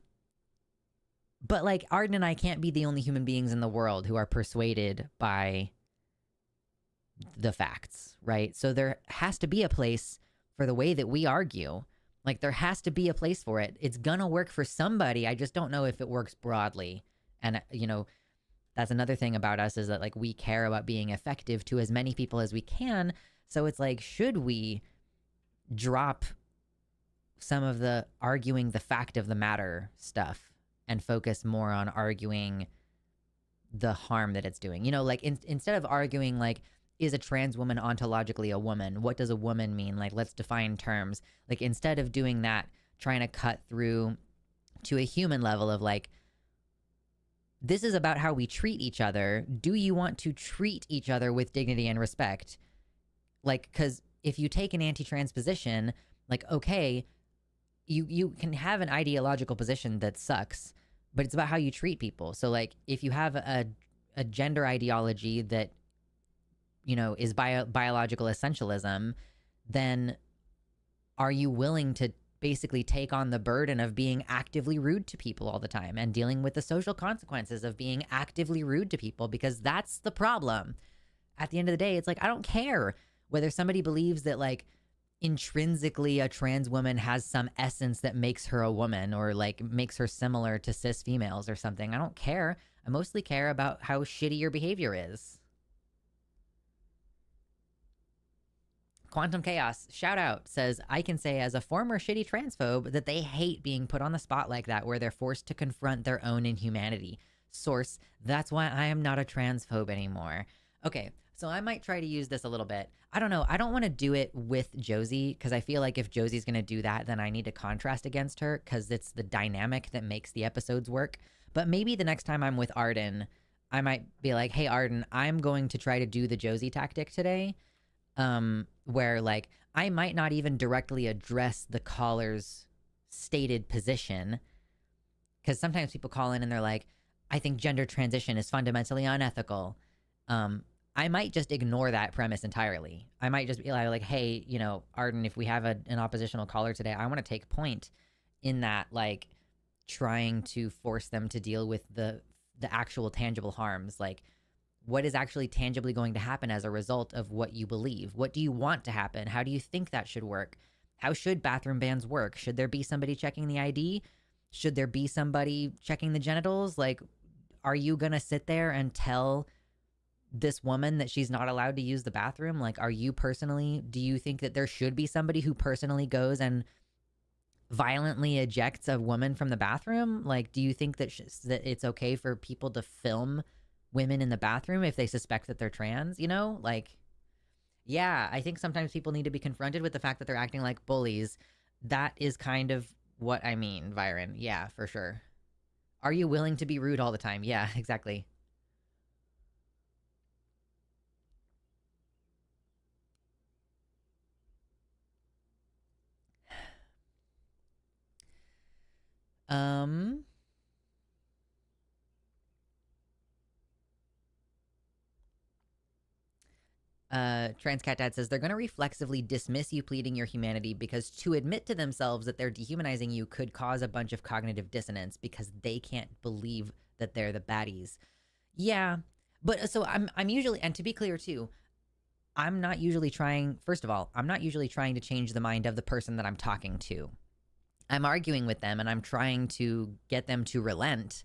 like, Arden and I can't be the only human beings in the world who are persuaded by the facts, right? So there has to be a place for the way that we argue. Like, there has to be a place for it. It's gonna work for somebody. I just don't know if it works broadly. And, you know, that's another thing about us, is that, like, we care about being effective to as many people as we can. So it's like, should we drop some of the arguing the fact of the matter stuff and focus more on arguing the harm that it's doing? You know, like, instead of arguing, like, is a trans woman ontologically a woman? What does a woman mean? Like, let's define terms. Like, instead of doing that, trying to cut through to a human level of like, this is about how we treat each other. Do you want to treat each other with dignity and respect? Like, because if you take an anti-trans position, like, okay, you can have an ideological position that sucks, but it's about how you treat people. So like if you have a gender ideology that is biological essentialism, then are you willing to basically take on the burden of being actively rude to people all the time and dealing with the social consequences of being actively rude to people? Because that's the problem. At the end of the day, it's like, I don't care whether somebody believes that like intrinsically a trans woman has some essence that makes her a woman or like makes her similar to cis females or something. I don't care. I mostly care about how shitty your behavior is. Quantum Chaos, shout out, says, I can say as a former shitty transphobe that they hate being put on the spot like that where they're forced to confront their own inhumanity. Source, that's why I am not a transphobe anymore. Okay, so I might try to use this a little bit. I don't know. I don't want to do it with Josie because I feel like if Josie's going to do that, then I need to contrast against her because it's the dynamic that makes the episodes work. But maybe the next time I'm with Arden, I might be like, hey, Arden, I'm going to try to do the Josie tactic today. Where like I might not even directly address the caller's stated position, because sometimes people call in and they're like, I think gender transition is fundamentally unethical. I might just ignore that premise entirely. I might just be like, hey, Arden, if we have an oppositional caller today, I want to take point in that, like, trying to force them to deal with the actual tangible harms. Like, what is actually tangibly going to happen as a result of what you believe? What do you want to happen? How do you think that should work? How should bathroom bans work? Should there be somebody checking the ID? Should there be somebody checking the genitals? Like, are you going to sit there and tell this woman that she's not allowed to use the bathroom? Like, do you think that there should be somebody who personally goes and violently ejects a woman from the bathroom? Like, do you think that that it's okay for people to film women in the bathroom if they suspect that they're trans? Like, yeah, I think sometimes people need to be confronted with the fact that they're acting like bullies. That is kind of what I mean, Byron. Yeah, for sure. Are you willing to be rude all the time? Yeah, exactly. Um Transcat Dad says they're going to reflexively dismiss you pleading your humanity because to admit to themselves that they're dehumanizing you could cause a bunch of cognitive dissonance because they can't believe that they're the baddies. Yeah, but so I'm usually, and to be clear too, I'm not usually trying. First of all, I'm not usually trying to change the mind of the person that I'm talking to. I'm arguing with them and I'm trying to get them to relent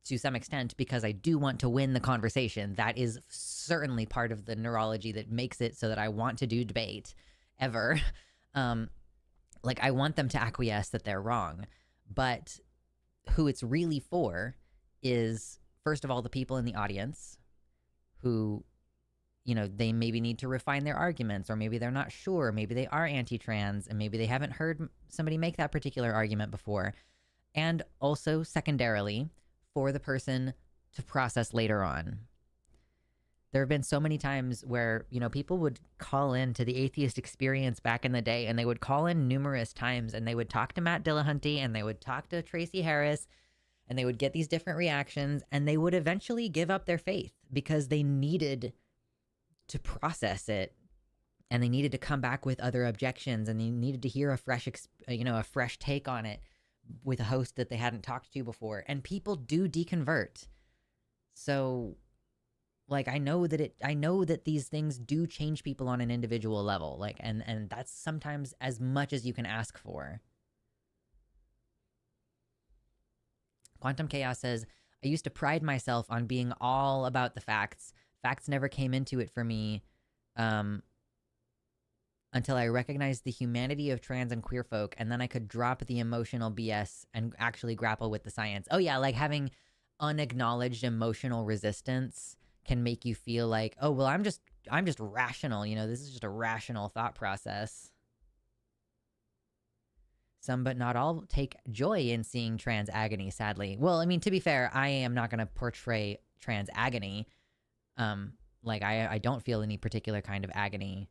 to some extent because I do want to win the conversation. That is certainly part of the neurology that makes it so that I want to do debate ever. Like, I want them to acquiesce that they're wrong. But who it's really for is, first of all, the people in the audience who, they maybe need to refine their arguments, or maybe they're not sure. Maybe they are anti-trans and maybe they haven't heard somebody make that particular argument before. And also, secondarily, for the person to process later on. There have been so many times where, people would call in to the Atheist Experience back in the day, and they would call in numerous times, and they would talk to Matt Dillahunty, and they would talk to Tracy Harris, and they would get these different reactions, and they would eventually give up their faith because they needed to process it, and they needed to come back with other objections, and they needed to hear a fresh take on it with a host that they hadn't talked to before. And people do deconvert. So, like, I know that these things do change people on an individual level. Like, and that's sometimes as much as you can ask for. Quantum Chaos says, I used to pride myself on being all about the facts. Facts never came into it for me. Until I recognized the humanity of trans and queer folk, and then I could drop the emotional BS and actually grapple with the science. Oh yeah, like having unacknowledged emotional resistance can make you feel like, oh well, I'm just rational, this is just a rational thought process. Some but not all take joy in seeing trans agony, sadly. Well, I mean, to be fair, I am not going to portray trans agony. Like I don't feel any particular kind of agony.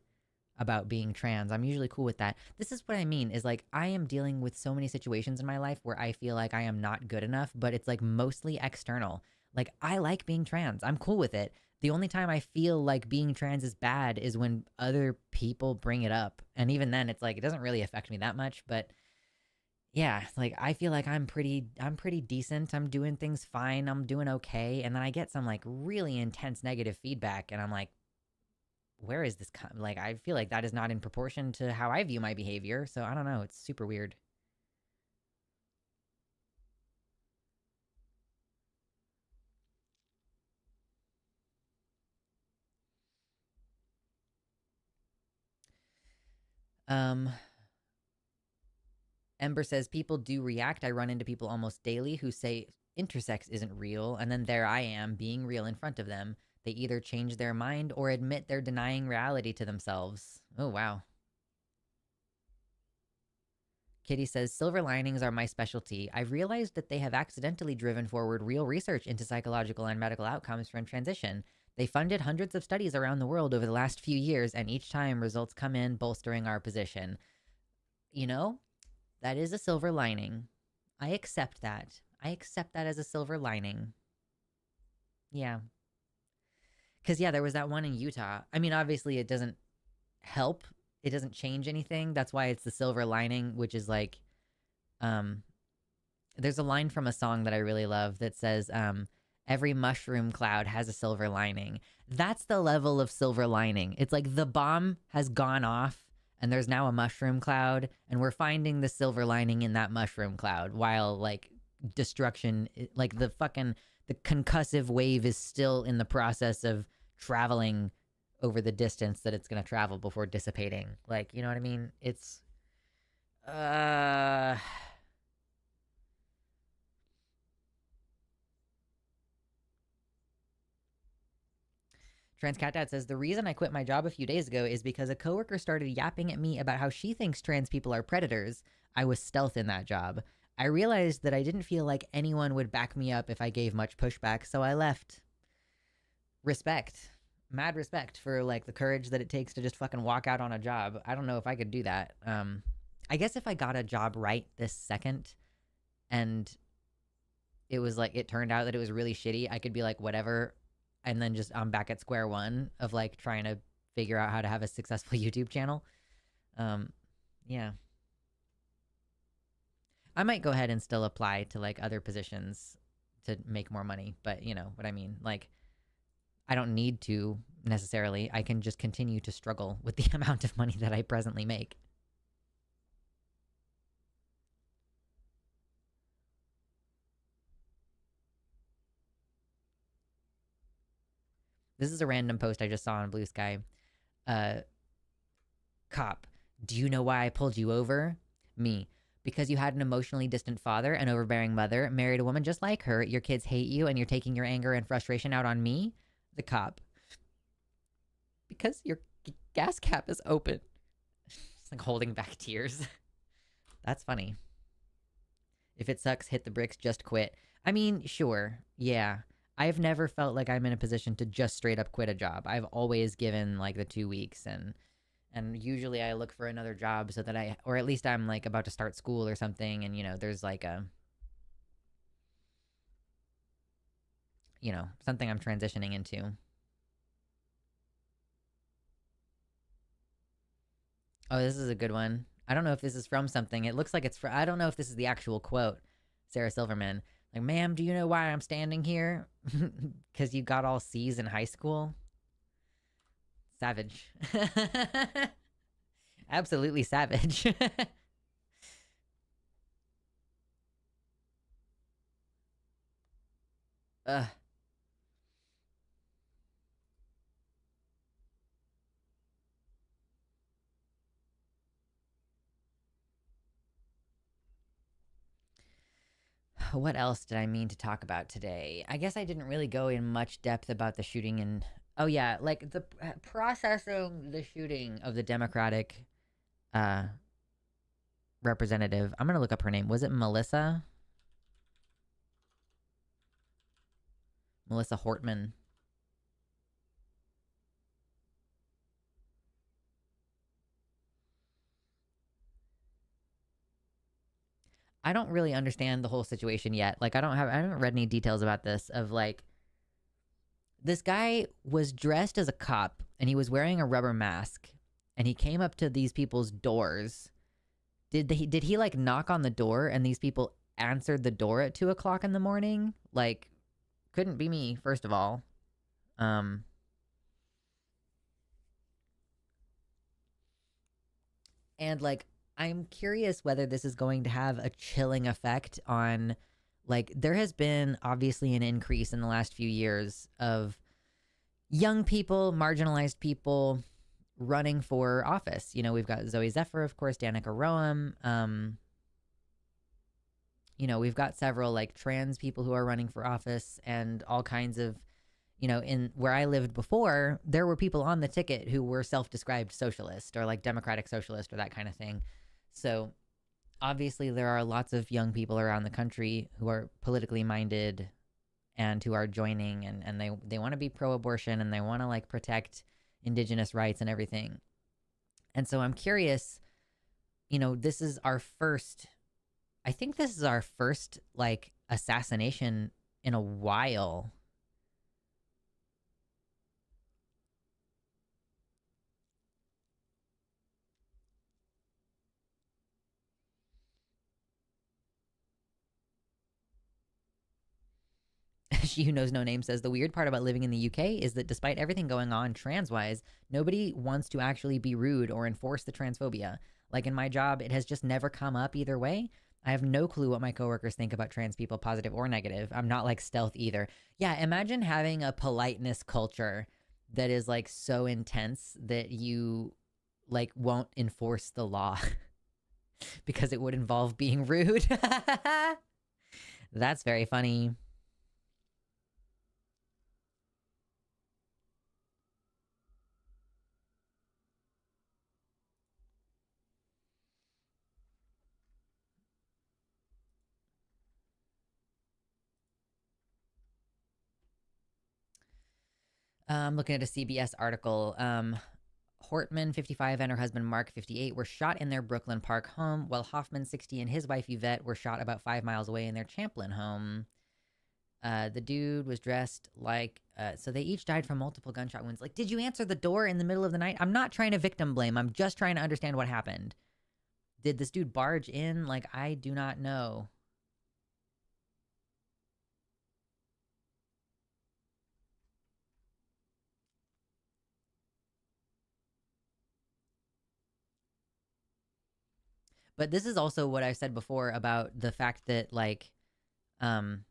about being trans. I'm usually cool with that. This is what I mean is like I am dealing with so many situations in my life where I feel like I am not good enough, but it's like mostly external. Like I like being trans. I'm cool with it. The only time I feel like being trans is bad is when other people bring it up. And even then it's like it doesn't really affect me that much, but yeah, like I feel like I'm pretty decent. I'm doing things fine. I'm doing okay. And then I get some like really intense negative feedback and I'm like, where is this like I feel like that is not in proportion to how I view my behavior. So I don't know, it's super weird. Um Ember says people do react. I run into people almost daily who say intersex isn't real, and then there I am being real in front of them. They either change their mind or admit they're denying reality to themselves. Oh, wow. Kitty says silver linings are my specialty. I've realized that they have accidentally driven forward real research into psychological and medical outcomes from transition. They funded hundreds of studies around the world over the last few years, and each time results come in bolstering our position. You know, that is a silver lining. I accept that. I accept that as a silver lining. Yeah. Because, yeah, there was that one in Utah. I mean, obviously, it doesn't help, it doesn't change anything. That's why it's the silver lining, which is like, um, there's a line from a song that I really love that says, every mushroom cloud has a silver lining. That's the level of silver lining. It's like the bomb has gone off and there's now a mushroom cloud and we're finding the silver lining in that mushroom cloud while like destruction, like the concussive wave is still in the process of traveling over the distance that it's going to travel before dissipating. Like, you know what I mean? It's uh Trans Cat Dad says the reason I quit my job a few days ago is because a coworker started yapping at me about how she thinks trans people are predators. I was stealth in that job. I realized that I didn't feel like anyone would back me up if I gave much pushback, so I left. Respect. Mad respect for like the courage that it takes to just fucking walk out on a job. I don't know if I could do that. I guess if I got a job right this second and it was like it turned out that it was really shitty, I could be like whatever, and then just I'm back at square one of like trying to figure out how to have a successful YouTube channel. Um, yeah, I might go ahead and still apply to like other positions to make more money, but you know what I mean. Like, I don't need to necessarily. I can just continue to struggle with the amount of money that I presently make. This is a random post I just saw on Blue Sky. Uh, Cop, do you know why I pulled you over? Me. Because you had an emotionally distant father, an overbearing mother, married a woman just like her, your kids hate you, and you're taking your anger and frustration out on me? The cop. Because your gas cap is open. It's like holding back tears. That's funny. If it sucks, hit the bricks, just quit. I mean, sure. Yeah. I've never felt like I'm in a position to just straight up quit a job. I've always given like the 2 weeks and usually I look for another job so that or at least I'm like about to start school or something and you know, there's like a something I'm transitioning into. Oh, this is a good one. I don't know if this is from something. It looks like it's I don't know if this is the actual quote. Sarah Silverman. Like, ma'am, do you know why I'm standing here? Because you got all C's in high school? Savage. Absolutely savage. Ugh. What else did I mean to talk about today? I guess I didn't really go in much depth about the shooting and oh yeah, like the processing the shooting of the Democratic uh representative. I'm going to look up her name. Was it Melissa? Melissa Hortman. I don't really understand the whole situation yet. Like I haven't read any details about this of like this guy was dressed as a cop and he was wearing a rubber mask and he came up to these people's doors. Did he like knock on the door and these people answered the door at 2 o'clock in the morning? Like, couldn't be me, first of all. Um and like I'm curious whether this is going to have a chilling effect on like there has been obviously an increase in the last few years of young people, marginalized people running for office. You know, we've got Zoe Zephyr, of course, Danica Roem. You know, we've got several like trans people who are running for office and all kinds of, you know, in where I lived before, there were people on the ticket who were self-described socialist or like democratic socialist or that kind of thing. So obviously there are lots of young people around the country who are politically minded and who are joining and they want to be pro-abortion and they want to like protect indigenous rights and everything. And so I'm curious, you know, this is our first, I think this is our first like assassination in a while. She who knows no name says the weird part about living in the UK is that despite everything going on trans wise, nobody wants to actually be rude or enforce the transphobia. Like in my job, it has just never come up either way. I have no clue what my coworkers think about trans people, positive or negative. I'm not like stealth either. Yeah, imagine having a politeness culture that is like so intense that you like won't enforce the law because it would involve being rude. That's very funny. I'm looking at a CBS article. Hortman, 55, and her husband, Mark, 58, were shot in their Brooklyn Park home, while Hoffman, 60, and his wife, Yvette, were shot about 5 miles away in their Champlin home. The dude was dressed like, so they each died from multiple gunshot wounds. Like, did you answer the door in the middle of the night? I'm not trying to victim blame. I'm just trying to understand what happened. Did this dude barge in? Like, I do not know. But this is also what I said before about the fact that, like, um,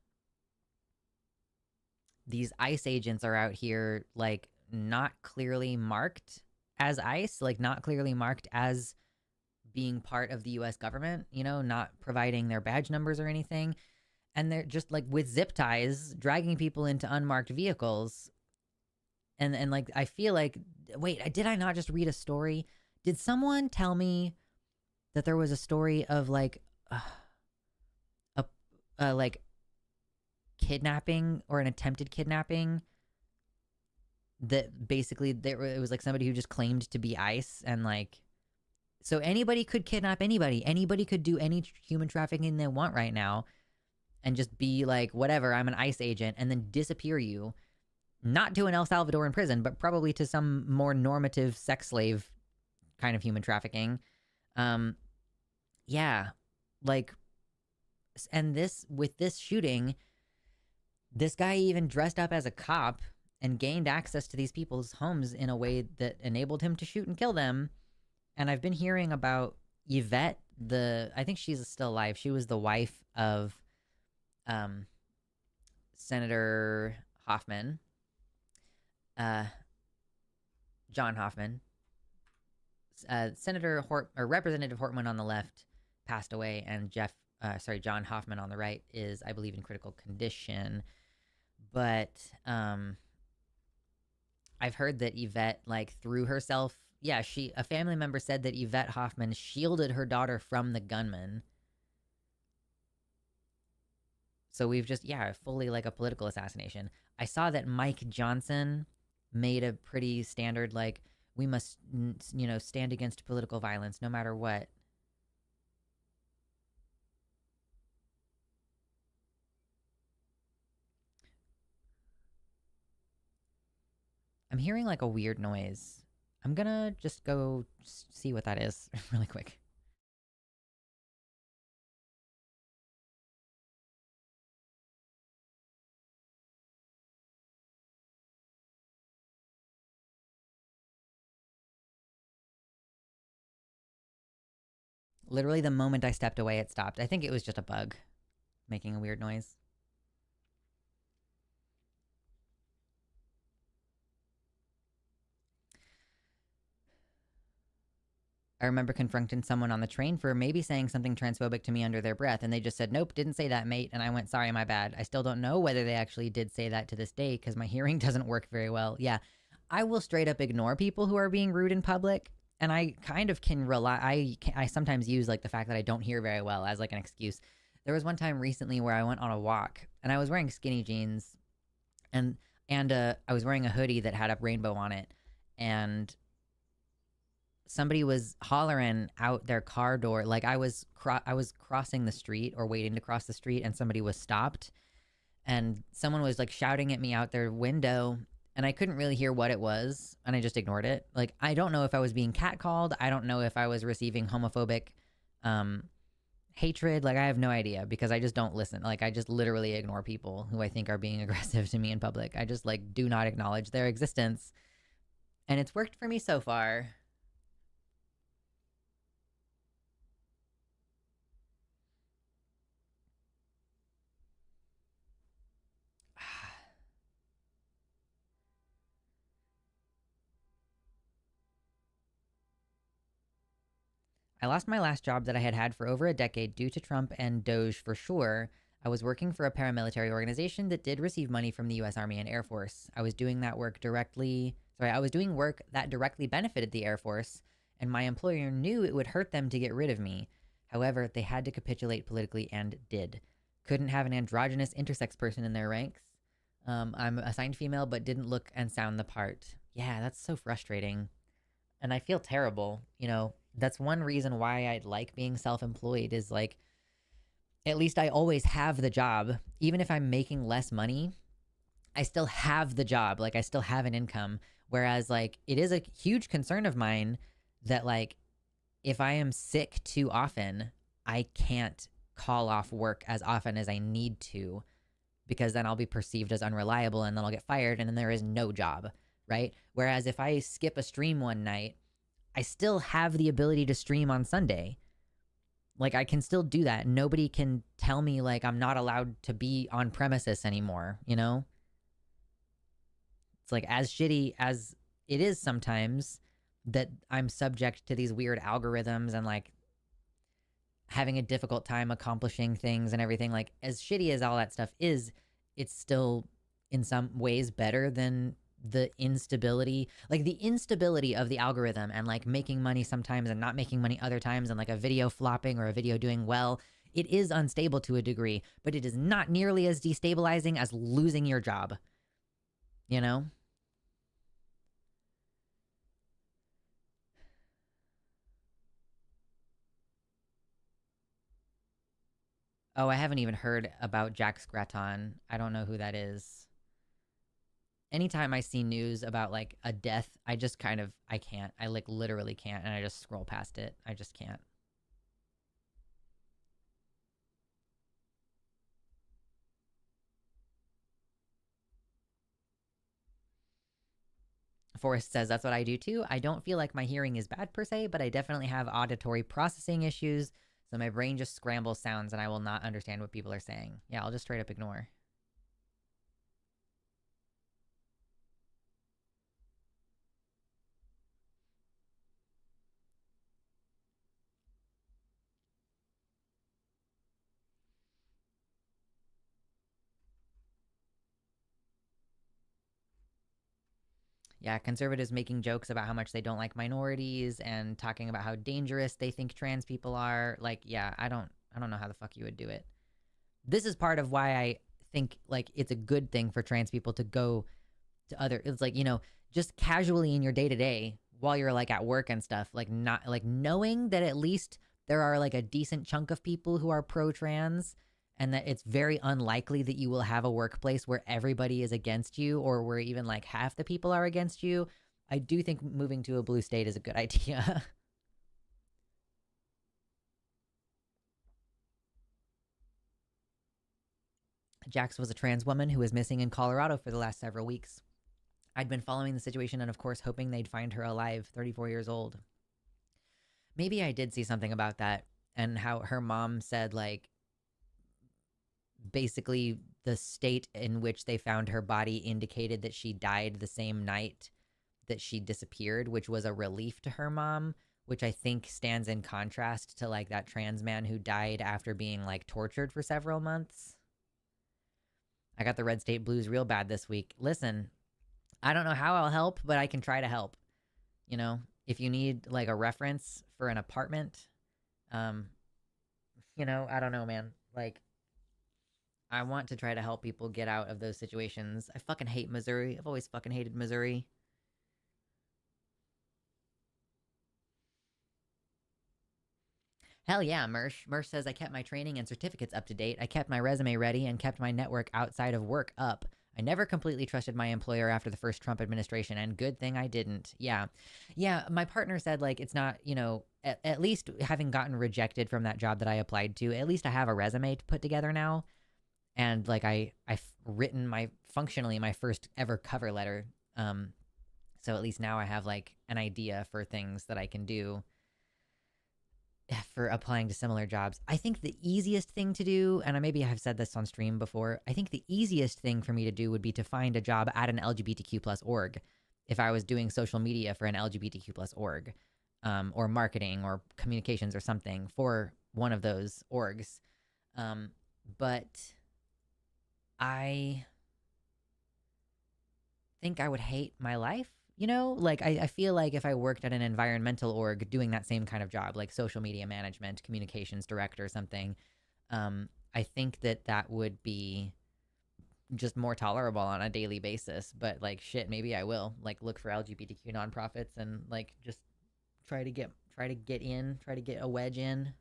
these ICE agents are out here, like, not clearly marked as ICE, like, not clearly marked as being part of the US government, you know, not providing their badge numbers or anything. And they're just like with zip ties dragging people into unmarked vehicles. And like, I feel like, wait, did I not just read a story? Did someone tell me that there was a story of like a like kidnapping or an attempted kidnapping that basically it was like somebody who just claimed to be ICE and like so anybody could kidnap anybody. Anybody could do any human trafficking they want right now and just be like, whatever, I'm an ICE agent, and then disappear you. Not to an El Salvadoran prison, but probably to some more normative sex slave kind of human trafficking. Um, yeah, like, and this, with this shooting, this guy even dressed up as a cop and gained access to these people's homes in a way that enabled him to shoot and kill them. And I've been hearing about Yvette, I think she's still alive. She was the wife of Senator Hoffman, John Hoffman. Representative Hortman on the left passed away, and John Hoffman on the right is, I believe, in critical condition. But I've heard that Yvette like threw herself. Yeah, a family member said that Yvette Hoffman shielded her daughter from the gunman. So we've just, fully like a political assassination. I saw that Mike Johnson made a pretty standard, like, we must, stand against political violence no matter what. I'm hearing like a weird noise. I'm gonna just go see what that is really quick. Literally the moment I stepped away, it stopped. I think it was just a bug making a weird noise. I remember confronting someone on the train for maybe saying something transphobic to me under their breath, and they just said, "Nope, didn't say that, mate." And I went, "Sorry, my bad." I still don't know whether they actually did say that to this day because my hearing doesn't work very well. Yeah, I will straight up ignore people who are being rude in public, and I kind of can rely. I sometimes use like the fact that I don't hear very well as like an excuse. There was one time recently where I went on a walk and I was wearing skinny jeans, and I was wearing a hoodie that had a rainbow on it, and somebody was hollering out their car door. Like I was crossing the street or waiting to cross the street, and somebody was stopped, and someone was like shouting at me out their window, and I couldn't really hear what it was, and I just ignored it. Like I don't know if I was being catcalled. I don't know if I was receiving homophobic hatred. Like I have no idea because I just don't listen. Like I just literally ignore people who I think are being aggressive to me in public. I just like do not acknowledge their existence. And it's worked for me so far. I lost my last job that I had had for over a decade due to Trump and Doge for sure. I was working for a paramilitary organization that did receive money from the US Army and Air Force. I was doing work that directly benefited the Air Force, and my employer knew it would hurt them to get rid of me. However, they had to capitulate politically and did. Couldn't have an androgynous intersex person in their ranks. I'm assigned female but didn't look and sound the part. Yeah, that's so frustrating. And I feel terrible. That's one reason why I like being self-employed is like at least I always have the job. Even if I'm making less money, I still have the job. Like I still have an income. Whereas like it is a huge concern of mine that like if I am sick too often, I can't call off work as often as I need to because then I'll be perceived as unreliable and then I'll get fired and then there is no job, right? Whereas if I skip a stream one night, I still have the ability to stream on Sunday. Like I can still do that. Nobody can tell me like I'm not allowed to be on premises anymore, It's like as shitty as it is sometimes that I'm subject to these weird algorithms and like having a difficult time accomplishing things and everything. Like as shitty as all that stuff is, it's still in some ways better than the instability of the algorithm and like making money sometimes and not making money other times and like a video flopping or a video doing well. It is unstable to a degree, but it is not nearly as destabilizing as losing your job, Oh, I haven't even heard about Jack Scraton. I don't know who that is. Anytime I see news about like a death, I just I can't. I like literally can't, and I just scroll past it. I just can't. Forrest says that's what I do too. I don't feel like my hearing is bad per se, but I definitely have auditory processing issues. So my brain just scrambles sounds and I will not understand what people are saying. Yeah, I'll just straight up ignore. Yeah, conservatives making jokes about how much they don't like minorities and talking about how dangerous they think trans people are. Like, yeah, I don't know how the fuck you would do it. This is part of why I think like it's a good thing for trans people to go to other it's like, just casually in your day-to-day while you're like at work and stuff, like not like knowing that at least there are like a decent chunk of people who are pro-trans and that it's very unlikely that you will have a workplace where everybody is against you or where even like half the people are against you, I do think moving to a blue state is a good idea. Jax was a trans woman who was missing in Colorado for the last several weeks. I'd been following the situation and, of course, hoping they'd find her alive, 34 years old. Maybe I did see something about that and how her mom said, like, basically the state in which they found her body indicated that she died the same night that she disappeared, which was a relief to her mom, which I think stands in contrast to, like, that trans man who died after being, like, tortured for several months. I got the red state blues real bad this week. Listen, I don't know how I'll help, but I can try to help. You know, if you need like a reference for an apartment, you know, I don't know, man. Like, I want to try to help people get out of those situations. I fucking hate Missouri. I've always fucking hated Missouri. Hell yeah, Mersh. Mersh says, I kept my training and certificates up to date. I kept my resume ready and kept my network outside of work up. I never completely trusted my employer after the first Trump administration, and good thing I didn't. Yeah. Yeah, my partner said, like, it's not, you know, at least having gotten rejected from that job that I applied to, at least I have a resume to put together now. And, like, I've written functionally my first ever cover letter. So at least now I have, like, an idea for things that I can do for applying to similar jobs. I think the easiest thing to do, and maybe I've said this on stream before, I think the easiest thing for me to do would be to find a job at an LGBTQ plus org if I was doing social media for an LGBTQ plus org, or marketing or communications or something for one of those orgs. But I think I would hate my life. You know, like I feel like if I worked at an environmental org doing that same kind of job, like social media management, communications director or something, I think that would be just more tolerable on a daily basis. But like, shit, maybe I will like look for LGBTQ nonprofits and like just try to get a wedge in.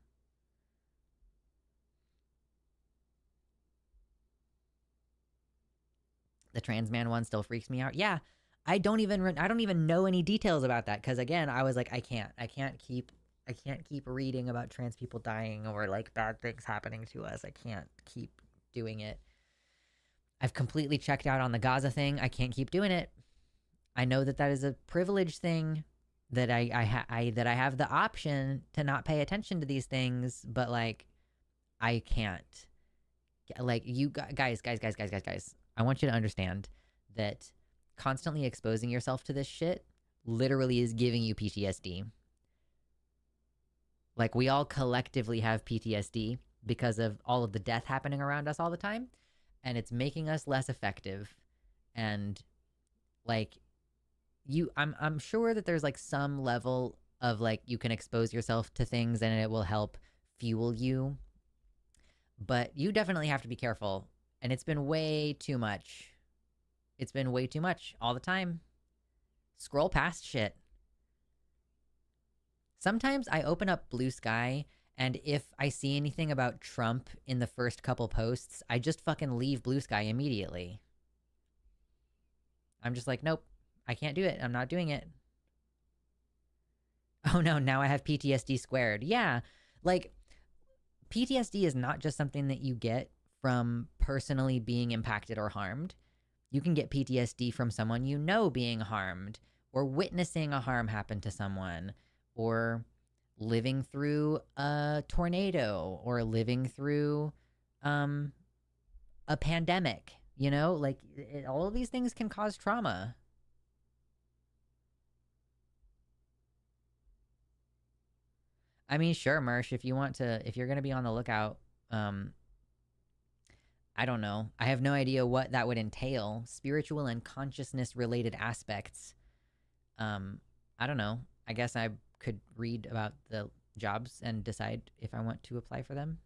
The trans man one still freaks me out. Yeah, I don't even know any details about that because again, I was like, I can't keep reading about trans people dying or like bad things happening to us. I can't keep doing it. I've completely checked out on the Gaza thing. I can't keep doing it. I know that is a privilege thing, that I have the option to not pay attention to these things, but like I can't. Like, you guys, I want you to understand that constantly exposing yourself to this shit literally is giving you PTSD. Like, we all collectively have PTSD because of all of the death happening around us all the time, and it's making us less effective. And like, I'm sure that there's like some level of like you can expose yourself to things and it will help fuel you, but you definitely have to be careful. And it's been way too much. It's been way too much all the time. Scroll past shit. Sometimes I open up Blue Sky, and if I see anything about Trump in the first couple posts, I just fucking leave Blue Sky immediately. I'm just like, nope, I can't do it. I'm not doing it. Oh no, now I have PTSD squared. Yeah, like, PTSD is not just something that you get from personally being impacted or harmed. You can get PTSD from someone you know being harmed, or witnessing a harm happen to someone, or living through a tornado, or living through a pandemic. You know, like, all of these things can cause trauma. I mean, sure, Mersh, if you're going to be on the lookout, I don't know. I have no idea what that would entail. Spiritual and consciousness related aspects. I don't know. I guess I could read about the jobs and decide if I want to apply for them.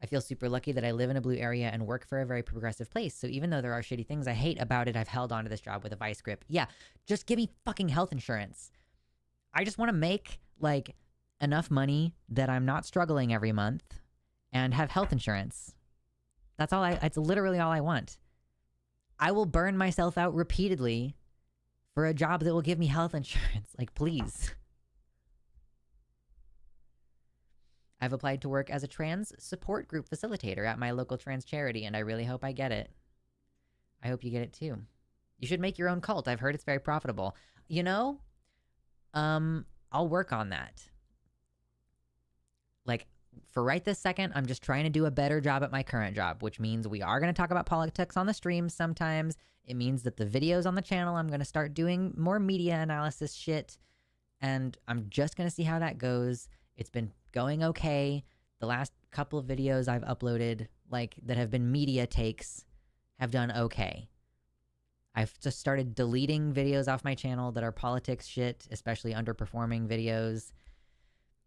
I feel super lucky that I live in a blue area and work for a very progressive place. So even though there are shitty things I hate about it, I've held on to this job with a vice grip. Yeah, just give me fucking health insurance. I just want to make, like, enough money that I'm not struggling every month and have health insurance. It's literally all I want. I will burn myself out repeatedly for a job that will give me health insurance. Like, please. I've applied to work as a trans support group facilitator at my local trans charity, and I really hope I get it. I hope you get it too. You should make your own cult. I've heard it's very profitable. You know, I'll work on that. Like, for right this second, I'm just trying to do a better job at my current job, which means we are going to talk about politics on the stream sometimes. It means that the videos on the channel, I'm going to start doing more media analysis shit, and I'm just going to see how that goes. It's been going okay. The last couple of videos I've uploaded, like, that have been media takes, have done okay. I've just started deleting videos off my channel that are politics shit, especially underperforming videos.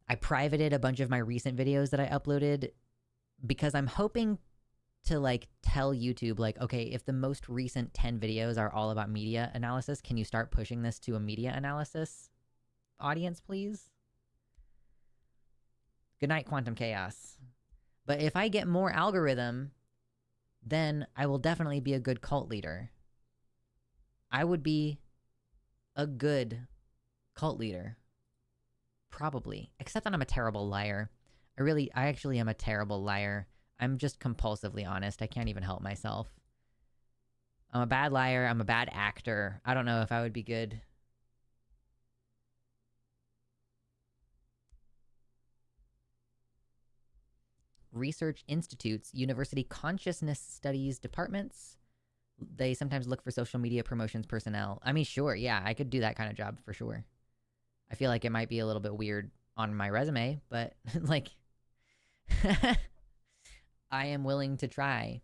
I privated a bunch of my recent videos that I uploaded because I'm hoping to, like, tell YouTube, like, okay, if the most recent 10 videos are all about media analysis, can you start pushing this to a media analysis audience, please? Good night, Quantum Chaos. But if I get more algorithm, then I will definitely be a good cult leader. I would be a good cult leader. Probably. Except that I'm a terrible liar. I actually am a terrible liar. I'm just compulsively honest. I can't even help myself. I'm a bad liar. I'm a bad actor. I don't know if I would be good. Research institutes, university consciousness studies departments. They sometimes look for social media promotions personnel. I mean, sure, yeah, I could do that kind of job for sure. I feel like it might be a little bit weird on my resume, but like, I am willing to try.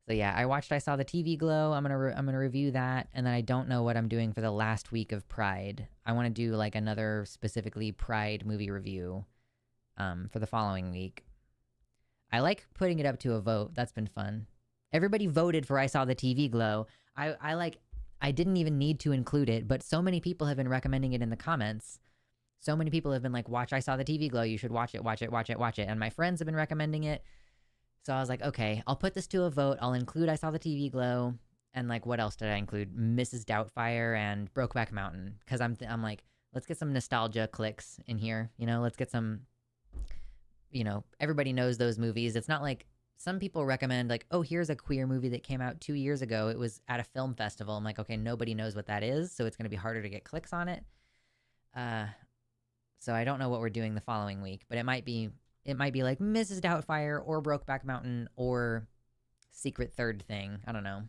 So yeah, I saw the TV Glow. I'm gonna review that, and then I don't know what I'm doing for the last week of Pride. I want to do like another specifically Pride movie review, for the following week. I like putting it up to a vote. That's been fun. Everybody voted for I Saw the TV Glow. I didn't even need to include it, but so many people have been recommending it in the comments. So many people have been like, watch I Saw the TV Glow. You should watch it, watch it, watch it, watch it. And my friends have been recommending it. So I was like, okay, I'll put this to a vote. I'll include I Saw the TV Glow. And like, what else did I include? Mrs. Doubtfire and Brokeback Mountain. Because I'm like, let's get some nostalgia clicks in here. You know, let's get some, you know, everybody knows those movies. It's not like some people recommend like, oh, here's a queer movie that came out 2 years ago. It was at a film festival. I'm like, okay, nobody knows what that is, so it's going to be harder to get clicks on it. So I don't know what we're doing the following week, but it might be like Mrs. Doubtfire or Brokeback Mountain or Secret Third Thing. I don't know.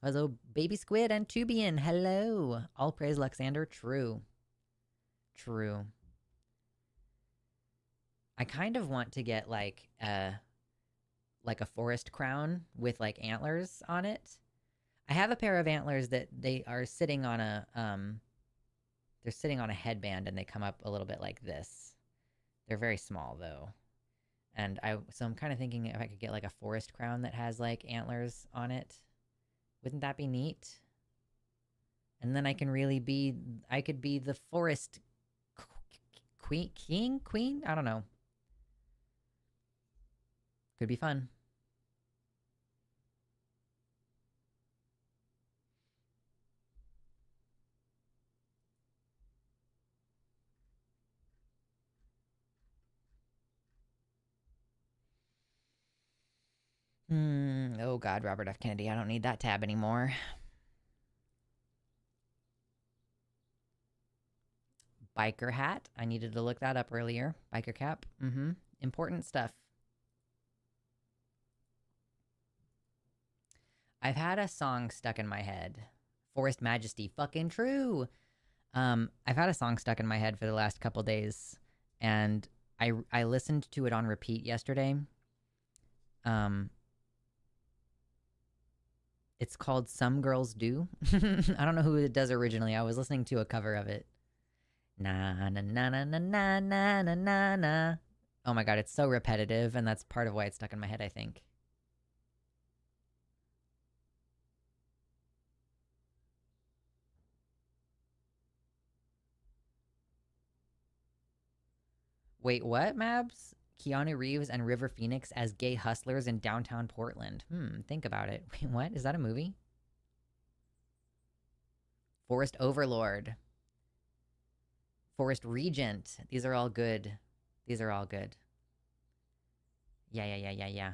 Hello, Baby Squid and Tubian. Hello. All praise Luxander. True. True. I kind of want to get like a forest crown with like antlers on it. I have a pair of antlers that they are sitting on a they're sitting on a headband and they come up a little bit like this. They're very small though. And so I'm kind of thinking if I could get like a forest crown that has like antlers on it. Wouldn't that be neat? And then I could be the forest queen? I don't know. Could be fun. Oh God, Robert F. Kennedy. I don't need that tab anymore. Biker hat. I needed to look that up earlier. Biker cap. Important stuff. I've had a song stuck in my head. Forest Majesty. Fucking true. I've had a song stuck in my head for the last couple days, and I listened to it on repeat yesterday. It's called Some Girls Do. I don't know who it does originally. I was listening to a cover of it. Na na na na na na na na na na. Oh my God, it's so repetitive, and that's part of why it's stuck in my head, I think. Wait, what, Mabs? Keanu Reeves and River Phoenix as gay hustlers in downtown Portland. Think about it. Wait, what? Is that a movie? Forest Overlord. Forest Regent. These are all good. These are all good. Yeah.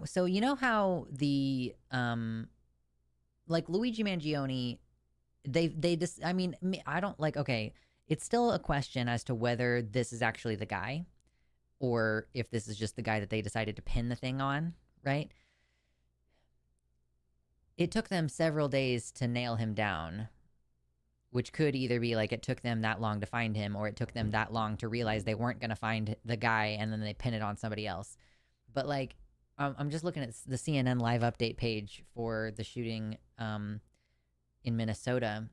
So you know how the like Luigi Mangione, they just, I mean, I don't like, okay, it's still a question as to whether this is actually the guy or if this is just the guy that they decided to pin the thing on, right? It took them several days to nail him down, which could either be like it took them that long to find him or it took them that long to realize they weren't going to find the guy and then they pin it on somebody else. But like, I'm just looking at the CNN live update page for the shooting in Minnesota.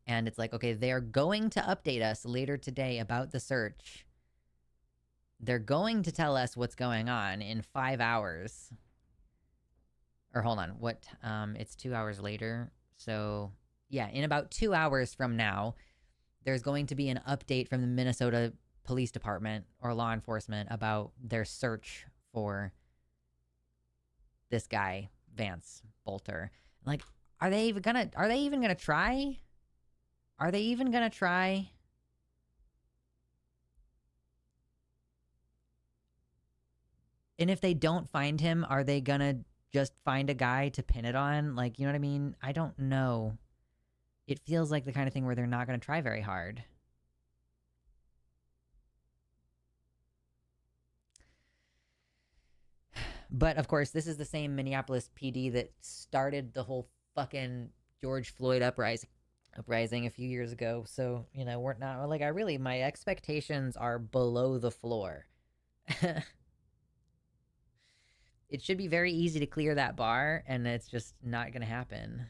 And it's like, okay, they're going to update us later today about the search. They're going to tell us what's going on in 5 hours. Or hold on, what? It's 2 hours later. So yeah, in about 2 hours from now, there's going to be an update from the Minnesota Police Department or law enforcement about their search for this guy, Vance Bolter. Like, are they even gonna try? Are they even gonna try? And if they don't find him, are they gonna just find a guy to pin it on? Like, you know what I mean? I don't know. It feels like the kind of thing where they're not gonna try very hard. But of course, this is the same Minneapolis PD that started the whole fucking George Floyd uprising a few years ago. So, you know, we're not like, my expectations are below the floor. It should be very easy to clear that bar, and it's just not going to happen.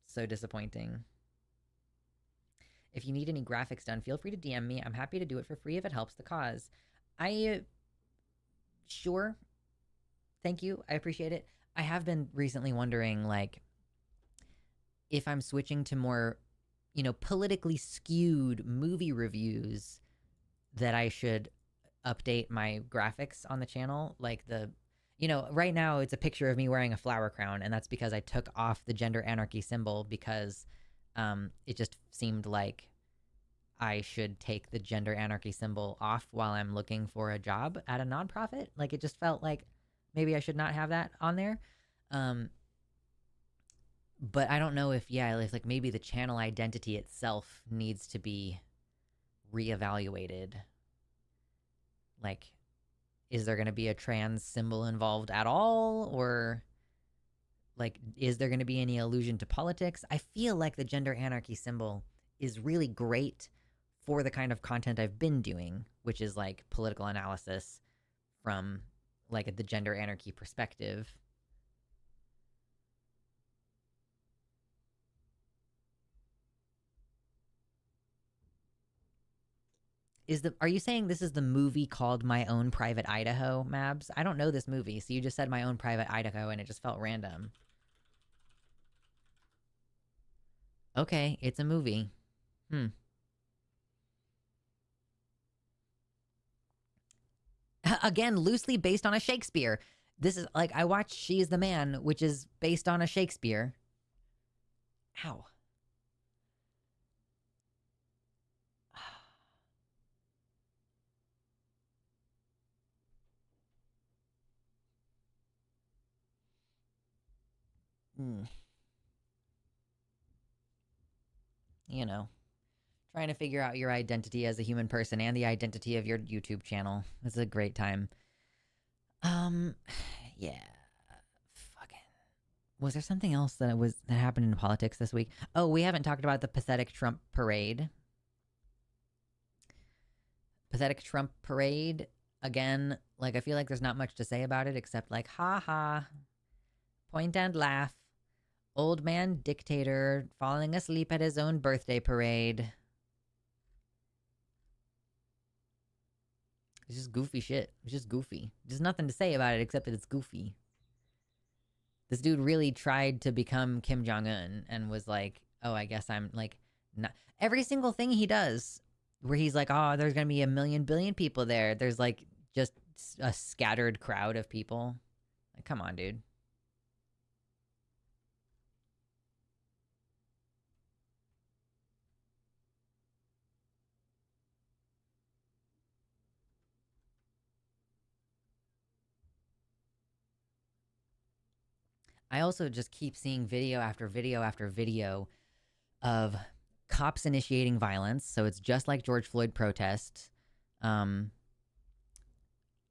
So disappointing. If you need any graphics done, feel free to DM me. I'm happy to do it for free if it helps the cause. Sure. Thank you. I appreciate it. I have been recently wondering, like, if I'm switching to more, you know, politically skewed movie reviews, that I should update my graphics on the channel. Like right now it's a picture of me wearing a flower crown, and that's because I took off the gender anarchy symbol because it just seemed like I should take the gender anarchy symbol off while I'm looking for a job at a nonprofit. Like, it just felt like maybe I should not have that on there. But I don't know if like maybe the channel identity itself needs to be reevaluated. Like, is there going to be a trans symbol involved at all? Or, like, is there going to be any allusion to politics? I feel like the gender anarchy symbol is really great for the kind of content I've been doing, which is, like, political analysis from, like, the gender anarchy perspective. Are you saying this is the movie called My Own Private Idaho, Mabs? I don't know this movie, so you just said My Own Private Idaho and it just felt random. Okay, it's a movie. Again, loosely based on a Shakespeare. This is like, I watched She is the Man, which is based on a Shakespeare. Ow. You know, trying to figure out your identity as a human person and the identity of your YouTube channel. It's a great time. Yeah. Fucking. Was there something else that happened in politics this week? Oh, we haven't talked about the pathetic Trump parade. Pathetic Trump parade. Again, like, I feel like there's not much to say about it except, like, ha ha, point and laugh. Old man dictator falling asleep at his own birthday parade. It's just goofy shit. It's just goofy. There's nothing to say about it except that it's goofy. This dude really tried to become Kim Jong-un and was like, oh, I guess I'm like, not. Every single thing he does where he's like, oh, there's going to be a million billion people there. There's like just a scattered crowd of people. Like, come on, dude. I also just keep seeing video after video after video of cops initiating violence. So it's just like George Floyd protests. Um,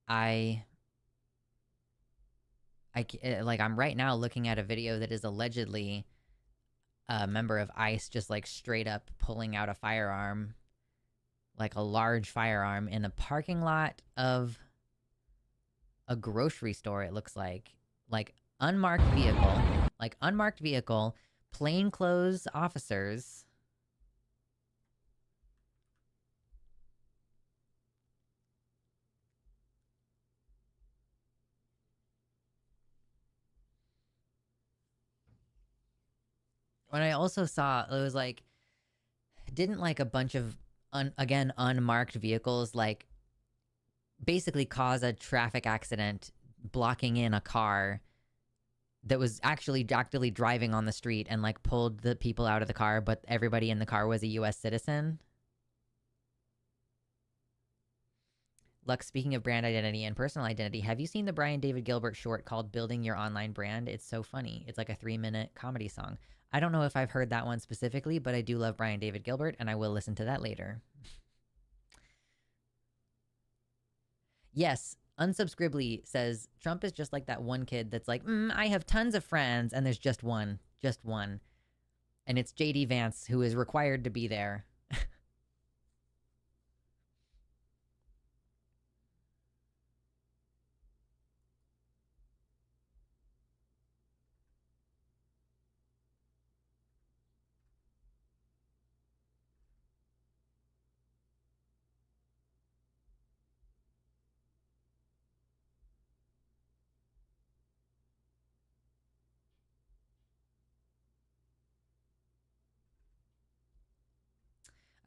I like I'm right now looking at a video that is allegedly a member of ICE just like straight up pulling out a firearm, like a large firearm in a parking lot of a grocery store. It looks like unmarked vehicle, plainclothes officers. When I also saw, it was like, didn't like a bunch of again unmarked vehicles like basically cause a traffic accident, blocking in a car that was actually actively driving on the street and like pulled the people out of the car, but everybody in the car was a US citizen. Lux, speaking of brand identity and personal identity, have you seen the Brian David Gilbert short called Building Your Online Brand? It's so funny. It's like a 3-minute comedy song. I don't know if I've heard that one specifically, but I do love Brian David Gilbert, and I will listen to that later. Yes, Unsubscribly says Trump is just like that one kid that's like, I have tons of friends, and there's just one. And it's JD Vance, who is required to be there.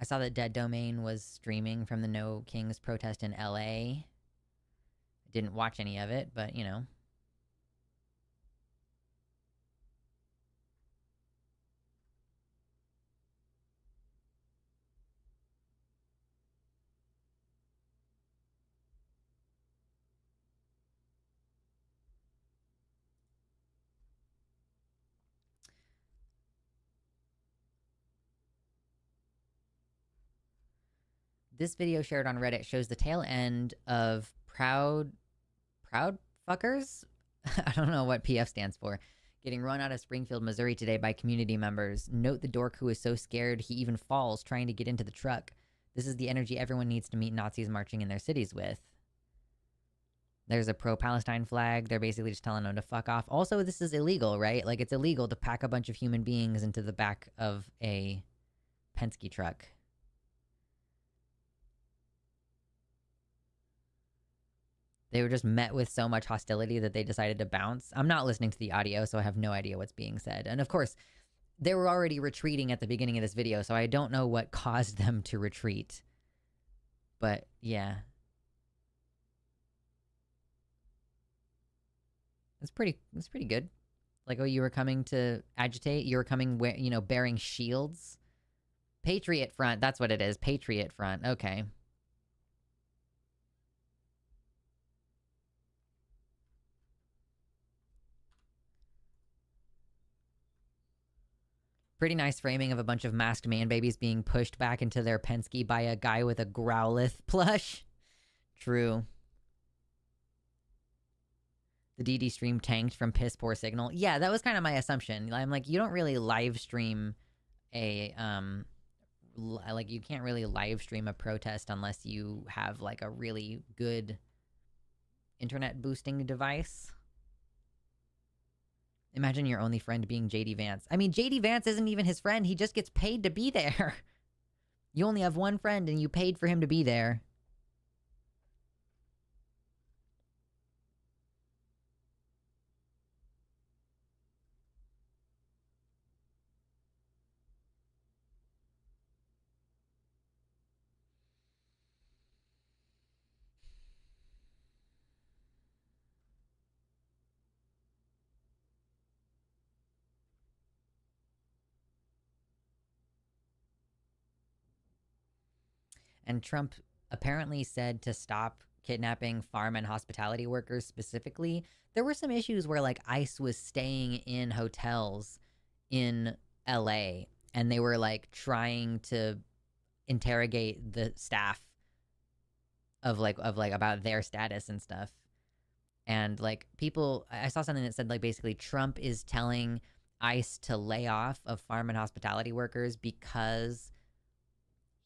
I saw that Dead Domain was streaming from the No Kings protest in LA. Didn't watch any of it, but you know. This video shared on Reddit shows the tail end of Proud Fuckers? I don't know what PF stands for. Getting run out of Springfield, Missouri today by community members. Note the dork who is so scared he even falls trying to get into the truck. This is the energy everyone needs to meet Nazis marching in their cities with. There's a pro-Palestine flag. They're basically just telling them to fuck off. Also, this is illegal, right? Like, it's illegal to pack a bunch of human beings into the back of a Penske truck. They were just met with so much hostility that they decided to bounce. I'm not listening to the audio, so I have no idea what's being said. And of course, they were already retreating at the beginning of this video, so I don't know what caused them to retreat. But yeah. It's pretty good. Like, oh, you were coming to agitate? You were coming, bearing shields? Patriot Front, that's what it is. Patriot Front, okay. Pretty nice framing of a bunch of masked man babies being pushed back into their Penske by a guy with a Growlithe plush. True. The DD stream tanked from piss poor signal. Yeah, that was kind of my assumption. I'm like, you don't really live stream a like you can't really live stream a protest unless you have like a really good internet boosting device. Imagine your only friend being JD Vance. I mean, JD Vance isn't even his friend. He just gets paid to be there. You only have one friend and you paid for him to be there. And Trump apparently said to stop kidnapping farm and hospitality workers specifically. There were some issues where like ICE was staying in hotels in LA and they were like trying to interrogate the staff of like about their status and stuff. And like people, I saw something that said like basically Trump is telling ICE to lay off of farm and hospitality workers because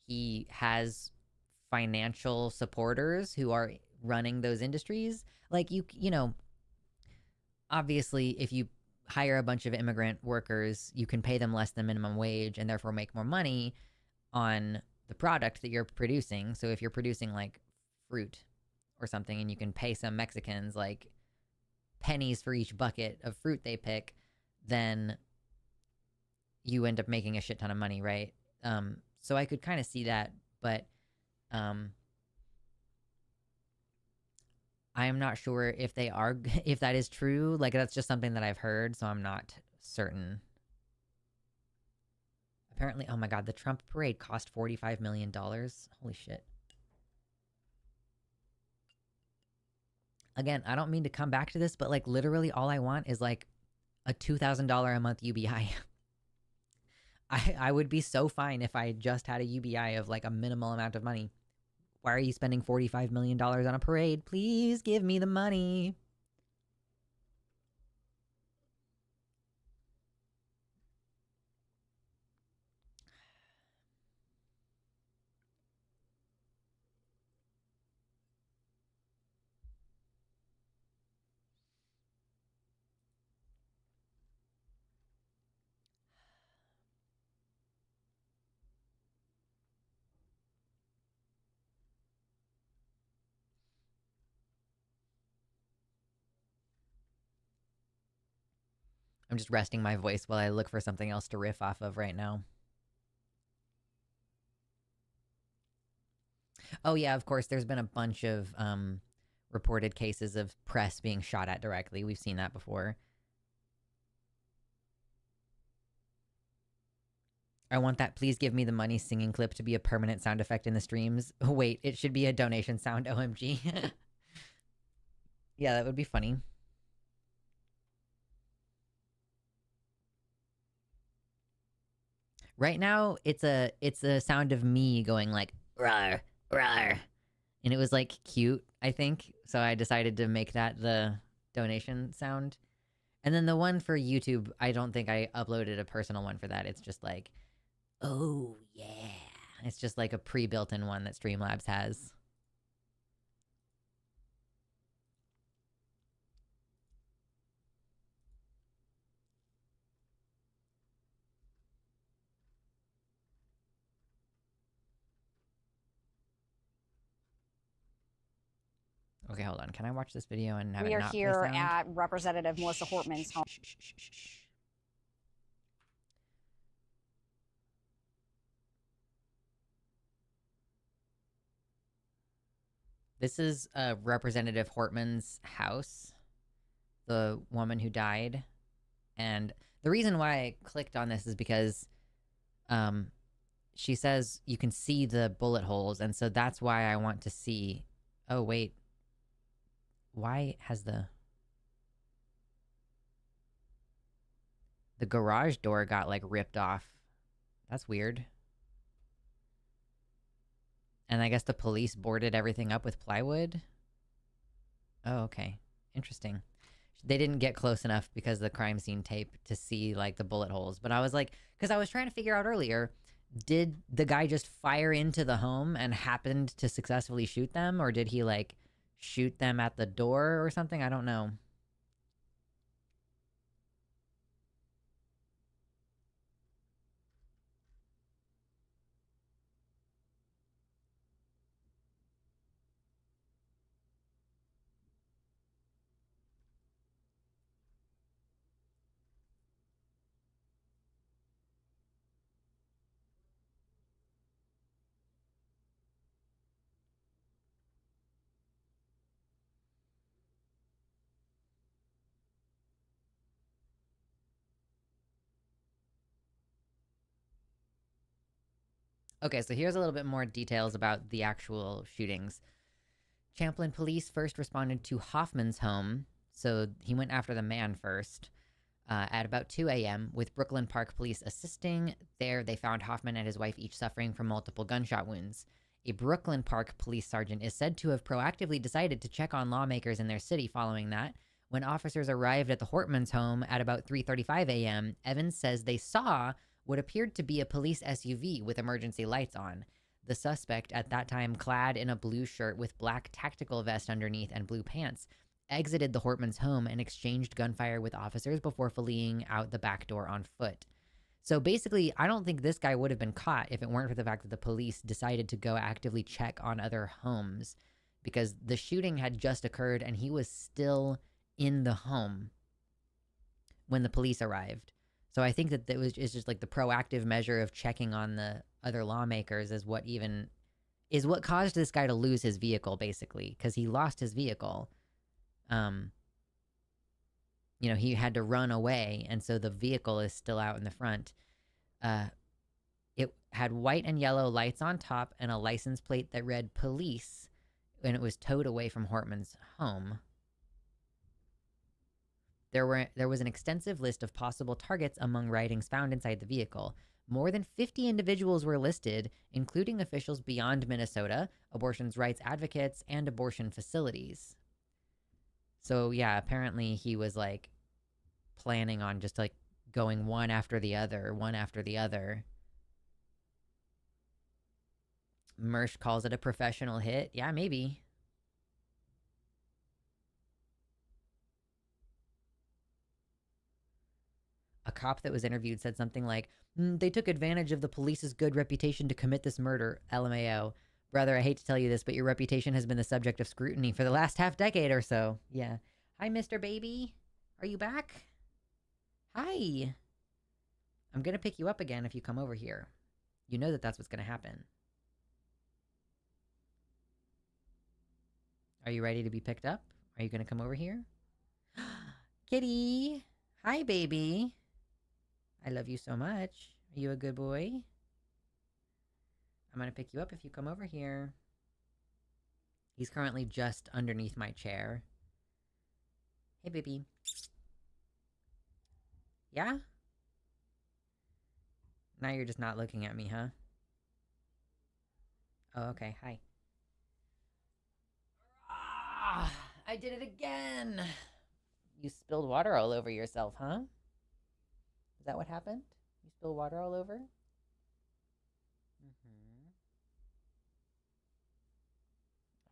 he has financial supporters who are running those industries. Like you know, obviously if you hire a bunch of immigrant workers, you can pay them less than minimum wage and therefore make more money on the product that you're producing. So if you're producing like fruit or something and you can pay some Mexicans like pennies for each bucket of fruit they pick, then you end up making a shit ton of money, right? So I could kind of see that, but I am not sure if they are if that is true. Like that's just something that I've heard, so I'm not certain. Apparently, oh my god, the Trump parade cost $45 million. Holy shit. Again, I don't mean to come back to this, but like literally all I want is like a $2,000 a month UBI. I would be so fine if I just had a UBI of like a minimal amount of money. Why are you spending $45 million on a parade? Please give me the money. I'm just resting my voice while I look for something else to riff off of right now. Oh yeah, of course, there's been a bunch of reported cases of press being shot at directly. We've seen that before. I want that please give me the money singing clip to be a permanent sound effect in the streams. Oh, wait, it should be a donation sound, OMG. Yeah, that would be funny. Right now, it's a sound of me going like rar rar, and it was like cute, I think. So I decided to make that the donation sound. And then the one for YouTube, I don't think I uploaded a personal one for that. It's just like, oh yeah. It's just like a pre-built-in one that Streamlabs has. Okay, hold on. Can I watch this video and have it We are not play here sound? at Representative Melissa Hortman's home. This is Representative Hortman's house, the woman who died. And the reason why I clicked on this is because she says you can see the bullet holes, and so that's why I want to see. Oh, wait. Why has the garage door got like ripped off? That's weird. And I guess the police boarded everything up with plywood. Oh, okay. Interesting. They didn't get close enough because of the crime scene tape to see like the bullet holes. But I was like, because I was trying to figure out earlier, did the guy just fire into the home and happened to successfully shoot them? Or did he like shoot them at the door or something? I don't know. Okay, so here's a little bit more details about the actual shootings. Champlin police first responded to Hoffman's home, so he went after the man first. At about 2 a.m., with Brooklyn Park police assisting. There, they found Hoffman and his wife each suffering from multiple gunshot wounds. A Brooklyn Park police sergeant is said to have proactively decided to check on lawmakers in their city following that. When officers arrived at the Hortmans' home at about 3:35 a.m., Evans says they saw what appeared to be a police SUV with emergency lights on. The suspect, at that time clad in a blue shirt with black tactical vest underneath and blue pants, exited the Hortmans' home and exchanged gunfire with officers before fleeing out the back door on foot. So basically, I don't think this guy would have been caught if it weren't for the fact that the police decided to go actively check on other homes, because the shooting had just occurred and he was still in the home when the police arrived. So I think that it's just like the proactive measure of checking on the other lawmakers is what caused this guy to lose his vehicle, basically, because he lost his vehicle. He had to run away, and so the vehicle is still out in the front. It had white and yellow lights on top and a license plate that read police, and it was towed away from Hortman's home. There was an extensive list of possible targets among writings found inside the vehicle. More than 50 individuals were listed, including officials beyond Minnesota, abortion's rights advocates, and abortion facilities. So yeah, apparently he was like planning on just like going one after the other. Mersch calls it a professional hit. Yeah, maybe. A cop that was interviewed said something like, they took advantage of the police's good reputation to commit this murder, LMAO. Brother, I hate to tell you this, but your reputation has been the subject of scrutiny for the last half decade or so. Yeah. Hi, Mr. Baby. Are you back? Hi. I'm going to pick you up again if you come over here. You know that that's what's going to happen. Are you ready to be picked up? Are you going to come over here? Kitty. Hi, baby. I love you so much. Are you a good boy? I'm going to pick you up if you come over here. He's currently just underneath my chair. Hey, baby. Yeah? Now you're just not looking at me, huh? Oh, okay. Hi. Ah, I did it again. You spilled water all over yourself, huh? Is that what happened? You spilled water all over?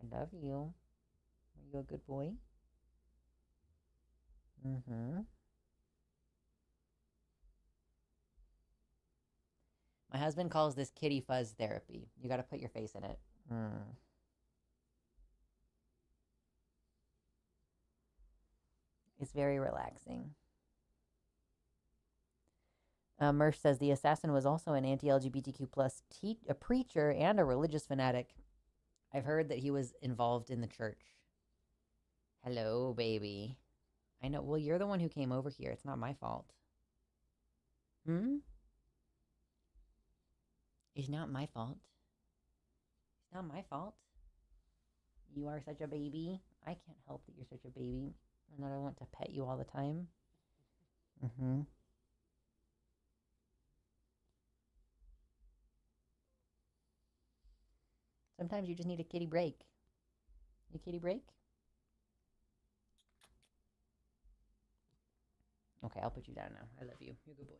I love you. Are you a good boy? My husband calls this kitty fuzz therapy. You gotta put your face in it. It's very relaxing. Mersch says the assassin was also an anti-LGBTQ plus a preacher and a religious fanatic. I've heard that he was involved in the church. Hello, baby. I know. Well, you're the one who came over here. It's not my fault. It's not my fault. It's not my fault. You are such a baby. I can't help that you're such a baby and that I want to pet you all the time. Sometimes you just need a kitty break. You kitty break? Okay, I'll put you down now. I love you. You're a good boy.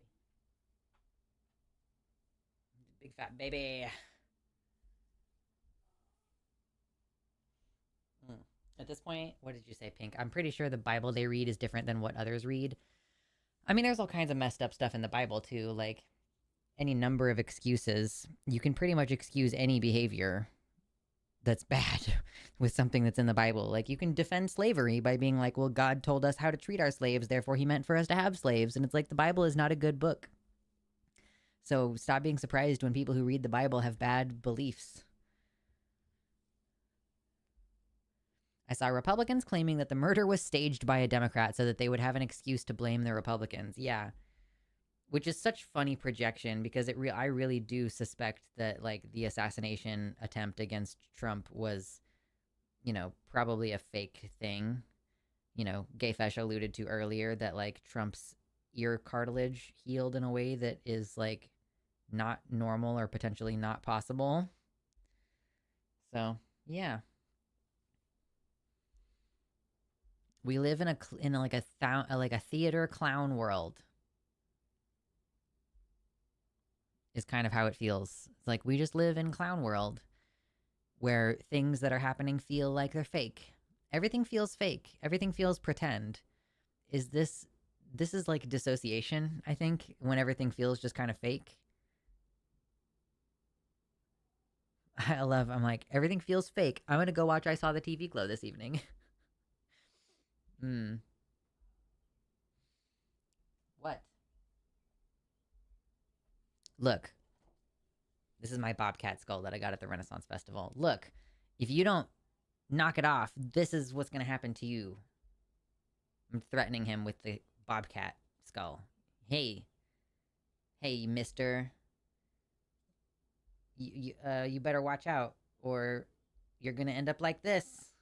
Big fat baby. At this point, what did you say, Pink? I'm pretty sure the Bible they read is different than what others read. I mean, there's all kinds of messed up stuff in the Bible, too. Like, any number of excuses. You can pretty much excuse any behavior that's bad with something that's in the Bible. Like, you can defend slavery by being like, well, God told us how to treat our slaves, therefore he meant for us to have slaves. And it's like, the Bible is not a good book. So stop being surprised when people who read the Bible have bad beliefs. I saw Republicans claiming that the murder was staged by a Democrat so that they would have an excuse to blame the Republicans. Yeah. which is such funny projection because I really do suspect that like the assassination attempt against Trump was, probably a fake thing. Gay Fesh alluded to earlier that like Trump's ear cartilage healed in a way that is like not normal or potentially not possible. So, yeah. We live in like a theater clown world. Is kind of how it feels. It's like we just live in clown world where things that are happening feel like they're fake. Everything feels fake. Everything feels pretend. This is like dissociation, I think, when everything feels just kind of fake. I'm like, everything feels fake. I'm gonna go watch I Saw the TV Glow this evening. What? Look, this is my bobcat skull that I got at the Renaissance Festival. Look, if you don't knock it off, this is what's gonna happen to you. I'm threatening him with the bobcat skull. Hey, mister. You better watch out, or you're gonna end up like this.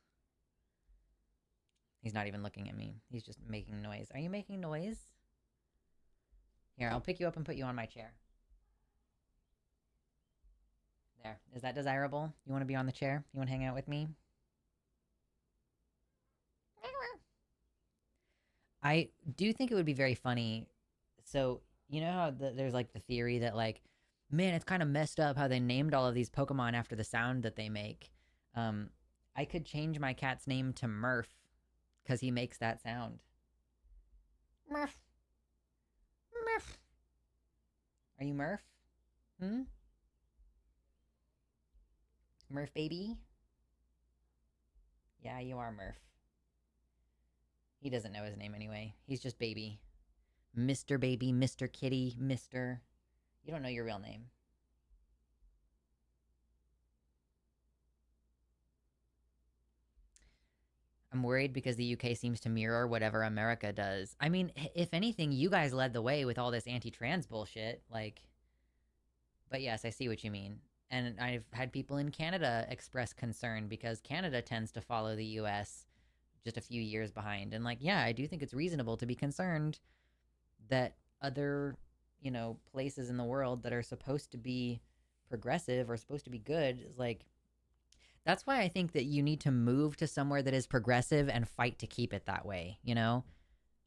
He's not even looking at me. He's just making noise. Are you making noise? Here, I'll pick you up and put you on my chair. There. Is that desirable? You want to be on the chair? You want to hang out with me? I do think it would be very funny. So, you know how there's like the theory that like, man, it's kind of messed up how they named all of these Pokemon after the sound that they make. I could change my cat's name to Murph because he makes that sound. Murph. Murph. Are you Murph? Murph baby? Yeah, you are Murph. He doesn't know his name anyway. He's just baby. Mr. Baby, Mr. Kitty, Mr. You don't know your real name. I'm worried because the UK seems to mirror whatever America does. I mean, if anything, you guys led the way with all this anti-trans bullshit. Like, but yes, I see what you mean. And I've had people in Canada express concern because Canada tends to follow the US just a few years behind. And like, yeah, I do think it's reasonable to be concerned that other, places in the world that are supposed to be progressive or supposed to be good is like, that's why I think that you need to move to somewhere that is progressive and fight to keep it that way, I'm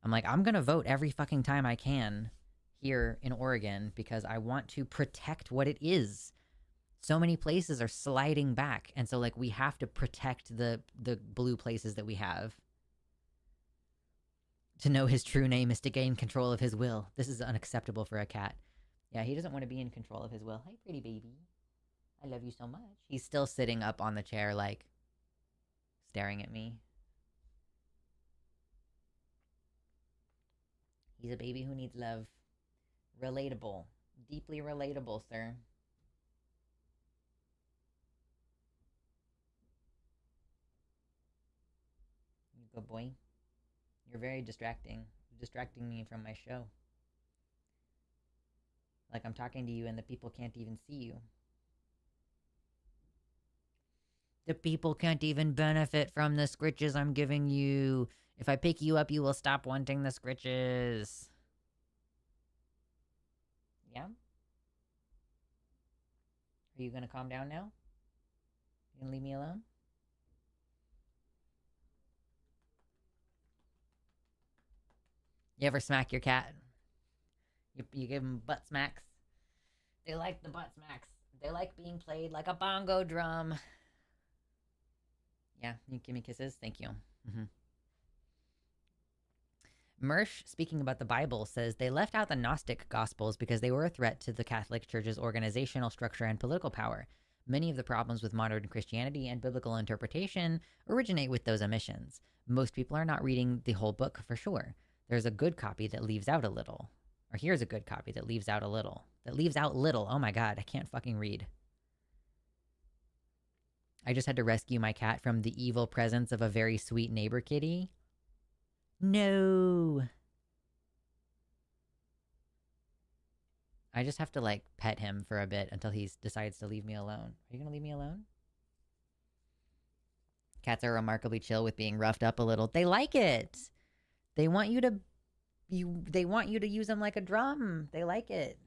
like, I'm going to vote every fucking time I can here in Oregon because I want to protect what it is. So many places are sliding back. And so like we have to protect the blue places that we have. To know his true name is to gain control of his will. This is unacceptable for a cat. Yeah, he doesn't want to be in control of his will. Hi, pretty baby. I love you so much. He's still sitting up on the chair, like, staring at me. He's a baby who needs love. Relatable. Deeply relatable, sir. You good boy. You're very distracting. You're distracting me from my show. Like I'm talking to you and the people can't even see you. The people can't even benefit from the scritches I'm giving you. If I pick you up, you will stop wanting the scritches. Yeah? Are you gonna calm down now? You gonna leave me alone? You ever smack your cat? You give them butt smacks? They like the butt smacks. They like being played like a bongo drum. Yeah, you give me kisses? Thank you. Mersch, speaking about the Bible, says they left out the Gnostic Gospels because they were a threat to the Catholic Church's organizational structure and political power. Many of the problems with modern Christianity and biblical interpretation originate with those omissions. Most people are not reading the whole book for sure. There's a good copy that leaves out a little. Or here's a good copy that leaves out a little. That leaves out little. Oh my god, I can't fucking read. I just had to rescue my cat from the evil presence of a very sweet neighbor kitty. No. I just have to like pet him for a bit until he decides to leave me alone. Are you gonna leave me alone? Cats are remarkably chill with being roughed up a little. They like it. They want you to they want you to use them like a drum. They like it.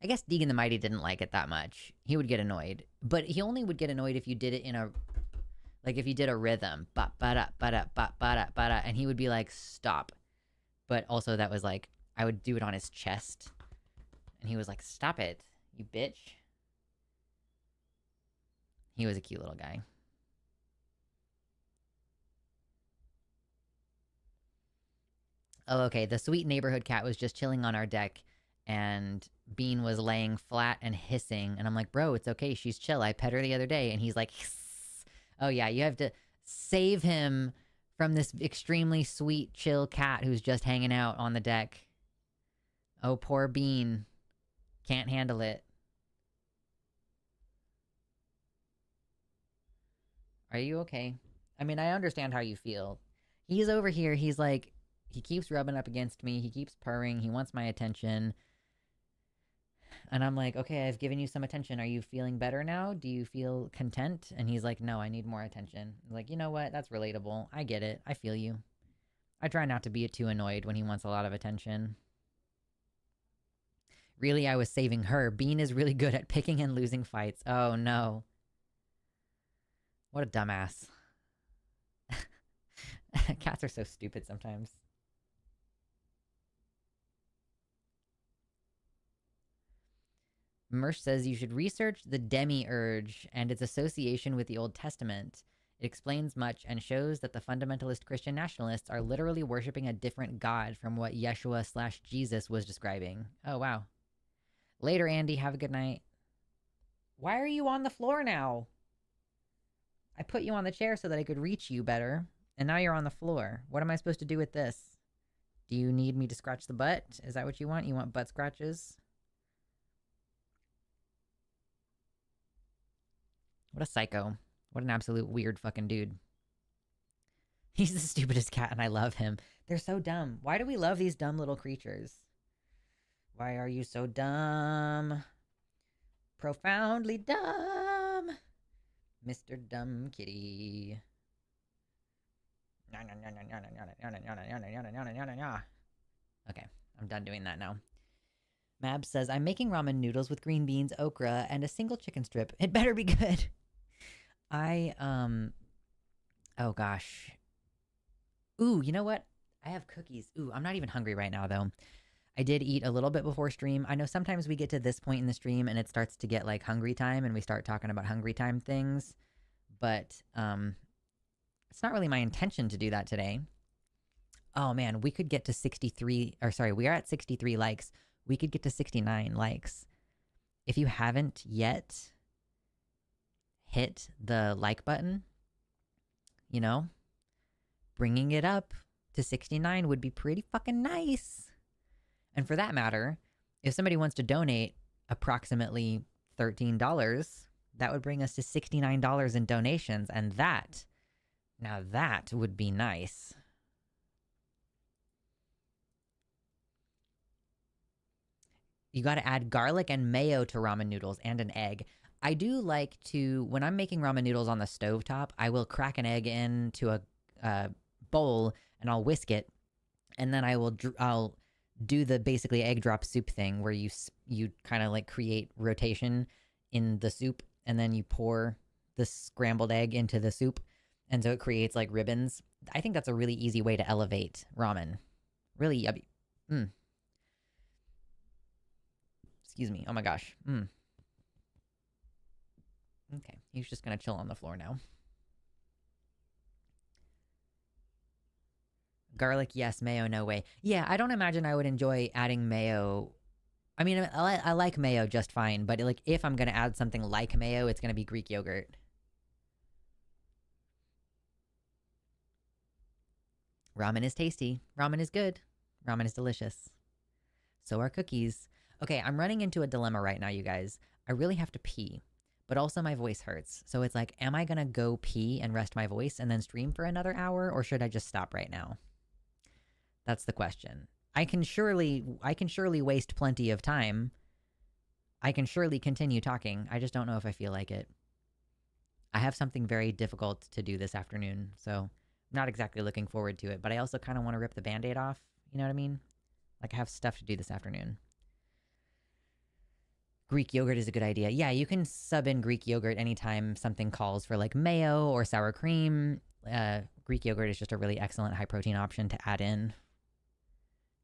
I guess Deegan the Mighty didn't like it that much. He would get annoyed. But he only would get annoyed if you did it in a like if you did a rhythm. Ba-ba-da, ba-da, ba-ba-da, ba-da, and he would be like, stop. But also that was like I would do it on his chest. And he was like, stop it, you bitch. He was a cute little guy. Oh, okay. The sweet neighborhood cat was just chilling on our deck, and Bean was laying flat and hissing. And I'm like, bro, it's okay. She's chill. I pet her the other day. And he's like, hiss. Oh, yeah. You have to save him from this extremely sweet, chill cat who's just hanging out on the deck. Oh, poor Bean. Can't handle it. Are you okay? I mean, I understand how you feel. He's over here. He's like, he keeps rubbing up against me. He keeps purring. He wants my attention. And I'm like, okay, I've given you some attention. Are you feeling better now? Do you feel content? And he's like, no, I need more attention. I'm like, you know what? That's relatable. I get it. I feel you. I try not to be too annoyed when he wants a lot of attention. Really, I was saving her. Bean is really good at picking and losing fights. Oh, no. What a dumbass. Cats are so stupid sometimes. Mersh says you should research the demiurge and its association with the Old Testament. It explains much and shows that the fundamentalist Christian nationalists are literally worshipping a different god from what Yeshua/Jesus was describing. Oh, wow. Later, Andy. Have a good night. Why are you on the floor now? I put you on the chair so that I could reach you better, and now you're on the floor. What am I supposed to do with this? Do you need me to scratch the butt? Is that what you want? You want butt scratches? What a psycho. What an absolute weird fucking dude. He's the stupidest cat and I love him. They're so dumb. Why do we love these dumb little creatures? Why are you so dumb? Profoundly dumb. Mr. Dumb Kitty. Okay, I'm done doing that now. Mab says, I'm making ramen noodles with green beans, okra, and a single chicken strip. It better be good. Oh gosh. Ooh, you know what? I have cookies. Ooh, I'm not even hungry right now though. I did eat a little bit before stream. I know sometimes we get to this point in the stream and it starts to get like hungry time and we start talking about hungry time things. But it's not really my intention to do that today. Oh man, we could get to 63, or sorry, we are at 63 likes. We could get to 69 likes. If you haven't yet hit the like button, you know, bringing it up to 69 would be pretty fucking nice. And for that matter, if somebody wants to donate approximately $13, that would bring us to $69 in donations. And that, now that would be nice. You got to add garlic and mayo to ramen noodles and an egg. I do like to, when I'm making ramen noodles on the stovetop, I will crack an egg into a bowl and I'll whisk it. And then I'll do the basically egg drop soup thing where you kind of like create rotation in the soup and then you pour the scrambled egg into the soup. And so it creates like ribbons. I think that's a really easy way to elevate ramen. Really yummy. Excuse me. Oh my gosh. Okay. He's just going to chill on the floor now. Garlic, yes. Mayo, no way. Yeah, I don't imagine I would enjoy adding mayo. I mean, I like mayo just fine, but like if I'm going to add something like mayo, it's going to be Greek yogurt. Ramen is tasty. Ramen is good. Ramen is delicious. So are cookies. Okay, I'm running into a dilemma right now, you guys. I really have to pee, but also my voice hurts. So it's like, am I going to go pee and rest my voice and then stream for another hour, or should I just stop right now? That's the question. I can surely waste plenty of time. I can surely continue talking. I just don't know if I feel like it. I have something very difficult to do this afternoon, so I'm not exactly looking forward to it, but I also kind of want to rip the Band-Aid off. You know what I mean? Like, I have stuff to do this afternoon. Greek yogurt is a good idea. Yeah, you can sub in Greek yogurt anytime something calls for like mayo or sour cream. Greek yogurt is just a really excellent high protein option to add in.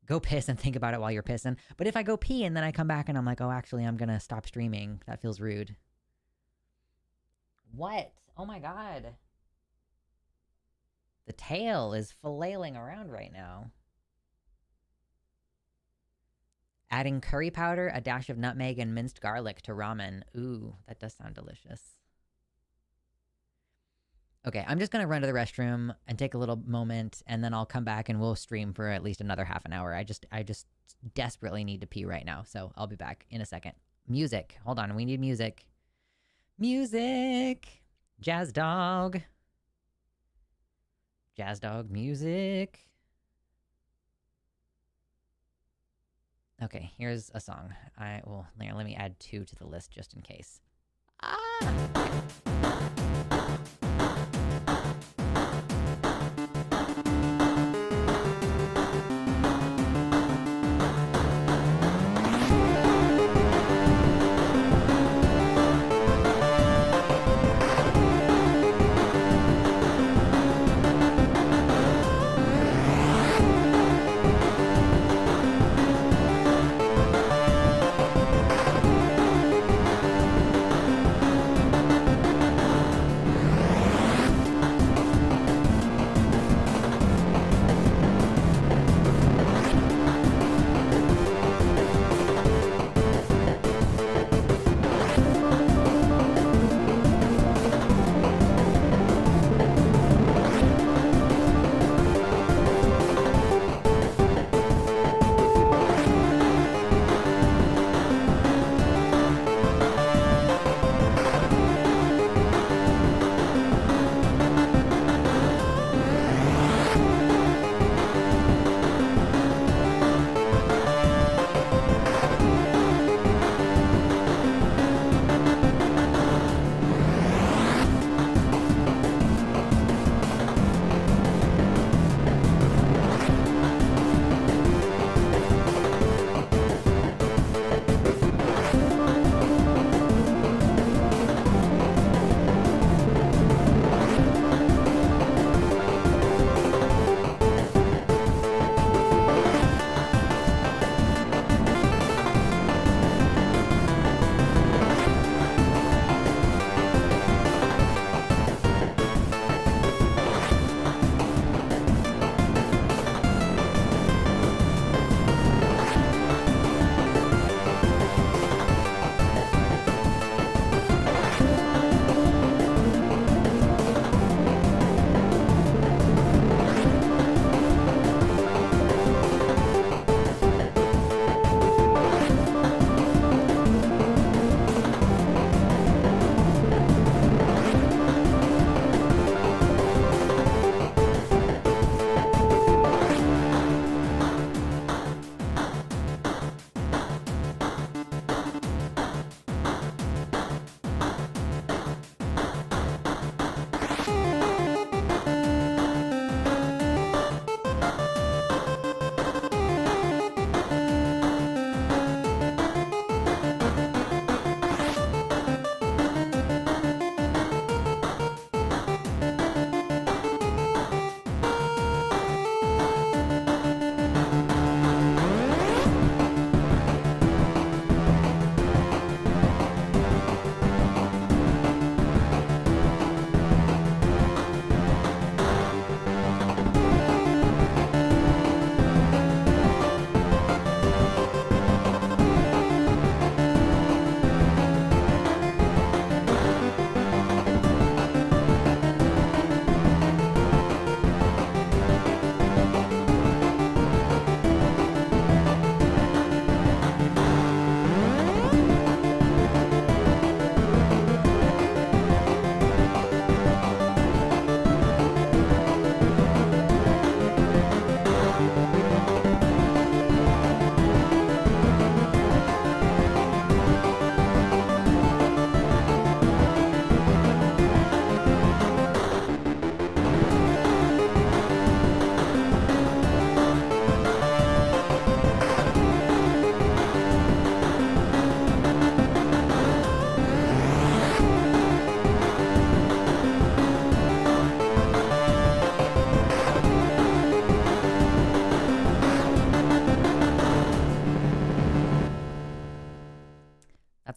Go piss and think about it while you're pissing. But if I go pee and then I come back and I'm like, oh, actually, I'm going to stop streaming, that feels rude. What? Oh my god. The tail is flailing around right now. Adding curry powder, a dash of nutmeg, and minced garlic to ramen. Ooh, that does sound delicious. Okay, I'm just going to run to the restroom and take a little moment, and then I'll come back and we'll stream for at least another half an hour. I just desperately need to pee right now, so I'll be back in a second. Music. Hold on, we need music. Music! Jazz dog. Jazz dog music. Okay, here's a song. Let me add 2 to the list just in case.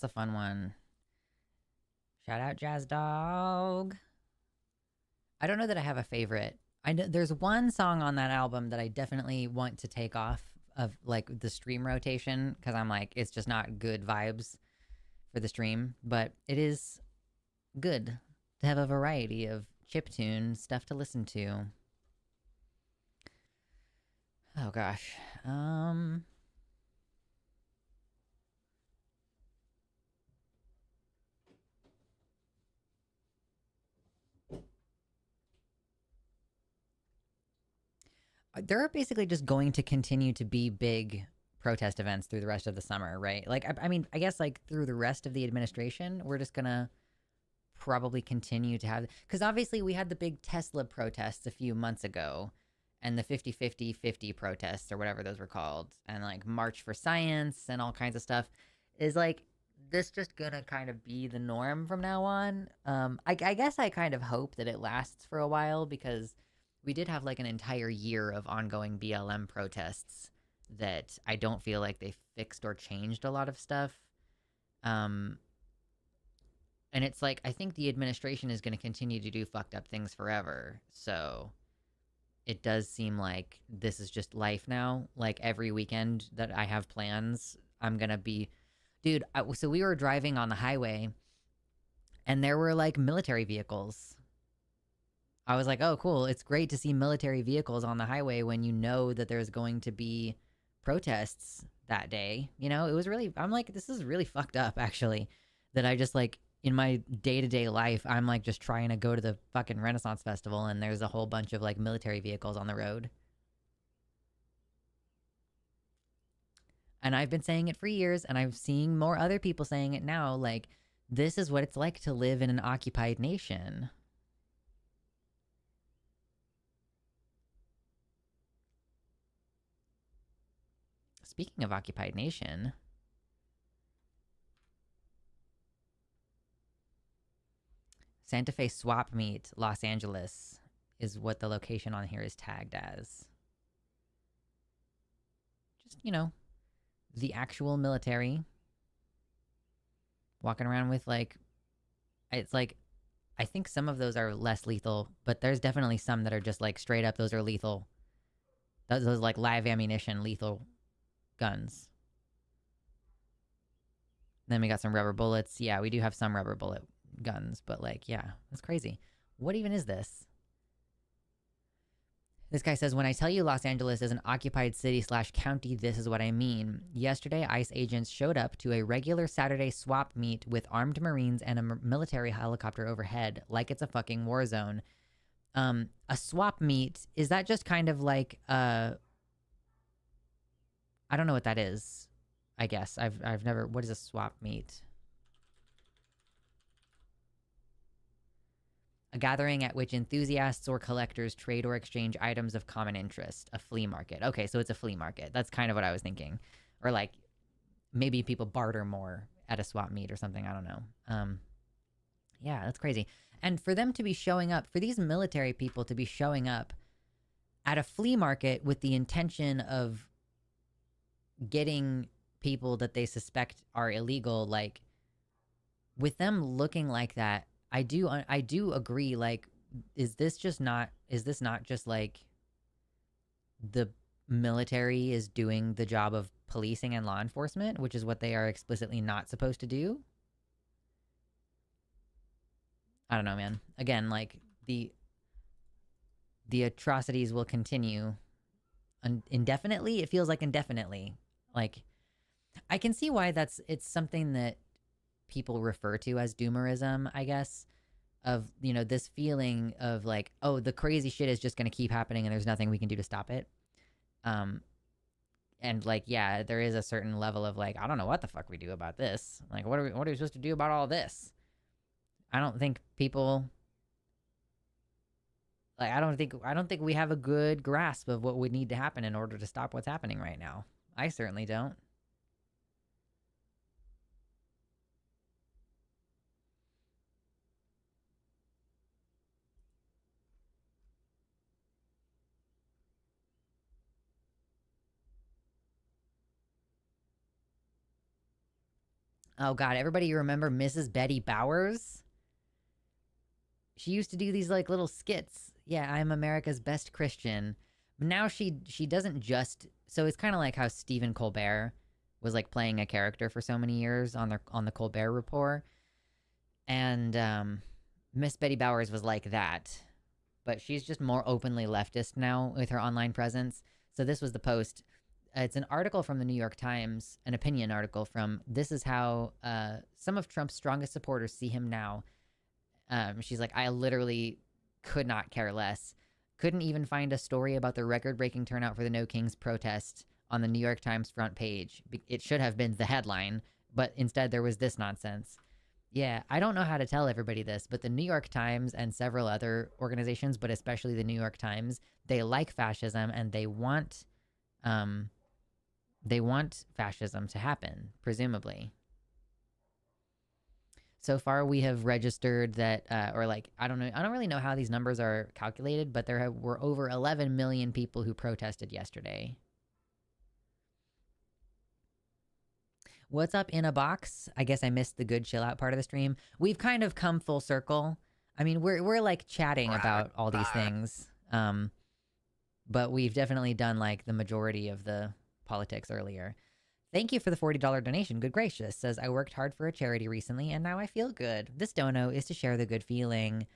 That's a fun one. Shout out Jazz Dog. I don't know that I have a favorite. I know there's one song on that album that I definitely want to take off of like the stream rotation because I'm like, it's just not good vibes for the stream, but it is good to have a variety of chiptune stuff to listen to. Oh gosh. There are basically just going to continue to be big protest events through the rest of the summer, right? Like, I mean, I guess like through the rest of the administration, we're just gonna probably continue to have, because obviously we had the big Tesla protests a few months ago and the 50-50-50 protests or whatever those were called, and like March for Science and all kinds of stuff. Is like this just gonna kind of be the norm from now on? I guess I kind of hope that it lasts for a while because we did have like an entire year of ongoing BLM protests that I don't feel like they fixed or changed a lot of stuff. And it's like, I think the administration is going to continue to do fucked up things forever. So it does seem like this is just life now. Like every weekend that I have plans, I'm going to be, dude. So we were driving on the highway and there were like military vehicles. I was like, oh, cool. It's great to see military vehicles on the highway when you know that there's going to be protests that day. You know, it was really, I'm like, this is really fucked up, actually. That I just like, in my day to day life, I'm like just trying to go to the fucking Renaissance Festival and there's a whole bunch of like military vehicles on the road. And I've been saying it for years and I'm seeing more other people saying it now. Like, this is what it's like to live in an occupied nation. Speaking of occupied nation, Santa Fe Swap Meet, Los Angeles is what the location on here is tagged as. Just, you know, the actual military walking around with like, it's like, I think some of those are less lethal, but there's definitely some that are just like straight up, those are lethal. Those like live ammunition, lethal guns. Then we got some rubber bullets. Yeah, we do have some rubber bullet guns, but like, yeah, that's crazy. What even is this? This guy says, when I tell you Los Angeles is an occupied city/county, this is what I mean. Yesterday, ICE agents showed up to a regular Saturday swap meet with armed Marines and a military helicopter overhead, like it's a fucking war zone. A swap meet, is that just kind of like, I don't know what that is, I guess. I've never, what is a swap meet? A gathering at which enthusiasts or collectors trade or exchange items of common interest. A flea market. Okay, so it's a flea market. That's kind of what I was thinking. Or like, maybe people barter more at a swap meet or something. I don't know. Yeah, that's crazy. And for them to be showing up, for these military people to be showing up at a flea market with the intention of getting people that they suspect are illegal, like, with them looking like that, I do agree, like, is this not just like the military is doing the job of policing and law enforcement, which is what they are explicitly not supposed to do? I don't know, man. Again, like, the atrocities will continue indefinitely. It feels like indefinitely. Like, I can see why it's something that people refer to as doomerism, I guess, of, you know, this feeling of like, oh, the crazy shit is just going to keep happening and there's nothing we can do to stop it. And like, yeah, there is a certain level of like, I don't know what the fuck we do about this. Like, what are we supposed to do about all this? I don't think people, like, I don't think we have a good grasp of what would need to happen in order to stop what's happening right now. I certainly don't. Oh God, everybody, you remember Mrs. Betty Bowers? She used to do these like little skits. Yeah, I'm America's best Christian. Now she doesn't just, so it's kind of like how Stephen Colbert was like playing a character for so many years on the Colbert Report, and Miss Betty Bowers was like that, but she's just more openly leftist now with her online presence. So this was the post. It's an article from the New York Times, an opinion article from This is how some of Trump's strongest supporters see him now. She's like, I literally could not care less. Couldn't even find a story about the record-breaking turnout for the No Kings protest on the New York Times front page. It should have been the headline, but instead there was this nonsense. Yeah, I don't know how to tell everybody this, but the New York Times and several other organizations, but especially the New York Times, they like fascism and they want fascism to happen, presumably. So far, we have registered that, or like, I don't really know how these numbers are calculated, but there were over 11 million people who protested yesterday. What's up in a box? I guess I missed the good chill out part of the stream. We've kind of come full circle. I mean, we're like chatting about all these things, but we've definitely done like the majority of the politics earlier. Thank you for the $40 donation. Good gracious. Says, I worked hard for a charity recently and now I feel good. This dono is to share the good feeling.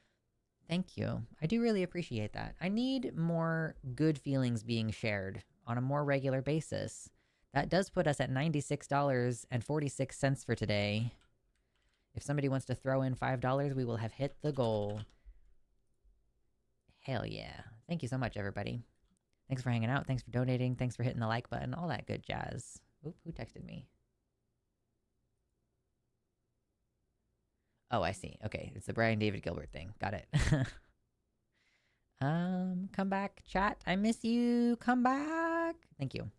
Thank you. I do really appreciate that. I need more good feelings being shared on a more regular basis. That does put us at $96.46 for today. If somebody wants to throw in $5, we will have hit the goal. Hell yeah. Thank you so much, everybody. Thanks for hanging out. Thanks for donating. Thanks for hitting the like button. All that good jazz. Oop, who texted me? Oh, I see. Okay, it's the Brian David Gilbert thing. Got it. Come back, chat. I miss you. Come back. Thank you.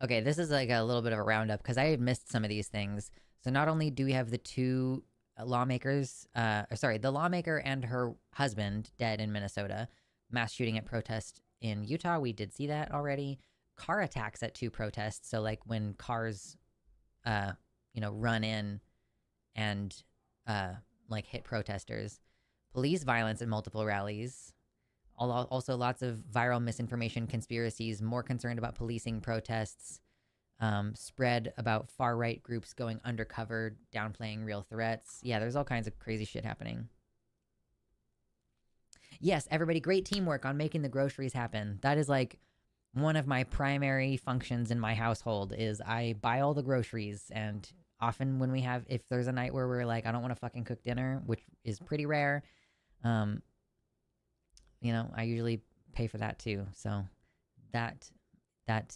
Okay, this is like a little bit of a roundup because I had missed some of these things. So not only do we have the two lawmakers, the lawmaker and her husband dead in Minnesota, mass shooting at protest in Utah. We did see that already. Car attacks at two protests. So like when cars, run in and like hit protesters. Police violence at multiple rallies. Also lots of viral misinformation conspiracies, more concerned about policing protests, spread about far-right groups going undercover, downplaying real threats. Yeah, there's all kinds of crazy shit happening. Yes, everybody, great teamwork on making the groceries happen. That is like one of my primary functions in my household is I buy all the groceries, and often when if there's a night where we're like, I don't want to fucking cook dinner, which is pretty rare, I usually pay for that too. So that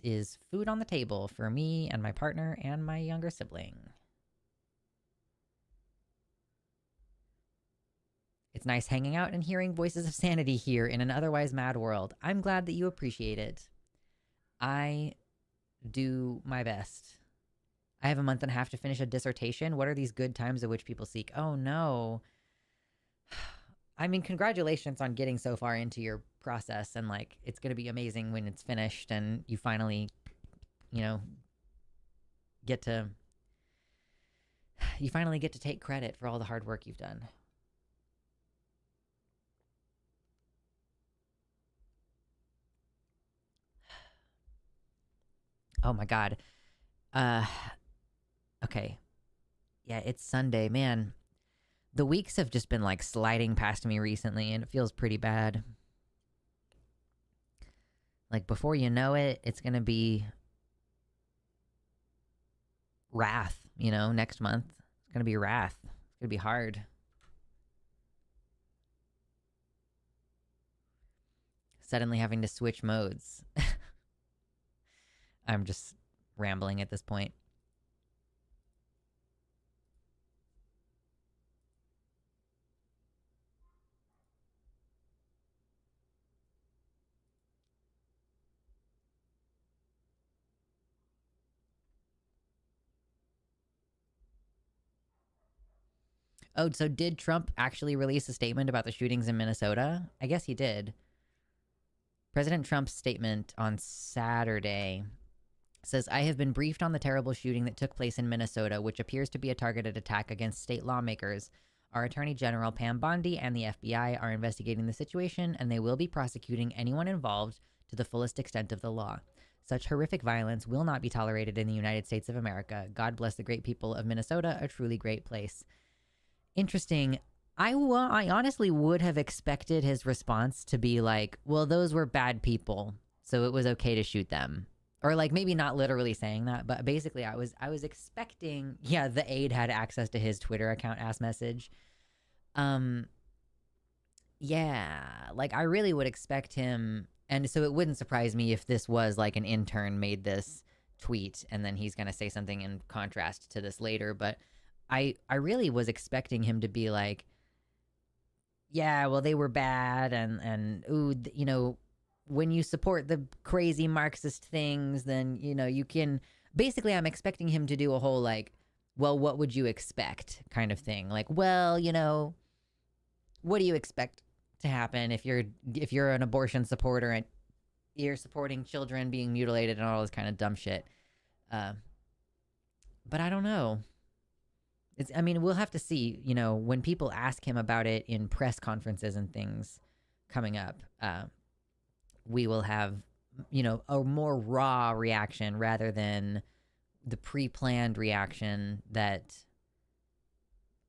is food on the table for me and my partner and my younger sibling. It's nice hanging out and hearing voices of sanity here in an otherwise mad world. I'm glad that you appreciate it. I do my best. I have a month and a half to finish a dissertation. What are these good times at which people seek? Oh no. I mean, congratulations on getting so far into your process, and like it's going to be amazing when it's finished and you finally get to take credit for all the hard work you've done. Oh my god. Okay. Yeah, it's Sunday, man. The weeks have just been like sliding past me recently and it feels pretty bad. Like before you know it, it's going to be Wrath, next month. It's going to be Wrath. It's going to be hard. Suddenly having to switch modes. I'm just rambling at this point. Oh, so did Trump actually release a statement about the shootings in Minnesota? I guess he did. President Trump's statement on Saturday says, I have been briefed on the terrible shooting that took place in Minnesota, which appears to be a targeted attack against state lawmakers. Our Attorney General Pam Bondi and the FBI are investigating the situation, and they will be prosecuting anyone involved to the fullest extent of the law. Such horrific violence will not be tolerated in the United States of America. God bless the great people of Minnesota, a truly great place. Interesting. I honestly would have expected his response to be like, well, those were bad people, so it was okay to shoot them. Or like maybe not literally saying that, but basically I was expecting, yeah, the aide had access to his Twitter account ass message. Yeah, like I really would expect him, and so it wouldn't surprise me if this was like an intern made this tweet and then he's going to say something in contrast to this later, but I really was expecting him to be like, yeah, well, they were bad, and ooh, you know, when you support the crazy Marxist things, then, you know, you can, basically I'm expecting him to do a whole like, well, what would you expect kind of thing. Like, well, you know, what do you expect to happen if you're an abortion supporter and you're supporting children being mutilated and all this kind of dumb shit. But I don't know. I mean, we'll have to see, you know, when people ask him about it in press conferences and things coming up, we will have, you know, a more raw reaction rather than the pre-planned reaction that,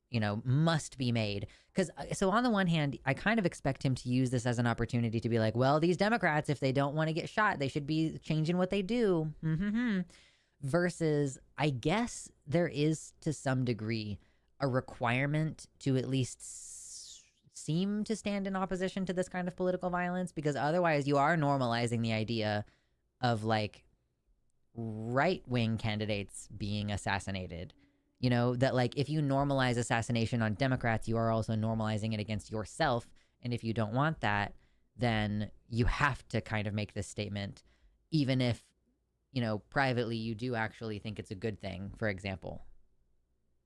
you know, must be made. Because, so on the one hand, I kind of expect him to use this as an opportunity to be like, well, these Democrats, if they don't want to get shot, they should be changing what they do. Versus, I guess there is to some degree a requirement to at least seem to stand in opposition to this kind of political violence, because otherwise you are normalizing the idea of like right-wing candidates being assassinated. You know, that like if you normalize assassination on Democrats, you are also normalizing it against yourself. And if you don't want that, then you have to kind of make this statement, even if, you know, privately you do actually think it's a good thing, for example,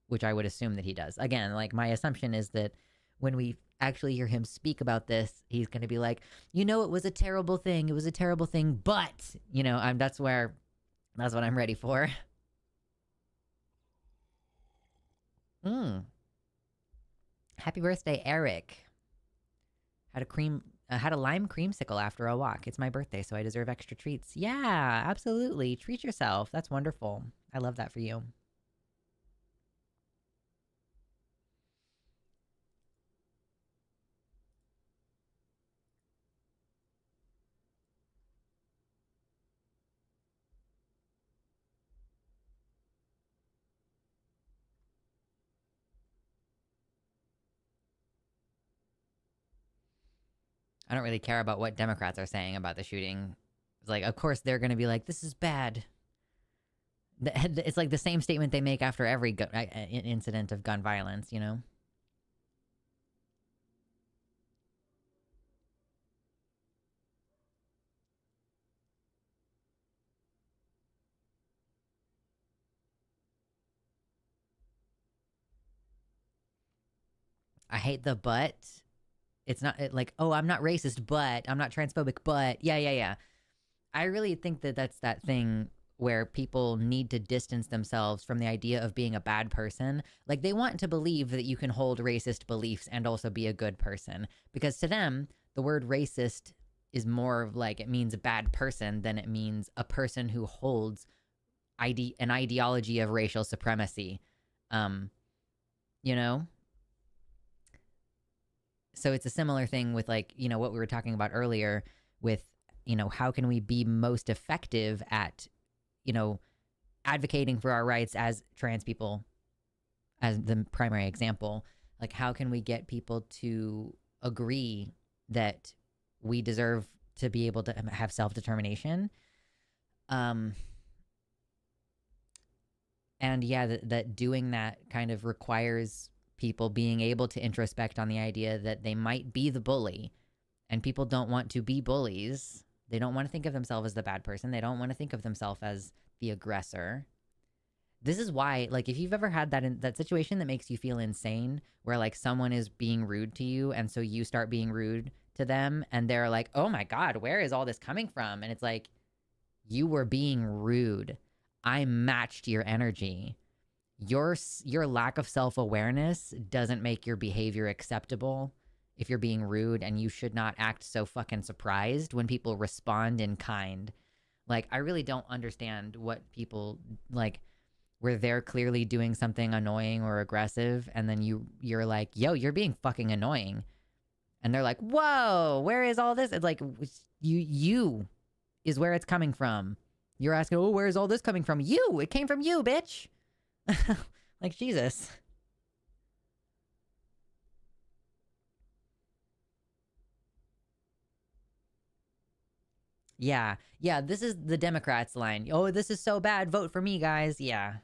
which I would assume that he does. Again, like my assumption is that when we actually hear him speak about this, he's going to be like, you know, it was a terrible thing. It was a terrible thing. But, you know, that's what I'm ready for. Happy birthday, Eric. Had a lime creamsicle after a walk. It's my birthday, so I deserve extra treats. Yeah, absolutely. Treat yourself. That's wonderful. I love that for you. I don't really care about what Democrats are saying about the shooting. It's like, of course, they're going to be like, this is bad. It's like the same statement they make after every incident of gun violence, you know? I hate the but. It's not like, oh, I'm not racist, but I'm not transphobic, but yeah. I really think that that's that thing where people need to distance themselves from the idea of being a bad person. Like they want to believe that you can hold racist beliefs and also be a good person, because to them, the word racist is more of like, it means a bad person than it means a person who holds an ideology of racial supremacy. You know? So it's a similar thing with like, you know, what we were talking about earlier with, you know, how can we be most effective at, you know, advocating for our rights as trans people, as the primary example. Like, how can we get people to agree that we deserve to be able to have self-determination? And yeah, that doing that kind of requires people being able to introspect on the idea that they might be the bully, and people don't want to be bullies. They don't want to think of themselves as the bad person. They don't want to think of themselves as the aggressor. This is why, like, if you've ever had that situation that makes you feel insane, where like someone is being rude to you, and so you start being rude to them, and they're like, "Oh my god, where is all this coming from?" And it's like, you were being rude. I matched your energy. Your lack of self-awareness doesn't make your behavior acceptable if you're being rude, and you should not act so fucking surprised when people respond in kind. Like, I really don't understand what people like, where they're clearly doing something annoying or aggressive, and then you're like, "Yo, you're being fucking annoying." And they're like, "Whoa, where is all this?" It's like, you is where it's coming from. You're asking, "Oh, where is all this coming from?" You, it came from you, bitch. Like, Jesus. Yeah. Yeah, this is the Democrats' line. "Oh, this is so bad. Vote for me, guys." Yeah.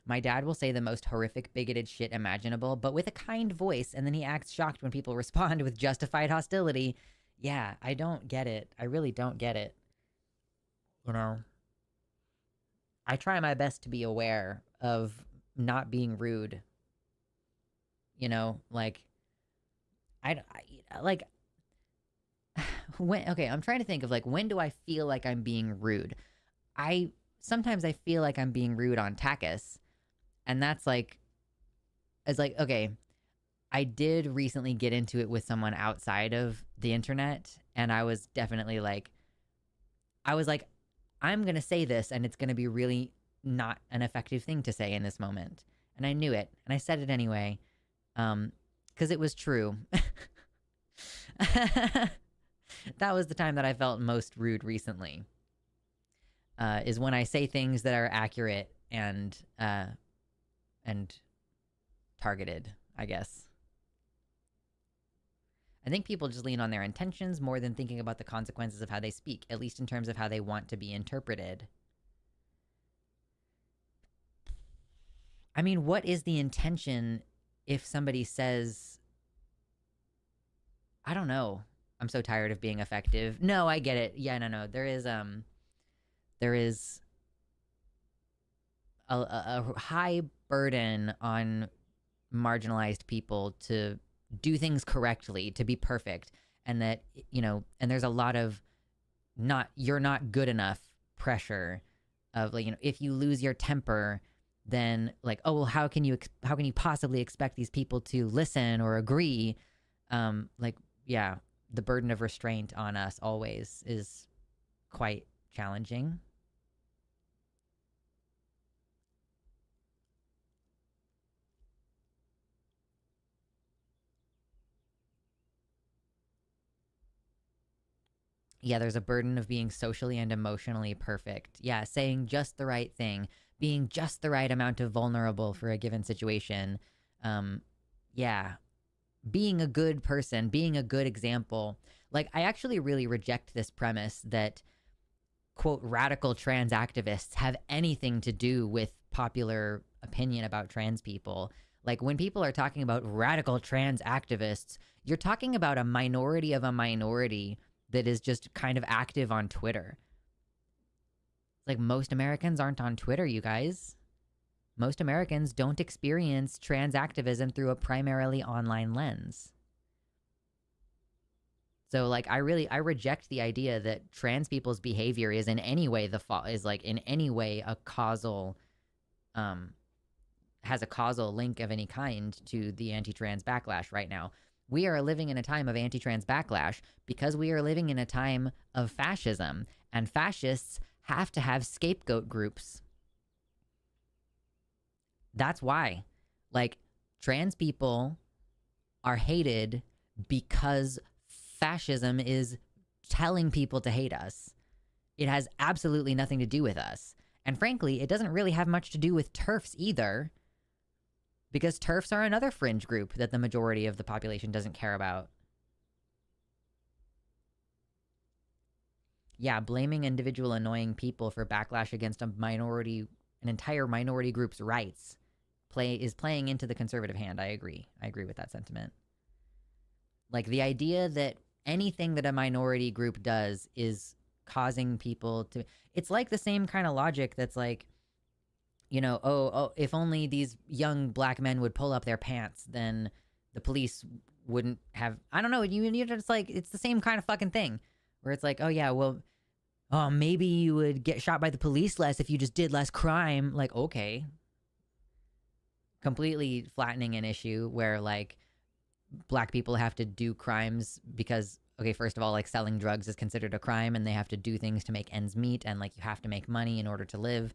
My dad will say the most horrific, bigoted shit imaginable, but with a kind voice, and then he acts shocked when people respond with justified hostility. Yeah, I don't get it. I really don't get it. You know? I try my best to be aware of not being rude. You know, like, like, when, okay, I'm trying to think of, like, when do I feel like I'm being rude? Sometimes I feel like I'm being rude on Takis, and that's like, it's like, okay, I did recently get into it with someone outside of the internet, and I was definitely like, I'm going to say this, and it's going to be really not an effective thing to say in this moment. And I knew it, and I said it anyway, because it was true. That was the time that I felt most rude recently, is when I say things that are accurate and targeted, I guess. I think people just lean on their intentions more than thinking about the consequences of how they speak, at least in terms of how they want to be interpreted. I mean, what is the intention if somebody says, I don't know, "I'm so tired of being effective"? No, I get it. Yeah, no. There is a high burden on marginalized people to do things correctly, to be perfect, and that, and there's a lot of you're not good enough pressure of, like, if you lose your temper, then, like, "Oh, well, how can you possibly expect these people to listen or agree?" Like, yeah, the burden of restraint on us always is quite challenging. Yeah, there's a burden of being socially and emotionally perfect. Yeah, saying just the right thing, being just the right amount of vulnerable for a given situation. Yeah, being a good person, being a good example. Like, I actually really reject this premise that, quote, radical trans activists have anything to do with popular opinion about trans people. Like, when people are talking about radical trans activists, you're talking about a minority of a minority that is just kind of active on Twitter. Like, most Americans aren't on Twitter, you guys. Most Americans don't experience trans activism through a primarily online lens. So, like, I reject the idea that trans people's behavior is in any way in any way a causal, has a causal link of any kind to the anti-trans backlash right now. We are living in a time of anti-trans backlash because we are living in a time of fascism, and fascists have to have scapegoat groups. That's why. Like, trans people are hated because fascism is telling people to hate us. It has absolutely nothing to do with us. And frankly, it doesn't really have much to do with TERFs either, because TERFs are another fringe group that the majority of the population doesn't care about. Yeah, blaming individual annoying people for backlash against an entire minority group's rights is playing into the conservative hand. I agree with that sentiment. Like the idea that anything that a minority group does is causing people to, it's like the same kind of logic that's like, if only these young black men would pull up their pants, then the police wouldn't have, I don't know, you just like, it's the same kind of fucking thing where it's like, oh yeah, well, oh, maybe you would get shot by the police less if you just did less crime. Like, okay. Completely flattening an issue where like black people have to do crimes because, okay, first of all, like selling drugs is considered a crime and they have to do things to make ends meet, and like you have to make money in order to live.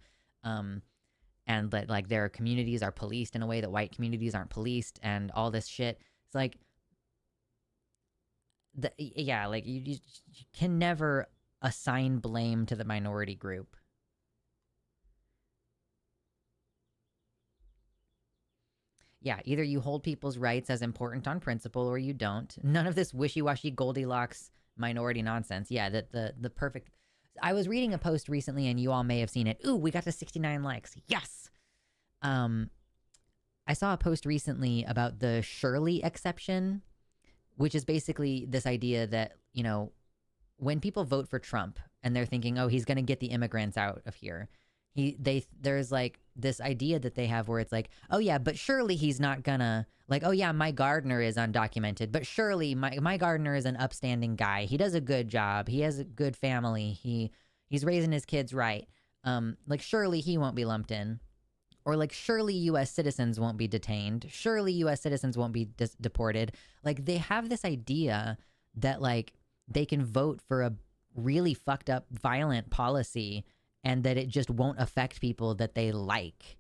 And that like their communities are policed in a way that white communities aren't policed, and all this shit. It's like, like you can never assign blame to the minority group. Yeah, either you hold people's rights as important on principle or you don't. None of this wishy-washy Goldilocks minority nonsense. Yeah, the perfect. I was reading a post recently, and you all may have seen it. Ooh, we got to 69 likes. Yes. I saw a post recently about the Shirley exception, which is basically this idea that, when people vote for Trump and they're thinking, oh, he's going to get the immigrants out of here, there's like this idea that they have where it's like, oh yeah, but surely he's not gonna, like, oh yeah, my gardener is undocumented, but surely my gardener is an upstanding guy, he does a good job, he has a good family, he's raising his kids right, like surely he won't be lumped in. Or like surely US citizens won't be detained, surely US citizens won't be deported. Like they have this idea that like they can vote for a really fucked up violent policy and that it just won't affect people that they like.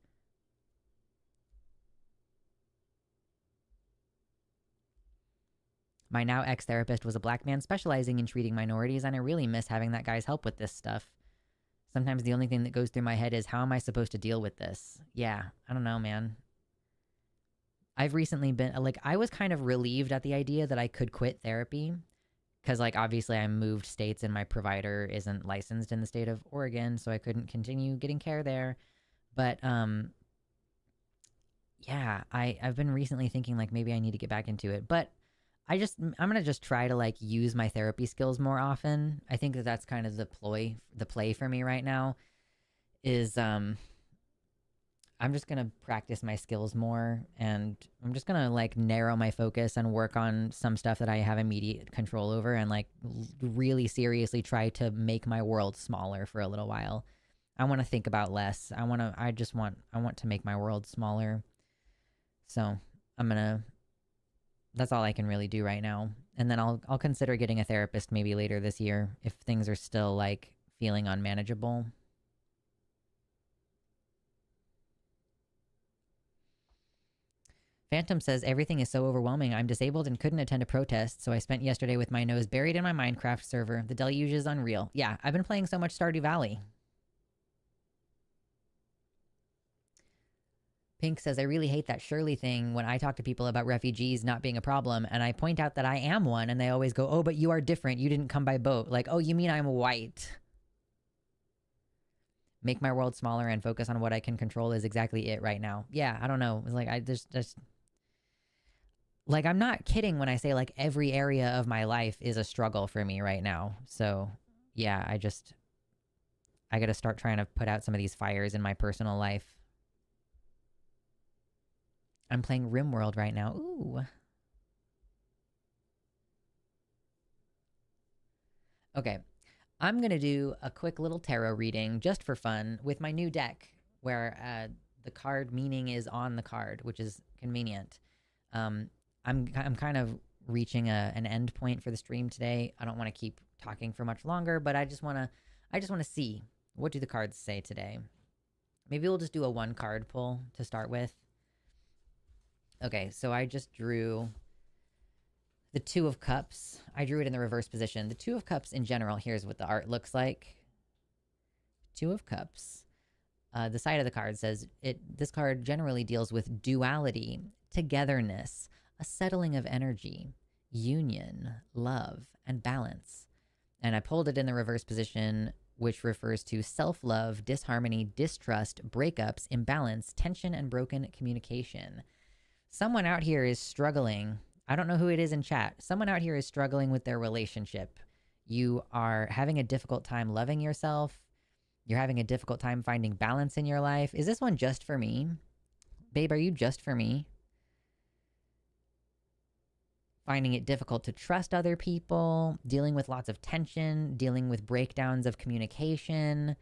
My now ex-therapist was a black man specializing in treating minorities, and I really miss having that guy's help with this stuff. Sometimes the only thing that goes through my head is, how am I supposed to deal with this? Yeah, I don't know, man. I've recently been, like, I was kind of relieved at the idea that I could quit therapy. Because, like, obviously I moved states and my provider isn't licensed in the state of Oregon, so I couldn't continue getting care there. But, yeah, I've been recently thinking, like, maybe I need to get back into it. But I'm going to just try to, like, use my therapy skills more often. I think that that's kind of the play for me right now is, I'm just going to practice my skills more, and I'm just going to like narrow my focus and work on some stuff that I have immediate control over, and like really seriously try to make my world smaller for a little while. I want to think about less. I want to make my world smaller. So that's all I can really do right now. And then I'll consider getting a therapist maybe later this year if things are still like feeling unmanageable. Phantom says, everything is so overwhelming. I'm disabled and couldn't attend a protest, so I spent yesterday with my nose buried in my Minecraft server. The deluge is unreal. Yeah, I've been playing so much Stardew Valley. Pink says, I really hate that Shirley thing when I talk to people about refugees not being a problem, and I point out that I am one, and they always go, oh, but you are different. You didn't come by boat. Like, oh, you mean I'm white? Make my world smaller and focus on what I can control is exactly it right now. Yeah, I don't know. It's like, I just... Like, I'm not kidding when I say, like, every area of my life is a struggle for me right now. So, yeah, I gotta start trying to put out some of these fires in my personal life. I'm playing RimWorld right now. Ooh. Okay. I'm gonna do a quick little tarot reading just for fun with my new deck, where the card meaning is on the card, which is convenient. I'm kind of reaching an end point for the stream today. I don't want to keep talking for much longer, but I just want to see, what do the cards say today? Maybe we'll just do a one card pull to start with. Okay, so I just drew the Two of Cups. I drew it in the reverse position. The Two of Cups in general, here's what the art looks like. Two of Cups. The side of the card says, this card generally deals with duality, togetherness, a settling of energy, union, love, and balance. And I pulled it in the reverse position, which refers to self-love, disharmony, distrust, breakups, imbalance, tension, and broken communication. Someone out here is struggling. I don't know who it is in chat. Someone out here is struggling with their relationship. You are having a difficult time loving yourself. You're having a difficult time finding balance in your life. Is this one just for me? Babe, are you just for me? Finding it difficult to trust other people, dealing with lots of tension, dealing with breakdowns of communication.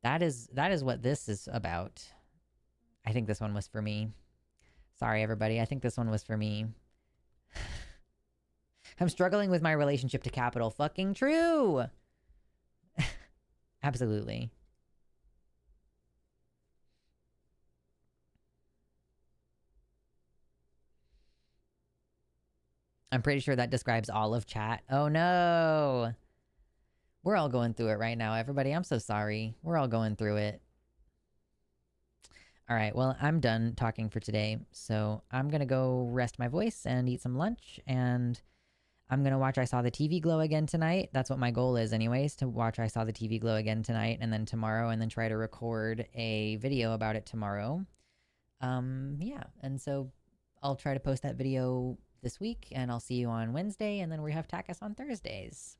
That is what this is about. I think this one was for me. Sorry, everybody. I think this one was for me. I'm struggling with my relationship to capital. Fucking true. Absolutely. I'm pretty sure that describes all of chat. Oh no. We're all going through it right now, everybody. I'm so sorry. We're all going through it. All right, well, I'm done talking for today. So I'm going to go rest my voice and eat some lunch. And I'm going to watch I Saw the TV Glow again tonight. That's what my goal is anyways, to watch I Saw the TV Glow again tonight and then tomorrow, and then try to record a video about it tomorrow. Yeah, and so I'll try to post that video this week, and I'll see you on Wednesday, and then we have Takis on Thursdays.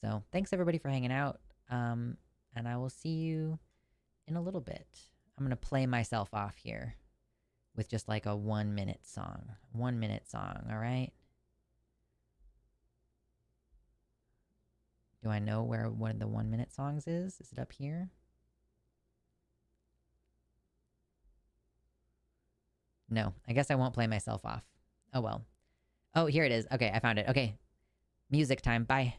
So thanks everybody for hanging out, and I will see you in a little bit. I'm going to play myself off here with just like a 1 minute song. 1 minute song, all right? Do I know where one of the 1 minute songs is? Is it up here? No, I guess I won't play myself off. Oh well. Oh, here it is. Okay, I found it. Okay. Music time. Bye.